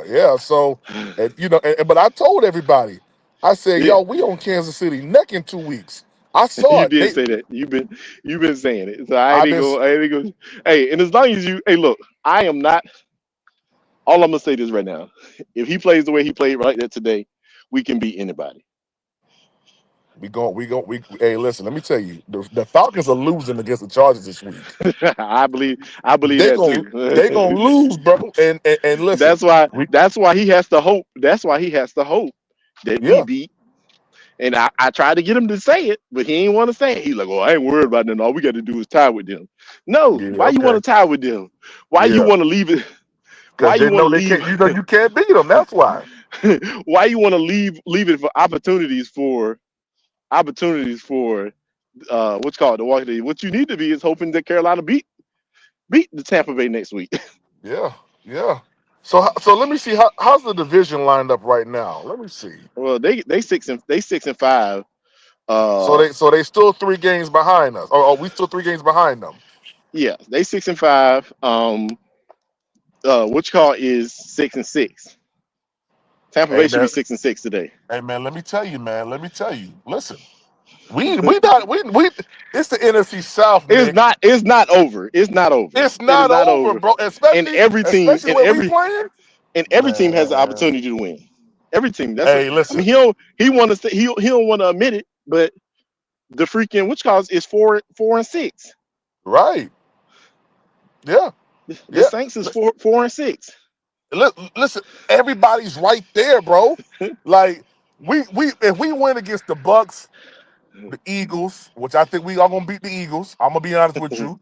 Yeah. So, and, but I told everybody, I said, Yeah, "Yo, we on Kansas City neck in 2 weeks." I saw you it. did say that. You've been saying it. So I've been, I ain't gonna. Hey, and as long as hey, look, I am not. All I'm gonna say this right now: if he plays the way he played right there today, we can beat anybody. we. Hey, listen, let me tell you, the Falcons are losing against the Chargers this week. I believe They that gon' too. they gonna lose, bro. And listen, that's why we that's why he has to hope. That's why he has to hope that we yeah beat. And I tried to get him to say it, but he ain't want to say it. He's like, "Oh, I ain't worried about them. All we got to do is tie with them." No, yeah why you want okay to tie with them? Why you yeah want to leave it? Why because you they want to know they leave? can't. You can't beat them. That's why. Why you want to leave it for opportunities for what's called the walk day. What you need to be is hoping that Carolina beat the Tampa Bay next week. Yeah. So let me see how's the division lined up right now. Let me see. Well, they 6 and 5. So Uh, they still 3 games behind us. Or we still 3 games behind them. yeah, they 6 and 5. What you call is 6 and 6. Tampa Hey Bay should be man, 6 and 6 today. hey man, let me tell you, man. Let me tell you. Listen. We not we. It's the NFC South, It's Nick. not. It's not over. It's not over. It's It is not not over, over. bro. And Especially every team, especially when we playing. and every team has the Man, opportunity to win. Every team. That's what hey, I mean. listen, He want to say he don't want to admit it, but the freaking which cause is 4-6. right? Yeah, The yeah. Saints is 4-6. Listen, everybody's right there, bro. Like we if we win against the Bucks, the Eagles, which I think we are gonna beat the Eagles. I'm gonna be honest with you.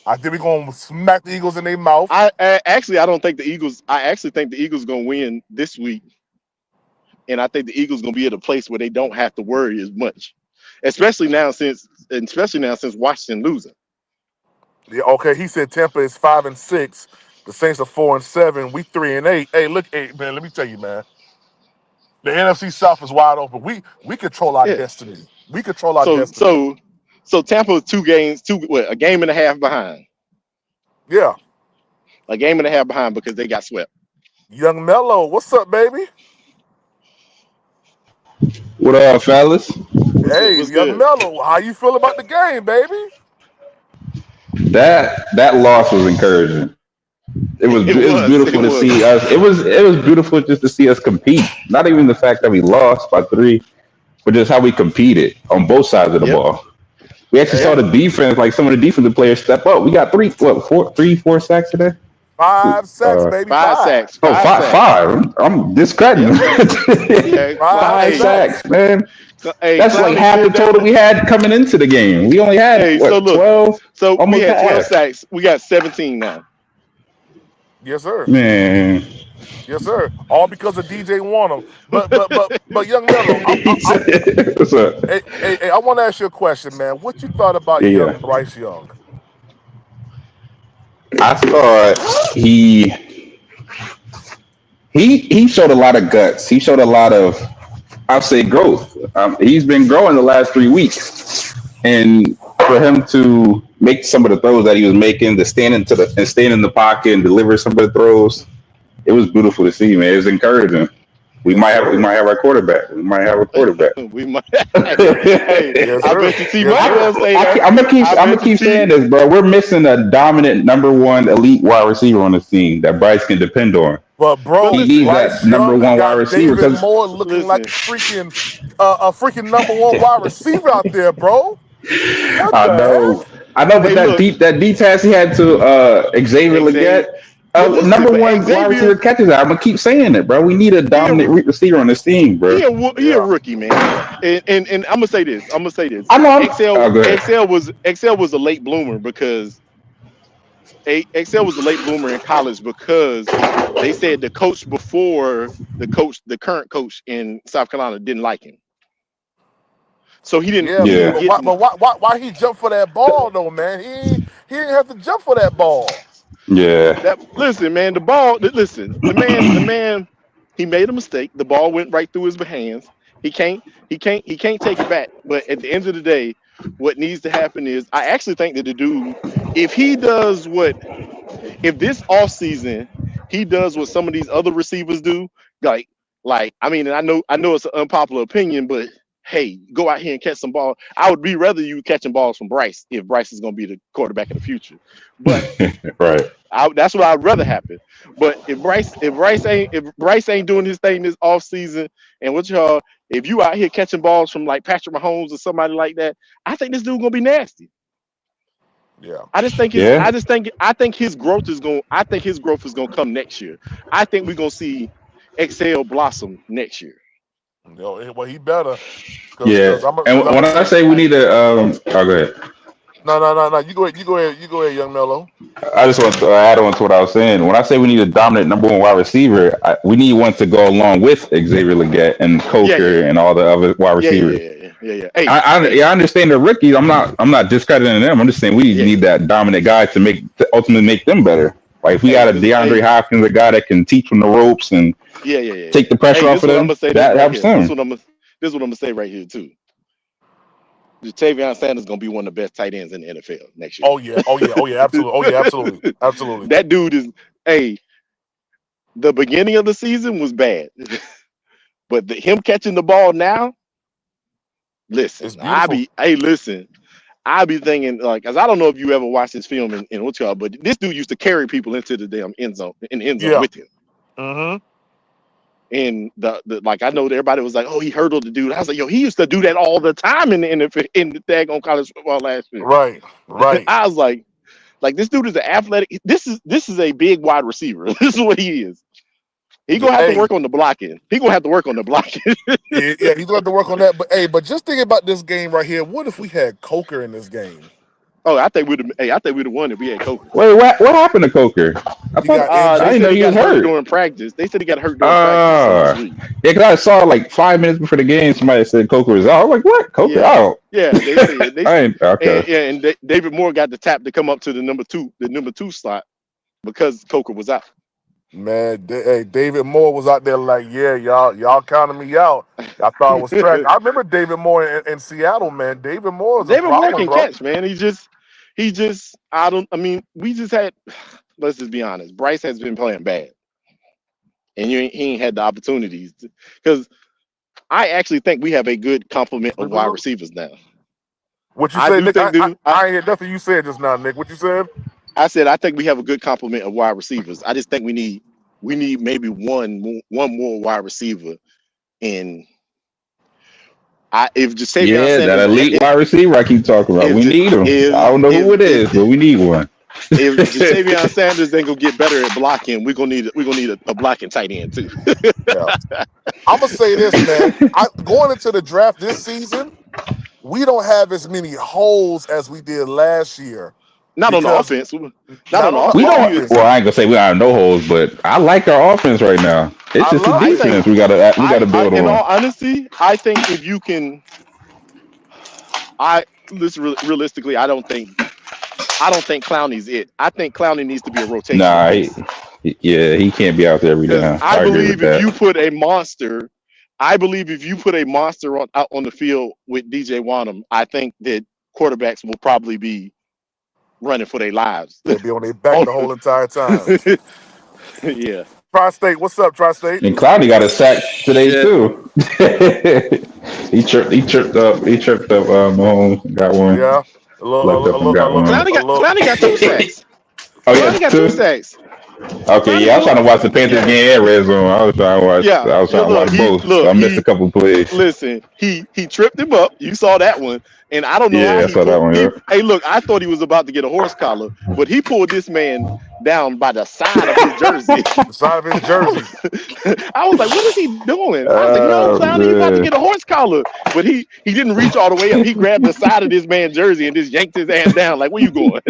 I think we're gonna smack the Eagles in their mouth. I actually I don't think the Eagles. I actually think the Eagles gonna win this week, and I think the Eagles gonna be at a place where they don't have to worry as much, especially now since Washington losing. Yeah, okay. He said Tampa is 5-6. The Saints are 4-7. We 3-8. Hey, look, hey, man. Let me tell you, man. The NFC South is wide open. We control our Yeah. destiny. We control our So destiny. so so Tampa is a game and a half behind. Yeah. A game and a half behind because they got swept. Young Mello, what's up, baby? What up, fellas? What's good? Hey, What's Young good? Mello, how you feel about the game, baby? That loss was encouraging. It It was was. It beautiful to was. see us. It was beautiful just to see us compete. Not even the fact that we lost by 3, but just how we competed on both sides of the Yep. ball. We actually saw Hey, the defense, like some of the defensive players, step up. We got 4 sacks today. 5 sacks, Uh, baby. Five Five. sacks. oh, Five five, sacks. five. I'm discrediting Yep. them. Yeah. Five Five Hey, sacks. sacks, man. hey, That's like Clowney half the said that. total we had coming into the game. We only had Hey, so what look. 12, So we almost had 12 half. sacks. We got 17 now. Yes, sir. Man, Yes, sir. All because of DJ Warner. But Young Mello, he said, "What's up?" hey, I want to ask you a question, man. What you thought about Yeah, yeah. young Bryce Young? I thought he showed a lot of guts. He showed a lot of, I'll say, growth. He's been growing the last 3 weeks, and for him to make some of the throws that he was making, to stand in the pocket and deliver some of the throws, it was beautiful to see, man. It was encouraging. Yes, We sir. might have our quarterback. We might have a quarterback. We might. Hey, Yes, I sir. bet you T Yes, Money sir. gonna say that. I I'm gonna bet you keep saying T. this, bro. We're missing a dominant number one elite wide receiver on the team that Bryce can depend on. But But bro, He listen, needs that Bryce number Young one wide got receiver David because Moore looking like listen. a freaking number one wide receiver out there, bro. What I the know, heck? I know, but Hey, look, that deep pass he had to Xavier Xavier. Leggett, But listen, number but one wide Xavier, receiver catches that. I'm gonna keep saying it, bro. We need a he a dominant receiver on this team, bro. he a Yeah. rookie, man. And I'm gonna say this. I'm gonna say this. I know. XL Oh, go ahead. XL was a late bloomer because XL was a late bloomer in college because they said the coach before the current coach in South Carolina didn't like him, so Yeah, he didn't Yeah, but get. why he jumped for that ball though, man? He didn't have to jump for that ball. yeah, That listen, man, listen, the man, he made a mistake. The ball went right through his hands. He can't take it back. But at the end of the day, what needs to happen is I actually think that the dude, if he does what if this offseason he does what some of these other receivers do, like I mean, and I know it's an unpopular opinion, but hey, go out here and catch some ball. I would be rather you catching balls from Bryce if Bryce is going to be the quarterback of the future. But right. that's what I'd rather happen. But if Bryce ain't doing his thing this offseason, and what y'all if you out here catching balls from like Patrick Mahomes or somebody like that, I think this dude gonna be nasty. Yeah. Yeah, I think his growth is going come next year. I think we're gonna see Excel blossom next year. Well, he better, yeah. cause And I'm when gonna I say say we need to, oh, go ahead. no. You go ahead. You go ahead, Young Mello. I just want to add on to what I was saying. When I say we need a dominant number one wide receiver, we need one to go along with Xavier Leggett and Yeah, yeah, Coker yeah, and all the other wide yeah, yeah, receivers. yeah, yeah, yeah, yeah. Hey, hey, Yeah, I understand the rookies. I'm not discrediting them. I'm just saying we yeah, need that dominant guy to ultimately make them better. Like if we hey, got a DeAndre hey, Hopkins, a guy that can teach them the ropes and yeah, yeah, yeah, take yeah. the pressure Hey, off this is of what I'm them, gonna say. This that right helps here. them. This is what I'm gonna say right here too. Jatavion Sanders gonna be one of the best tight ends in the NFL next year. Oh yeah. Oh yeah. Oh yeah. Absolutely. Oh yeah. Absolutely. Absolutely. That dude is. Hey, the beginning of the season was bad, but him catching the ball now, It's listen, beautiful. listen. I be thinking like, cause I don't know if you ever watched this film in what y'all, but this dude used to carry people into the damn end zone in the end zone Yeah. with him. Mm-hmm. And the like I know that everybody was like, oh, he hurdled the dude. I was like, yo, he used to do that all the time in the NFL, in the daggone college football last year. Right. Right. I was like this dude is an athletic. This is a big wide receiver. This is what he is. He gonna have to Hey, work on the blocking. He gonna have to work on the blocking. yeah, he's going to have to work on that. But hey, but just think about this game right here. What if we had Coker in this game? Oh, I think we'd have won if we had Coker. Wait, what happened to Coker? I He thought got I They injured. didn't know said he he was got hurt hurt. during practice. They said he got hurt during practice this week. Yeah, because I saw like 5 minutes before the game, somebody said Coker was out. I was like, what? Coker Yeah, out? yeah. They said I ain't okay. and David Moore got the tap to come up to the number two slot because Coker was out. Man, hey, David Moore was out there like, yeah, y'all counted me out. I thought it was trash. I remember David Moore in Seattle, man. David Moore is a David Moore problem, can bro. catch, man. He just I mean, we just had let's just be honest. Bryce has been playing bad. And he ain't had the opportunities because I actually think we have a good complement of wide receivers now. What you I say, do Nick? think, dude. I ain't hear nothing you said just now, Nick. What you said? I said I think we have a good complement of wide receivers. I just think we need maybe one more wide receiver. And if Jasavion Yeah, that Sanders elite wide receiver I keep talking about. We need him. I don't know who it is, but we need one. if Jasavion Sanders ain't gonna get better at blocking, we're gonna need a blocking tight end too. Yeah. I'm gonna say this, man. Going into the draft this season, we don't have as many holes as we did last year Not on the because offense. Not not on on the We offense. don't. offense. Well, I ain't gonna say we don't have no holes, but I like our offense right now. It's I just the love I it. think defense we gotta build in on. all honesty, I think if you can, I listen realistically, I don't think Clowney's it. I think Clowney needs to be a rotational Nah, piece yeah, he can't be out there every because down. I agree with that. I believe if you put a monster out on the field with DJ Wanham, I think that quarterbacks will probably be running for their lives. They'll be on their back Oh, the whole entire time. yeah, Tri-State, what's up, Tri-State? And Clowney got a sack today Shit. too. He tripped up. Mahomes got one. Yeah, a little, Looked up and got one. Clowney got two sacks. Oh yeah, Clowney got two two. sacks. Okay, Clowney yeah, I was do trying to it. watch the Panthers Yeah, game and Red Zone. I was trying to watch. yeah. I was You trying to look, watch both, so I missed a couple plays. listen. He tripped him up. You saw that one, and I don't know how Yeah, I he saw that pulled. one. Yeah. Hey, look, I thought he was about to get a horse collar, but he pulled this man down by the side of his jersey. the side of his jersey. I was like, what is he doing? I was like, no, Oh Clowney, you about to man. get a horse collar. But he didn't reach all the way up. He grabbed the side of this man's jersey and just yanked his ass down. Like, where you going?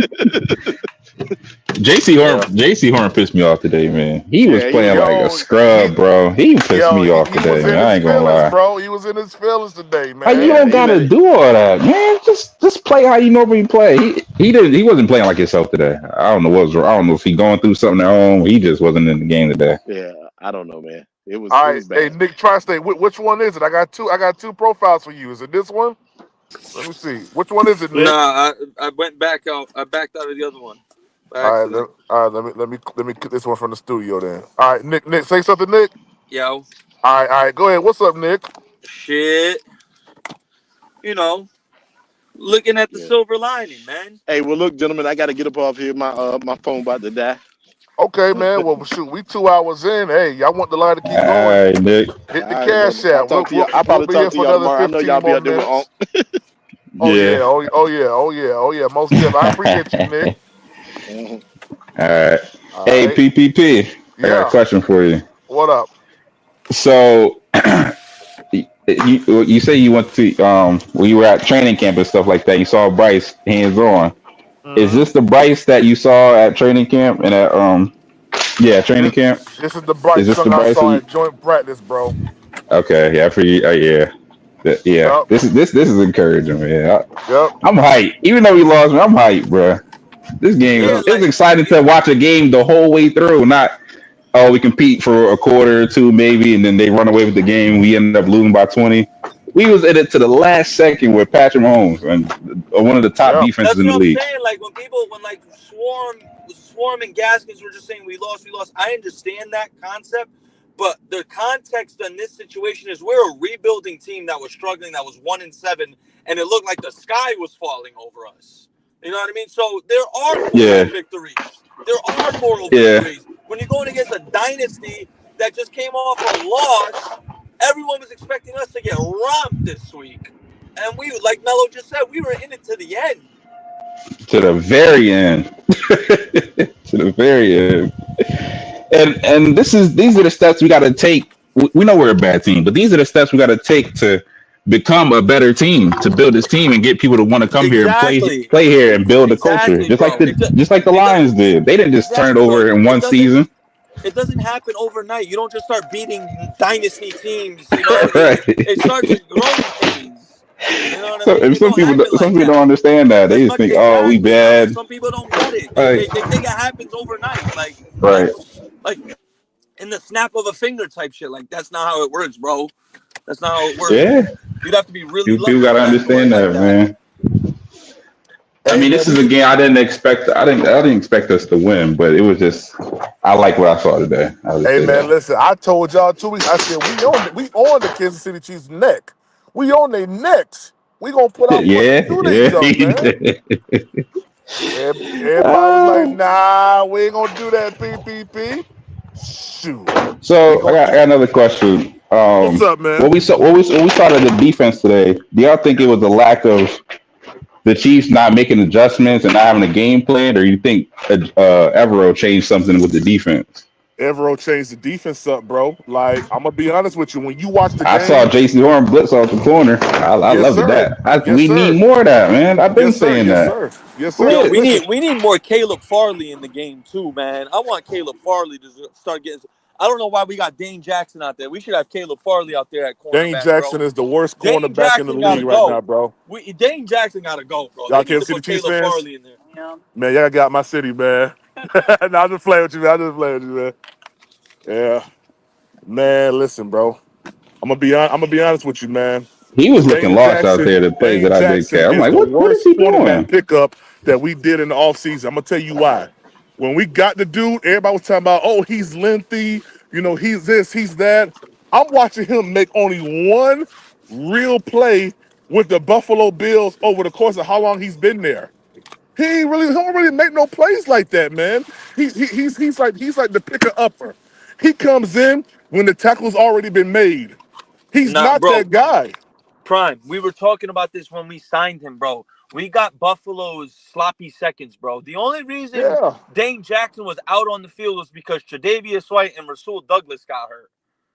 Yeah, JC Horn pissed me off today, man. He was Yeah, he playing was like a yo, he, scrub, bro. He pissed yo, me off he was today, in man. I his ain't gonna feelings, lie. bro. He was in his feelings today, How you man. yeah, don't he let gotta it. do all that, man? Just play how you normally play. He wasn't playing like himself today. I don't know what was wrong. I don't know if he going through something at home. He just wasn't in the game today. Yeah, I don't know, man. It was All it right, was hey bad. Nick Tri-State, which one is it? I got two profiles for you. Is it this one? Let me see. Which one is it, Nick? Nah, I went back out. I backed out of the other one by All right, accident. let me get this one from the studio then. All right, Nick, say something, Nick. Yo, All right, go ahead. What's up, Nick? shit. You know, looking at the Yeah. silver lining, man. Hey, well, look, gentlemen, I got to get up off here. My phone about to die. Okay, man. Well, shoot, we 2 hours in. Hey, y'all want the line to All keep going? right, Nick. Hit the All right, cash brother. I'll app. talk We'll, to you. we'll, I'll we'll probably be talk here to for y'all another tomorrow. I know y'all 15 be more out there with Unc. minutes. Oh Yeah. yeah, oh yeah. Most definitely. I appreciate you, Nick. Mhm. All right. All Hey, right. PPP. I got a Yeah. question for you. What up? So, you say you went to when you were at training camp and stuff like that. You saw Bryce hands on. Is Mm-hmm. this the Bryce that you saw at training camp and at training This, camp? this is the Is Bryce this the Young I Bryce? saw at joint practice, bro. Okay, yeah, for you. Yeah. Yeah. Yep. This is encouraging, man. Yep. I'm hyped. Even though we lost, man, I'm hyped, bro. This game Yeah. was Yeah, it was like exciting you to watch a game the whole way through. Not we compete for a quarter or two maybe, and then they run away with the game. We end up losing by 20. We was in it to the last second with Patrick Mahomes and one of the top Yep. defenses That's in the what I'm league. saying. Like when like Swarm and Gaskins were just saying we lost. I understand that concept, But the context in this situation is we're a rebuilding team that was struggling, that was 1-7, and it looked like the sky was falling over us. You know what I mean? So there are moral Yeah, victories. There are moral yeah. victories. When you're going against a dynasty that just came off a loss, everyone was expecting us to get romped this week. And we, like Mello just said, we were in it to the end. To the very end. To the very end. And these are the steps we got to take. We know we're a bad team, but these are the steps we got to take to become a better team, to build this team and get people to want to come here and Exactly. play here and build the culture, Exactly, bro. just like the It does, Lions did. They didn't just turn it exactly, bro. over in one season. It doesn't happen overnight. You don't just start beating dynasty teams. You know, Right. it starts with growing pains. You know what I So mean? and It don't happen some like people don't that. understand that. They As just much think, oh, we exactly, Mello. bad. Some people don't get it. Like, They think it happens overnight. right. Like in the snap of a finger type shit. Like that's not how it works, bro. That's not how it Yeah. works. You'd have to be really People lucky got to for that to work understand like that, that. man. I Hey mean, man, this is a game I didn't expect. I didn't expect us to win, but it was just. I like what I saw today. I'll just hey say man, that. listen. I told y'all 2 weeks. I said we on the Kansas City Chiefs neck. We on their necks. We gonna put our foot Yeah, through their yeah, junk, he man. did. Everybody was like, nah, we ain't gonna do that, PPP. Shoot. We So gonna I do got another question. what's up, man? What we saw to the defense today. Do y'all think it was a lack of the Chiefs not making adjustments and not having a game plan, or you think Evero changed something with the defense? Evero changed the defense up, bro. Like, I'm gonna be honest with you. When you watch the I saw game, J.C. Horn blitz off the corner. I yes, loved sir. that. Yes, We need sir. more of that, man. I've been Yes, sir. saying Yes, that. sir. Yes, sir. Yo, And Blitz. listen, we need more Caleb Farley in the game too, man. I want Caleb Farley to start getting. I don't know why we got Dane Jackson out there. We should have Caleb Farley out there at Dane cornerback, Jackson bro. is the worst Dane cornerback in the Jackson gotta league right now, go. bro. Dane Jackson gotta go, bro. They Y'all need to Kansas City put Chiefs Caleb fans? Farley in there. Man, y'all got my city, man. No, I'm just playing with you, man. I'm just playing with you, man. Yeah. Man, listen, bro. I'm gonna be honest with you, man. He was looking lost out there. The plays Dane that I did Jackson catch. I'm is like, the what is worst he cornerback doing? pickup that we did in the offseason. I'm gonna tell you why. When we got the dude, everybody was talking about, oh, he's lengthy, he's this, he's that. I'm watching him make only one real play with the Buffalo Bills over the course of how long he's been there. He don't really make no plays like that, man. He's like the picker upper. He comes in when the tackle's already been made. He's Nah, not bro. that guy. Prime. We were talking about this when we signed him, bro. We got Buffalo's sloppy seconds, bro. The only reason Yeah, Dane Jackson was out on the field was because Tre'Davious White and Rasul Douglas got hurt.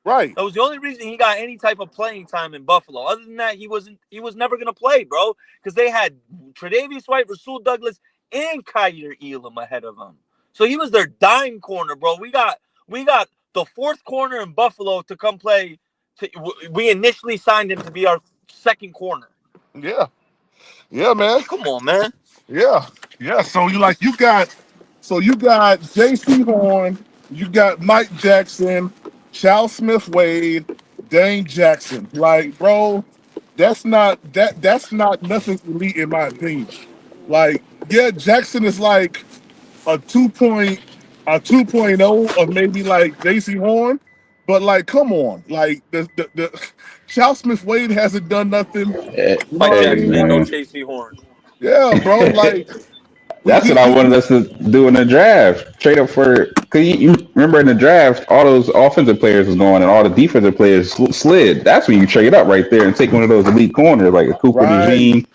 right. That was the only reason he got any type of playing time in Buffalo. Other than that, he was never gonna play, bro. Because they had Tre'Davious White, Rasul Douglas, and Kyer Elam ahead of him. So he was their dime corner, bro. We got the fourth corner in Buffalo to come play. We initially signed him to be our second corner. Yeah, yeah, man. Come on, man. Yeah, yeah. So you got J.C. Horn, you got Mike Jackson, Charles Smith Wade, Dane Jackson. Like, bro, that's not nothing elite in my opinion. Like, yeah, Jackson is like a 2.0 of maybe like J.C. Horn, but like, come on, like the Charles Smith Wade hasn't done nothing. Hey, You know Mike what I hey, Jackson ain't mean? no man. J.C. Horn. Yeah, bro. Like we That's we what I we, wanted we us to do in the draft. Trade up for. Cause you remember in the draft, all those offensive players was going and all the defensive players slid. That's when you trade up right there and take one of those elite corners like a Cooper right. DeJean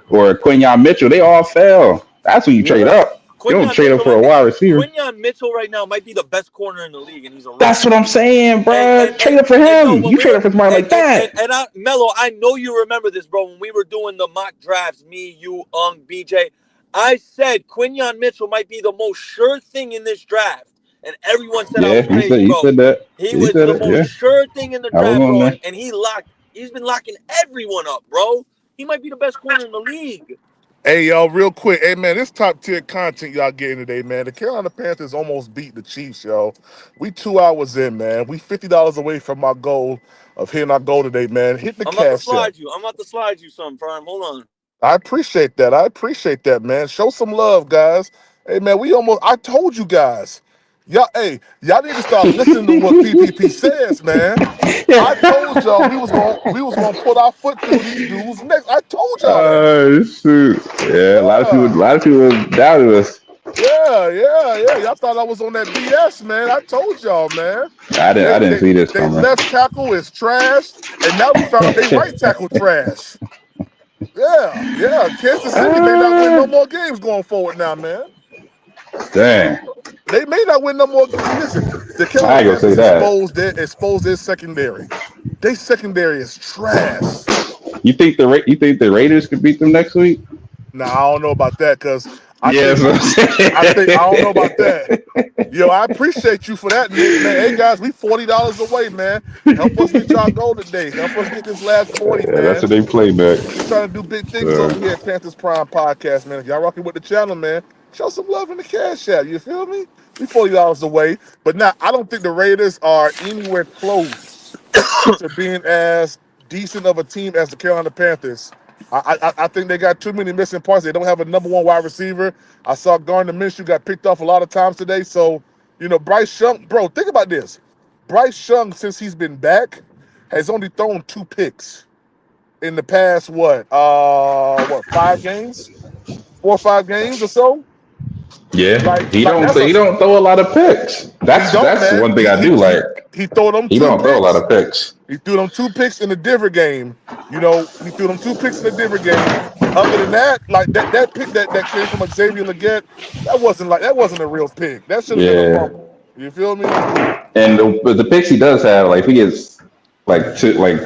or a Quinyon Mitchell. They all fell. That's when you trade Yeah. up. You don't Quinyon trade up Mitchell for might a be wide receiver. Quinyon Mitchell right now might be the best corner in the league, and he's a That's rookie. what I'm saying, And bro. and and Trade up for and yo, him. when You we trade were up for somebody like that. Mello, I know you remember this, bro. When we were doing the mock drafts, me, you, BJ, I said Quinyon Mitchell might be the most sure thing in this draft, and everyone said I Yeah, was crazy, he bro. said that. He He was said the it. most Yeah, sure thing in the I was draft, on bro, there. and he's been locking everyone up, bro. He might be the best corner in the league. Hey, y'all, real quick. Hey, man, this top tier content y'all getting today, man. The Carolina Panthers almost beat the Chiefs, yo. We 2 hours in, man. We $50 away from our goal of hitting our goal today, man. Hit the I'm about to cash app. slide you. I'm about to slide you some, Prime. Hold on. I appreciate that. I appreciate that, man. Show some love, guys. Hey, man, I told you guys. Y'all need to start listening to what PPP says, man. I told y'all we was gonna put our foot through these dudes next. I told y'all that. Shoot. Yeah, a Yeah, lot of people doubted us. yeah. Y'all thought I was on that BS, man. I told y'all, man. I They didn't they see this they coming. left tackle is trash, and now we found out they right tackle trash. Yeah. Kansas City may not win no more games going forward now, man. Dang, They may not win no more games. Listen, the I Carolina ain't gonna say Panthers that. exposed their secondary. Their secondary is trash. You think the Raiders could beat them next week? Now I don't know about that because I Yes. think I don't know about that. Yo, I appreciate you for that, Nick. Man, hey guys, we $40 away, man. Help us reach our goal today. Help us get this last 40, Yeah, that's man. what they play back. We trying to do big things So over here at Panthers Prime Podcast, man. If y'all rocking with the channel, man, show some love in the cash app. You feel me? We $40 away. But now I don't think the Raiders are anywhere close to being as decent of a team as the Carolina Panthers. I think they got too many missing parts. They don't have a number one wide receiver. I saw Gardner Minshew got picked off a lot of times today. So, Bryce Young, bro, think about this. Bryce Young, since he's been back, has only thrown 2 picks in the past, 5 games? 4 or 5 games or so? yeah, Like that's a he don't throw a lot of picks. he don't, That's man. one thing He I he do he like. he threw them He two don't throw a lot picks. of picks. He threw them 2 picks in the Denver game. He threw them 2 picks in the Denver game. Other than that, like that pick that came from Xavier Legette, that wasn't a real pick. That should have been a Yeah, fumble. You feel me? and the picks he does have, like if he gets like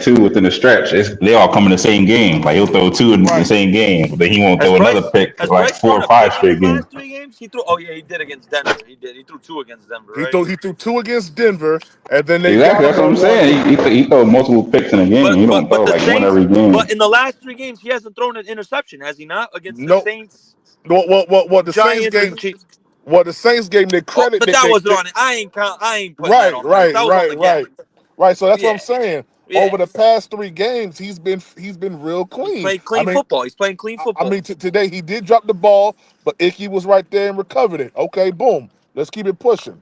two within the stretch, they all come in the same game. Like he'll throw two in the Right. same game, but then he won't Has throw another Bryce pick has like Bryce four thrown or a five pick in his straight games. last 3 games? He threw. Oh yeah, he did against Denver. He threw two against Denver, He right? threw he threw 2 against Denver, and then they Exactly, got him that's what I'm on one. saying. He throw multiple picks in a game. But He but don't but throw the like one Saints. every But game. in the last 3 games, he hasn't thrown an interception, has he not? Against the No, Saints, what the Saints Giants, and game? the Chiefs. What the Saints game? They Oh, credit but that wasn't on it. I ain't count. I ain't putting that right, on Bryce. right, That was on the right, game. right, right. So that's what Yeah, I'm saying. yeah. Over the past 3 games, he's been real He's clean. played clean football. He's playing clean I mean, football. today he did drop the ball, but Icky was right there and recovered it. Okay, boom. Let's keep it pushing.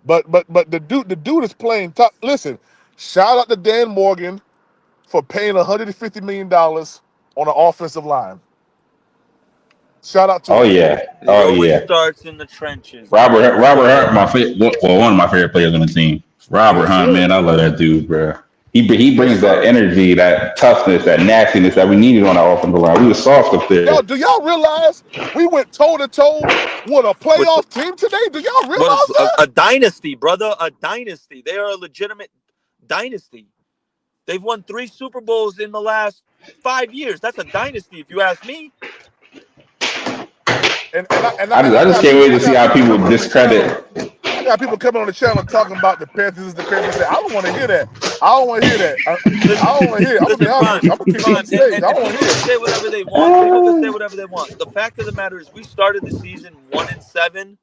But the dude is playing top. Listen, shout out to Dan Morgan for paying $150 million on an offensive line. Shout out to Oh him. yeah, It oh always yeah. starts in the trenches, man. Robert Hunt, one of my favorite players on the team. Robert Yes, Hunt, sir. man, I love that dude, bro. He Yes, brings that sir. energy, that toughness, that nastiness that we needed on our offensive line. We were soft up there. Do y'all realize we went toe to toe with a With playoff team today? Do y'all what realize that? a dynasty, brother. A dynasty. They are a legitimate dynasty. They've won 3 Super Bowls in the last 5 years. That's a dynasty, if you ask me. And I I just got can't people wait to see how people coming on the channel. discredit. I got people coming on the channel talking about the Panthers is the Panthers. I don't want to hear that. I don't want to hear that. I Listen, don't want to hear it. I'm gonna be listen, honest with Prime, you. I'm gonna kick you off Prime, the and, stage. I and don't want to people hear can it. say whatever they want. People can say whatever they want. The fact of the matter is, we started the season 1-7,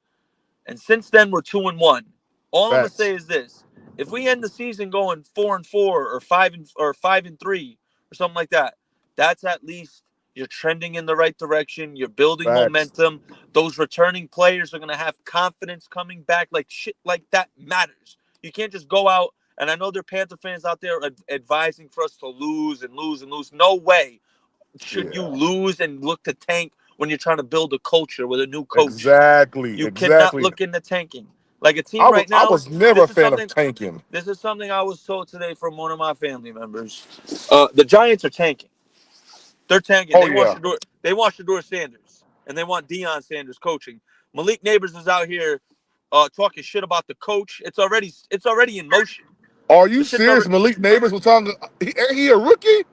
and since then we're 2-1. All I'm gonna say Facts. is this: if we end the season going 4-4 or 5-3 or something like that, that's at least you're trending in the right direction. You're building Facts. momentum. Those returning players are gonna have confidence coming back. Like shit, like that matters. You can't just go out. And I know there are Panther fans out there advising for us to lose and lose and lose. No way should you Yeah. lose and look to tank when you're trying to build a culture with a new coach. Exactly. You cannot Exactly. look into tanking. Like a team I was right I now, was never a this is fan of something tanking. this is something I was told today from one of my family members. The Giants are tanking. They're tanking. Oh yeah. They want Shador Sanders and they want Deion Sanders coaching. Malik Neighbors is out here talking shit about the coach. It's already in motion. Are you The shit's serious? already Malik Neighbors was talking. He a rookie?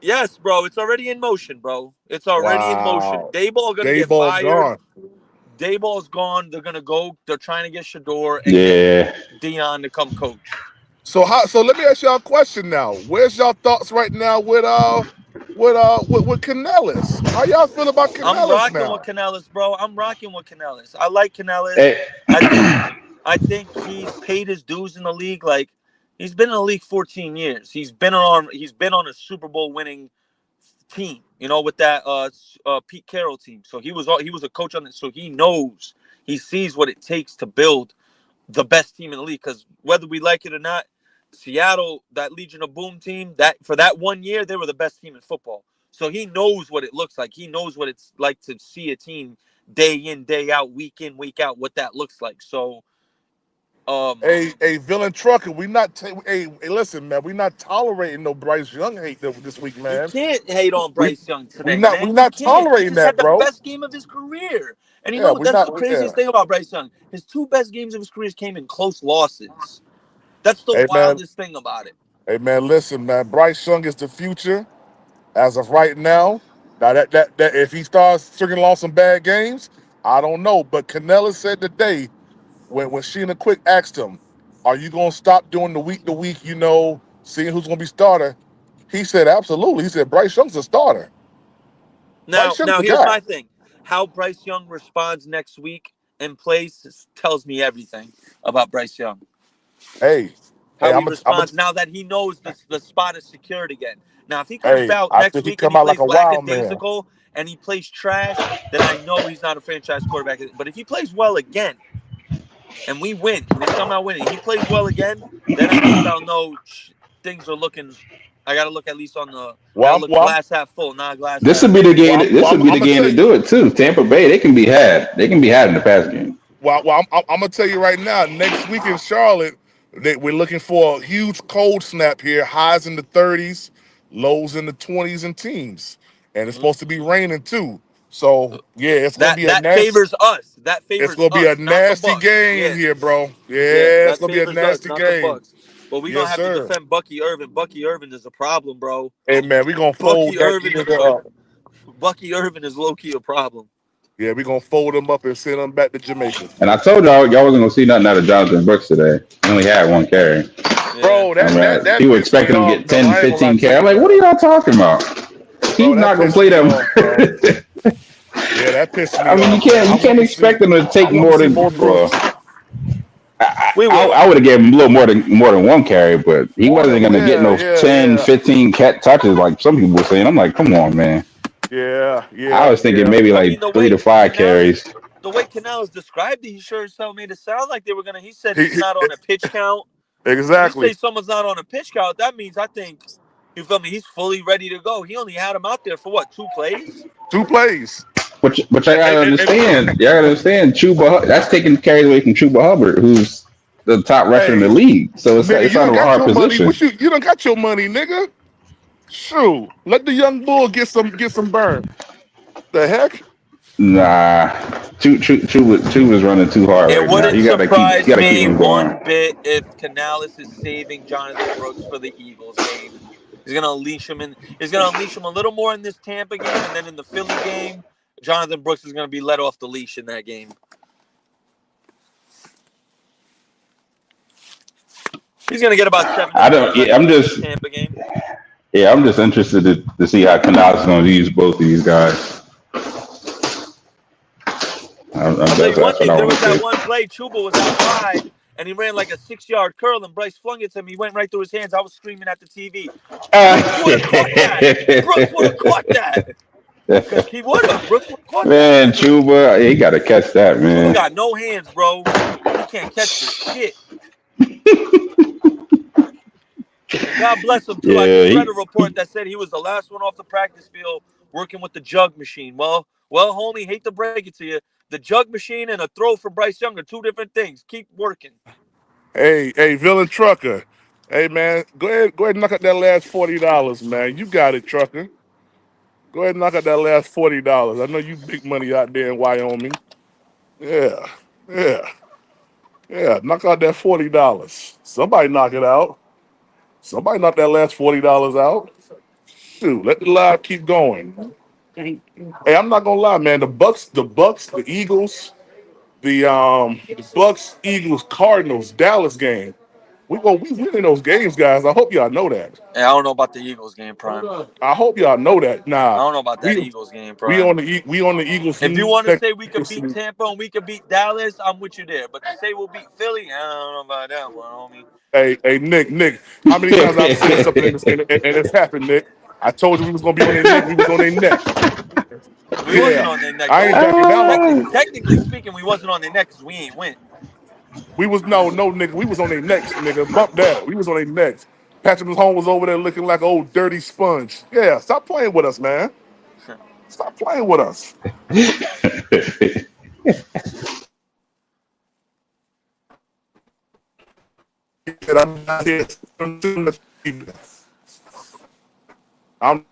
Yes, bro. It's already in motion, bro. It's already in motion. Wow. Dayball gonna get Dayball fired. gone. Dayball's gone. They're gonna go. They're trying to get Shador and get Yeah, Dion to come coach. So let me ask y'all a question now. Where's y'all thoughts right now with Canellis? How y'all feel about I'm Canellis rocking with now? Canellis, bro. I'm rocking with Canellis. I like Canellis. hey, I think I think he's paid his dues in the league. Like he's been in the league 14 years. He's been on a Super Bowl winning team. You know, with that Pete Carroll team. So he was a coach on it. So he knows. He sees what it takes to build. the best team in the league. Because whether we like it or not, Seattle, that Legion of Boom team, that for that 1 year, they were the best team in football. So he knows what it looks like. He knows what it's like to see a team day in, day out, week in, week out, what that looks like. So, Hey, villain trucker, we not. Hey, listen, man, we not tolerating no Bryce Young hate this week, you man. can't hate on We Bryce Young we today, not we man. You not can't. He tolerating just that, had the bro. best game of his career. And you Yeah, know, we that's not. the Yeah. craziest thing about Bryce Young. His two best games of his career came in close losses. That's the Hey, man. wildest thing about it. Hey, man. Listen, man. Bryce Young is the future as of right now. Now that if he starts stringing along some bad games, I don't know. But Canella said today when Sheena Quick asked him, "Are you gonna stop doing the week to week? Seeing who's gonna be starter?" He said, "Absolutely." He said, "Bryce Young's a starter. Now, Bryce Young's now the here's guy." my thing. How Bryce Young responds next week and plays tells me everything about Bryce Young. Hey, How he I'm a, responds now that he knows the spot is secured again. Now, if he comes hey, out I next think he week and come he out like plays a wild man. lackadaisical and he plays trash, then I know he's not a franchise quarterback. But if he plays well again and we win and we somehow win and he plays well again, then at least I'll know things are looking. I got to look at least on the. I got Well, to I'm, look well, I'm, glass half full, not glass This half would be the empty. game. This would be I'm the gonna game tell to you. do it too. Tampa Bay, they can be had. They can be had in the pass game. I'm gonna tell you right now. Next week in Charlotte, we're looking for a huge cold snap here. Highs in the 30s, lows in the 20s, and teens, and it's supposed to be raining too. So yeah, it's gonna That be a that nasty. favors us. That It's favors gonna be a us, not the nasty Bucks. game Yeah, here, bro. yeah, Yeah, it's that gonna be a favors us, nasty not the game. Bucks. But we gonna Yes, have to sir. defend Bucky Irvin. Bucky Irvin is a problem, bro. Hey man, we gonna fold Bucky that Irvin, nigga up. Bucky Irvin is low key a problem. Yeah, we gonna fold him up and send him back to Jamaica. And I told y'all wasn't gonna see nothing out of Jonathan Brooks today. He only had one carry. Yeah, Bro, I mean, that people pissed me expecting him to off, get though. 10, I ain't gonna lie 15 to carry. I'm you, like, what are man. y'all talking about? Bro, He's that not gonna pissed play me them. off, bro. Yeah, that pissed I me mean, off, man. you can't expect them to I take want to more see than more well. Brooks. we will. I would have given him a little more than one carry, but he wasn't gonna get Yeah, no yeah, 10, yeah. 15 cat touches like some people were saying. I'm like, come on, man. Yeah, I yeah, was thinking yeah. maybe I mean, like the 3 to 5 carries. Way Canales described it, he sure as hell made it sound like they were gonna. He said He, he's he- not on a pitch count. When you exactly. say someone's not on a pitch count, that means I think you feel me. He's fully ready to go. He only had him out there for what, 2 plays? Two plays. But I gotta And understand. You gotta understand. That's taking carries away from Chuba Hubbard, who's the top rusher in the hey, league. So nigga, it's you not done a got hard your money. position. You done got your money, nigga. Shoot. Let the young bull get some burn. The heck? Nah, Chuba's running too hard It right now. wouldn't You surprise gotta keep me him going. one bit if Canales is saving Jonathan Brooks for the Eagles game. He's gonna unleash him in. He's gonna unleash him a little more in this Tampa game, and then in the Philly game, Jonathan Brooks is gonna be let off the leash in that game. He's gonna get about 70 I don't. carries, I Yeah, think, in the Tampa game. I'm just interested to see how Canales is going to use both of these guys. I'll tell you one That's what thing. I There want was to that see. one play. Chuba was out wide, and he ran like a 6-yard curl, and Bryce flung it to him. He went right through his hands. I was screaming at the TV. Brooks would have caught that. Brooks would have caught that. Because he would have. Brooks would have caught that. Man, Chuba, he got to catch that, Chuba man. got no hands, bro. He can't catch for shit. And God bless him, too. I Yeah, just read a report that said he was the last one off the practice field working with the jug machine. Well, homie, hate to break it to you. The jug machine and a throw for Bryce Young are two different things. Keep working. Hey, villain trucker. Hey man, go ahead and knock out that last $40, man. You got it, trucker. Go ahead and knock out that last $40. I know you big money out there in Wyoming. Yeah, yeah, yeah. Knock out that $40. Somebody knock it out. Somebody knock that last $40 out. Shoot, let the live keep going. Hey, I'm not gonna lie, man. The Eagles, the Bucks, Eagles, Cardinals, Dallas game. We winning those games, guys. I hope y'all know that. Hey, I don't know about the Eagles game, Prime. I hope y'all know that. I Nah, don't know about that we Eagles game, Prime. we on the Eagles. If you want to say we could beat Tampa and we could beat Dallas, I'm with you there. But to say we'll beat Philly, I don't know about that one, homie. Hey, Nick. How many times I've said something and it's happened, Nick? I told you we was gonna be on their neck. We was on their neck. We wasn't Yeah, on their neck I though. ain't backing down off it. Technically speaking, we wasn't on their neck because we ain't win. We was no, nigga. We was on their necks, nigga. Bump that. We was on their necks. Patrick Mahomes was over there looking like an old dirty sponge. Yeah, stop playing with us, man. Stop playing with us. I'm not here. I'm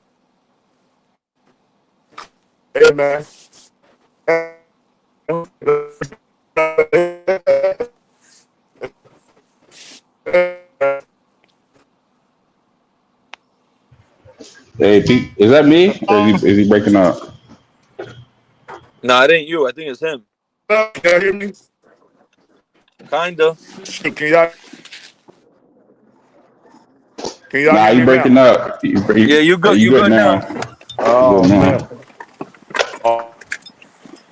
hey man. Hey, Pete, is that me? Or is he breaking up? Nah, it ain't you. I think it's him. Can y'all hear me? Kinda. Shoot, can y'all Nah, hear you me breaking now? up. Yeah, you good. You You good good now? now? You Oh good now? man. Oh,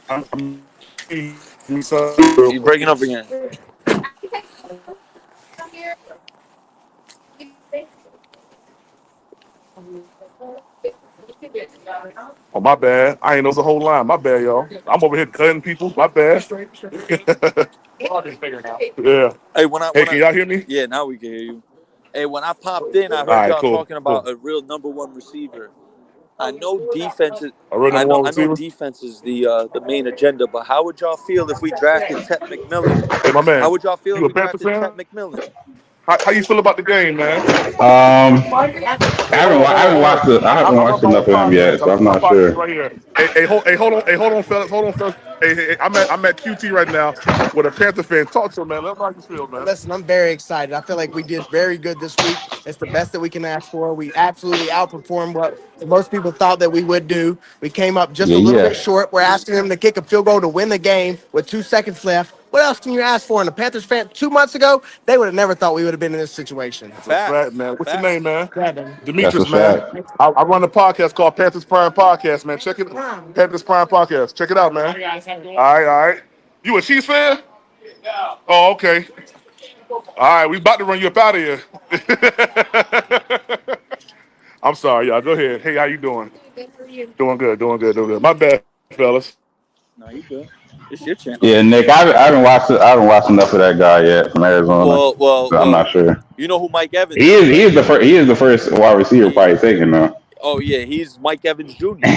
I'm real You breaking quick. up again. Oh, my bad. I ain't know the whole line. My bad, y'all. I'm over here cutting people. My bad. Yeah. Hey, Hey, can y'all hear me? yeah, now we can hear you. Hey, when I popped in, I All heard right, y'all cool. talking Cool. about a real number one receiver. I know defense is. A real number one I know receiver? defense is the main agenda, but how would y'all feel if we drafted Tet McMillan? Hey, my How man. would y'all feel You if a we Panther drafted fan? Tet McMillan? How you feel about the game, man? I Hey, haven't hold on, hold watched on. it. I haven't I'm watched about my enough of him yet, podcast. so I'm I'm doing my not podcast sure. right here. Hold on, fellas. Hold on, fellas. Hey, I'm at QT right now with a Panther fan. Talk to him, man. Let him know how you feel, man. Listen, I'm very excited. I feel like we did very good this week. It's the best that we can ask for. We absolutely outperformed what most people thought that we would do. We came up just Yeah, a little bit yeah. short. We're asking them to kick a field goal to win the game with 2 seconds left. What else can you ask for? And the Panthers fan 2 months ago, they would have never thought we would have been in this situation. That's a fact, Facts, man. What's your name, facts. man? Kevin. That's a Demetrius, man. fact. I run a podcast called Panthers Prime Podcast, man. Check it. Panthers Prime Podcast. Check it out, man. All right, all right. You a Chiefs fan? Oh, okay. All right, we about to run you up out of here. I'm sorry, y'all. Go ahead. Hey, how you doing? Doing good, doing good, doing good. My bad, fellas. No, you good. It's your channel. Yeah, Nick, I haven't watched it. I haven't watched enough of that guy yet from Arizona, so I'm not sure. You know who Mike Evans He is, is he right? is the first wide receiver He, probably taken though. oh yeah, he's Mike Evans Jr.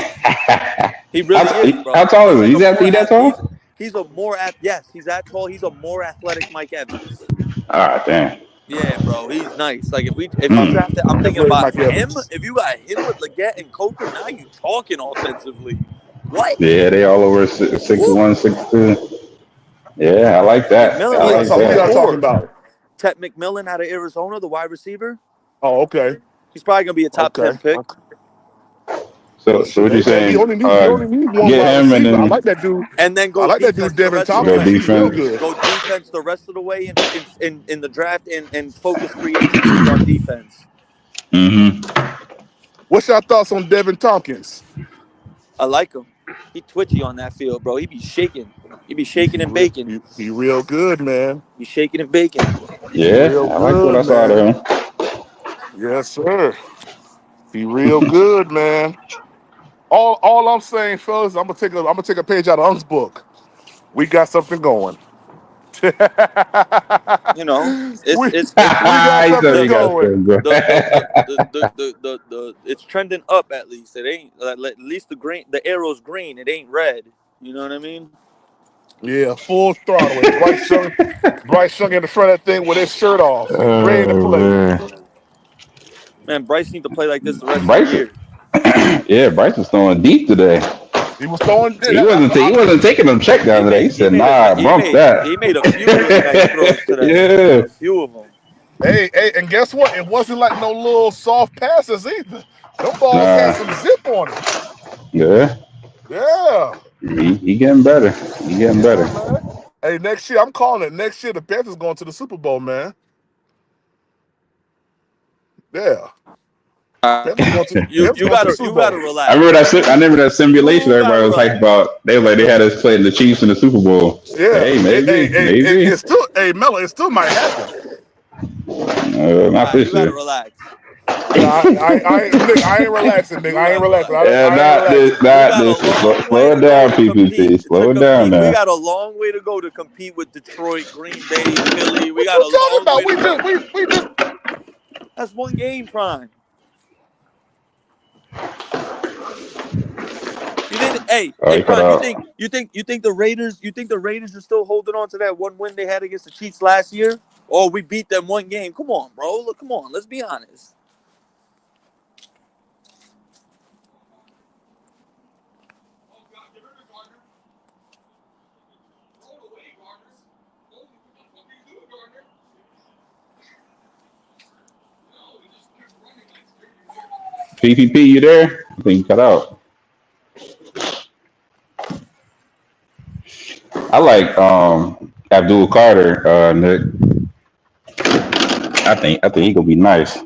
He really is, How bro. tall He's is he? like a more He that tall? he's a more yes, he's that tall. He's a more athletic Mike Evans. Ah, damn. Yeah, bro, he's nice. Like if you Mm. drafted, I'm thinking Athletic about Mike him. Evans. If you got him with Leggett and Coker, now you talking offensively. What? Yeah, they all over 6'1", Woo! 6'2". Yeah, I like that. McMillan, I Who y'all, like talk, who that. y'all talking before about? Tet McMillan out of Arizona, the wide receiver, Oh, okay. he's probably gonna be a top Okay. 10 pick. Well, So shoot, what hey you man, saying? we only need one Get wide him and receiver. I then like that dude. And then I go like that dude, defense the Devin rest of the go Thompson. way. He's real defense. good. Go defense the rest of the way in the draft and focus free agency on defense. Mm-hmm. What's your thoughts on Devin Tompkins? I like him. He twitchy on that field, bro. He be shaking. He be shaking and baking. He real good, man. Be shaking and baking. He Yeah, real I like what good, I saw of man. him. Yes, sir. He real good, man. All I'm saying, fellas, I'm gonna take a page out of Unk's book. We got something going. we You know, we got He said something he the got going. some good. it's trending up at least. It ain't at least the arrow's green. It ain't red. You know what I mean? Yeah, full throttle. And Bryce Young in the front of that thing with his shirt off, ready to Oh play. man, Man, Bryce need to play like this the rest of the Bryce. year. Yeah, Bryce was throwing deep today. He was throwing. He wasn't taking them check down today. He said, "Nah, bump that." he made a few really nice throws today. Yeah. A few of them. And guess what? It wasn't like no little soft passes either. Them balls had Nah. some zip on them. Yeah. Yeah. He getting better. He getting better. Yeah, man. Hey, next year, I'm calling it. Next year, the Panthers going to the Super Bowl, man. Yeah. Panthers going to the Super You gotta Bowl. I relax. remember that. I remember that simulation You gotta everybody was hyped relax. about. They had us playing the Chiefs in the Super Bowl. Yeah. Hey, maybe. It's still, hey, Melo, it still might happen. Not You this gotta year. relax. Yeah, Nick, I ain't relaxing, Nick. We I ain't got relaxing. Yeah, I ain't not this, relaxing. we not got a this. long way Slow to it go down, to compete. PPP. Slow it down We now. got a long way to go to compete with Detroit, Green Bay, Philly. We What got you a talking long about? way to go. We just That's one game, Prime. You think? Oh, Hey, he cut Prime. out. You think the Raiders? You think the Raiders are still holding on to that one win they had against the Chiefs last year? Oh, we beat them one game. Come on, bro. Look, come on. Let's be honest. PPP, you there? I think you cut out. I like Abdul Carter, Nick. I think he gonna be nice.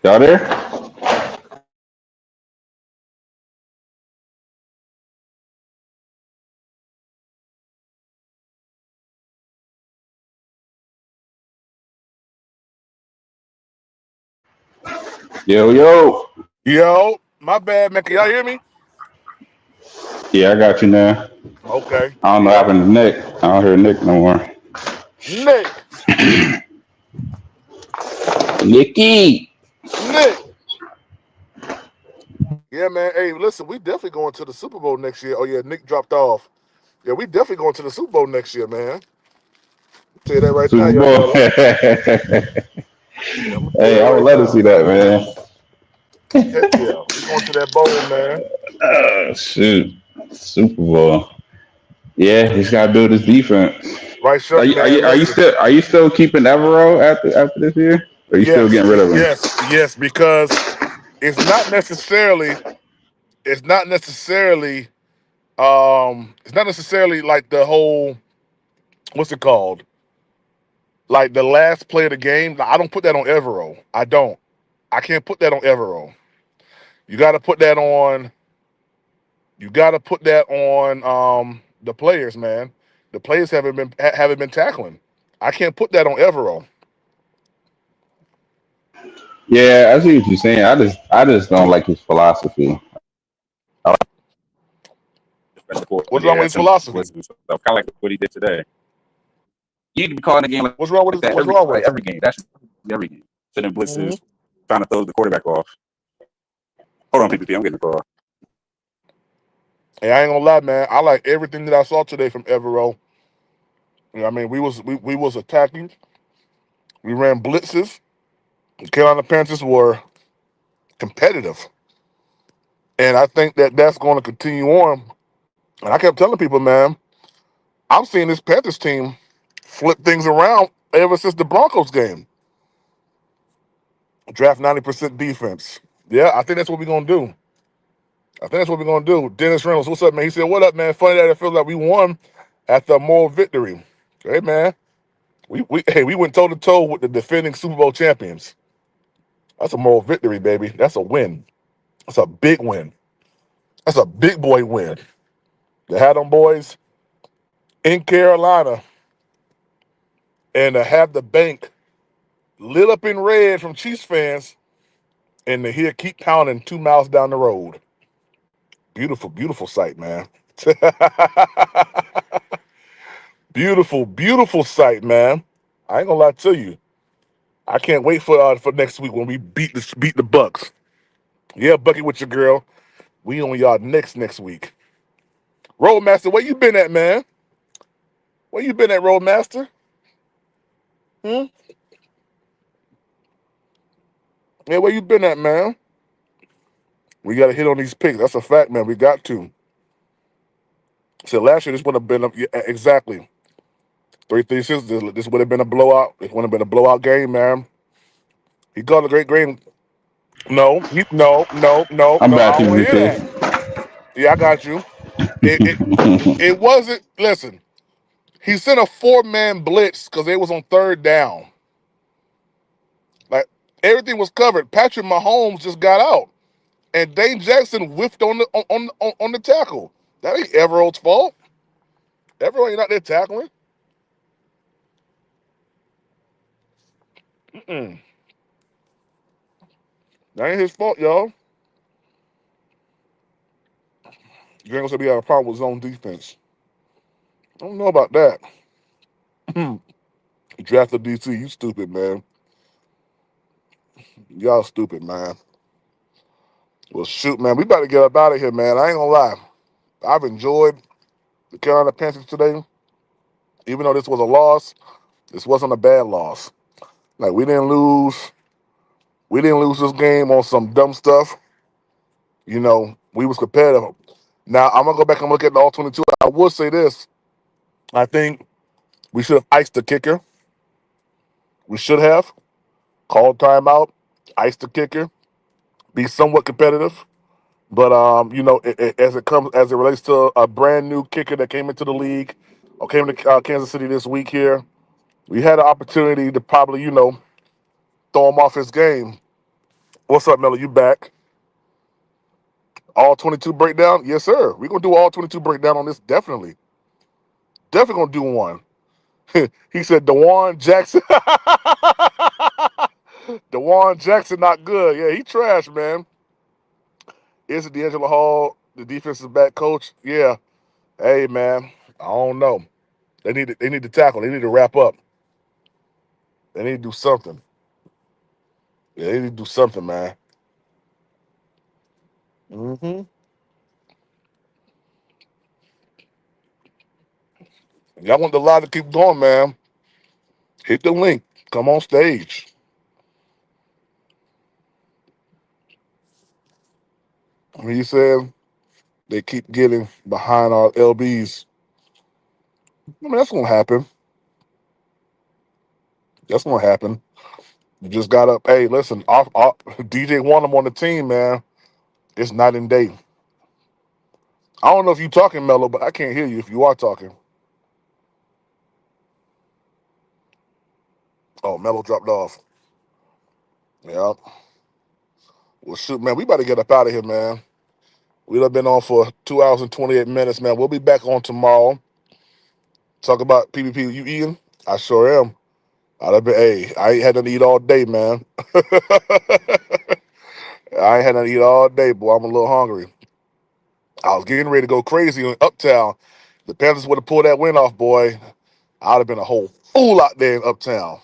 Y'all there? Yo, yo. yo, my bad, man. Can y'all hear me? Yeah, I got you now. Okay. I don't know what Yep. happened to Nick. I don't hear Nick no more. Nick. Nicky. Nick. Yeah, man. Hey, listen, we definitely going to the Super Bowl next year. Oh yeah, Nick dropped off. Yeah, we definitely going to the Super Bowl next year, man. I'll tell you that right now, Super young Bowl. fella. Yeah, I'm gonna tell you Hey, that I would right love to see now. that, man. Heck yeah, we going to that bowl, man. Oh, shoot. Super Bowl. Yeah, he's got to build his defense. Bryce Are Young, you, are man. you are you Listen. still are you still keeping Evero after this year? Or are you still Yes, getting rid of him? yes, because it's not necessarily. It's not necessarily. It's not necessarily like the whole. What's it called? Like the last play of the game. I don't put that on Evero. I don't. I can't put that on Evero. You got to put that on. You got to put that on the players, man. The players haven't been tackling. I can't put that on Evero. Yeah, I see what you're saying. I just don't like his philosophy. What's wrong with his philosophy? Kind of like what he did today. You need to be calling the game What's wrong with like his? that What's wrong with every game. That should be every game. Sending it? blitzes, trying to throw the quarterback off. Hold on, PPP. I'm getting the call. And I ain't gonna lie, man. I like everything that I saw today from Evero. You know, I mean, we was attacking. We ran blitzes. The Carolina Panthers were competitive, and I think that that's going to continue on. And I kept telling people, man, I'm seeing this Panthers team flip things around ever since the Broncos game. Draft 90% defense. Yeah, I think that's what we're gonna do. I think that's what we're gonna do. Dennis Reynolds, what's up, man? He said, "What up, man? Funny that it feels like we won after a moral victory." Hey, man, we went toe to toe with the defending Super Bowl champions. That's a moral victory, baby. That's a win. That's a big win. That's a big boy win. They had them boys in Carolina and to have the bank lit up in red from Chiefs fans and to hear keep pounding 2 miles down the road. Beautiful, beautiful sight, man. Beautiful, beautiful sight, man. I ain't gonna lie to you. I can't wait for next week when we beat the Bucks. Yeah, Bucky with your girl. We on y'all next week. Roadmaster, where you been at, man? Where you been at, Roadmaster? Hmm? Yeah, where you been at, man? We got to hit on these picks. That's a fact, man. We got to. So last year, this would have been yeah, exactly 3-3-6. This would have been a blowout. It would have been a blowout game, man. He called a great game. No, I'm no. I back, don't want to hear that. PPP. Yeah, I got you. It wasn't. Listen, he sent a 4-man blitz because they was on third down. Like everything was covered. Patrick Mahomes just got out, and Dane Jackson whiffed on the tackle. That ain't Everold's fault. Everyone ain't out there tackling. Mm-mm. That ain't his fault, y'all. Jalen said we had a problem with zone defense. I don't know about that. Drafted DC, you stupid, man. Y'all stupid, man. Well, shoot, man, we better get up out of here, man. I ain't gonna lie. I've enjoyed the Carolina Panthers today. Even though this was a loss, this wasn't a bad loss. Like we didn't lose. We didn't lose this game on some dumb stuff. You know, we was competitive. Now I'm gonna go back and look at the all 22. I will say this. I think we should have iced the kicker. We should have called timeout, iced the kicker, be somewhat competitive. But you know, as it relates to a brand new kicker that came into the league or came to Kansas City this week here, we had an opportunity to probably, you know, throw him off his game. What's up, Melo? You back? All 22 breakdown? Yes, sir. We're gonna do all 22 breakdown on this. Definitely. Definitely gonna do one. He said Dewan Jackson. Dewan Jackson not good. Yeah, he trash, man. Is it D'Angelo Hall, the defensive back coach? Yeah. Hey, man. I don't know. They need to tackle. They need to wrap up. They need to do something. Yeah, they need to do something, man. Mm-hmm. Y'all want the line to keep going, man. Hit the link. Come on stage. I mean, you said they keep getting behind our LBs. I mean, that's gonna happen. That's gonna happen. You just gotta. Hey, listen. DJ want him on the team, man. It's night and day. I don't know if you talking, Mello, but I can't hear you if you are talking. Oh, Mello dropped off. Yeah. Well, shoot, man. We about to get up out of here, man. We've been on for 2 hours and 28 minutes, man. We'll be back on tomorrow. Talk about PvP. You eating? I sure am. I'd have been. Hey, I ain't had nothing to eat all day, man. I ain't had nothing to eat all day, boy. I'm a little hungry. I was getting ready to go crazy in Uptown. The Panthers would have pulled that win off, boy. I'd have been a whole fool out there in Uptown.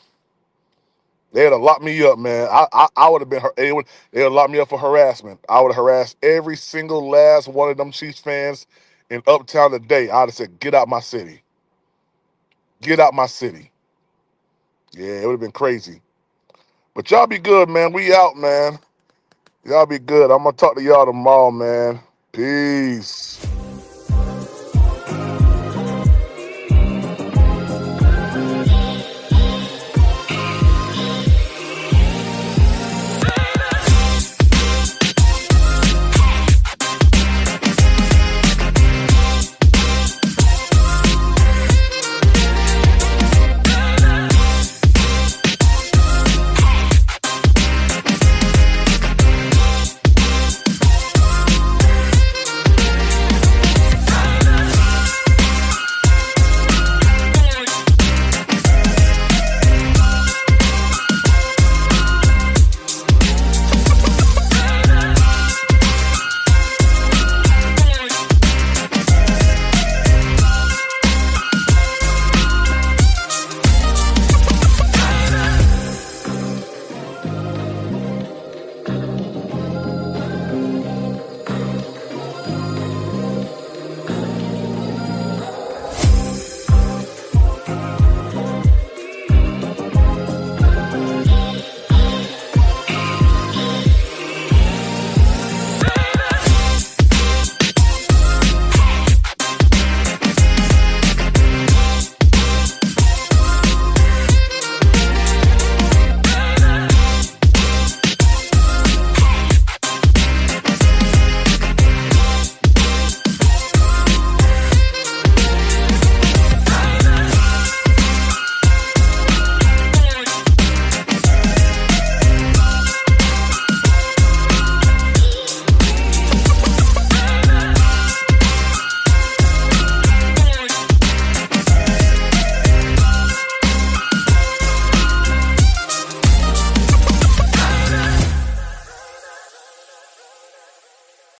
They'd have locked me up, man. I would have been. They'd have locked me up for harassment. I would have harassed every single last one of them Chiefs fans in Uptown today. I'd have said, "Get out my city. Get out my city." Yeah, it would have been crazy. But y'all be good, man. We out, man. Y'all be good. I'm gonna talk to y'all tomorrow, man. Peace.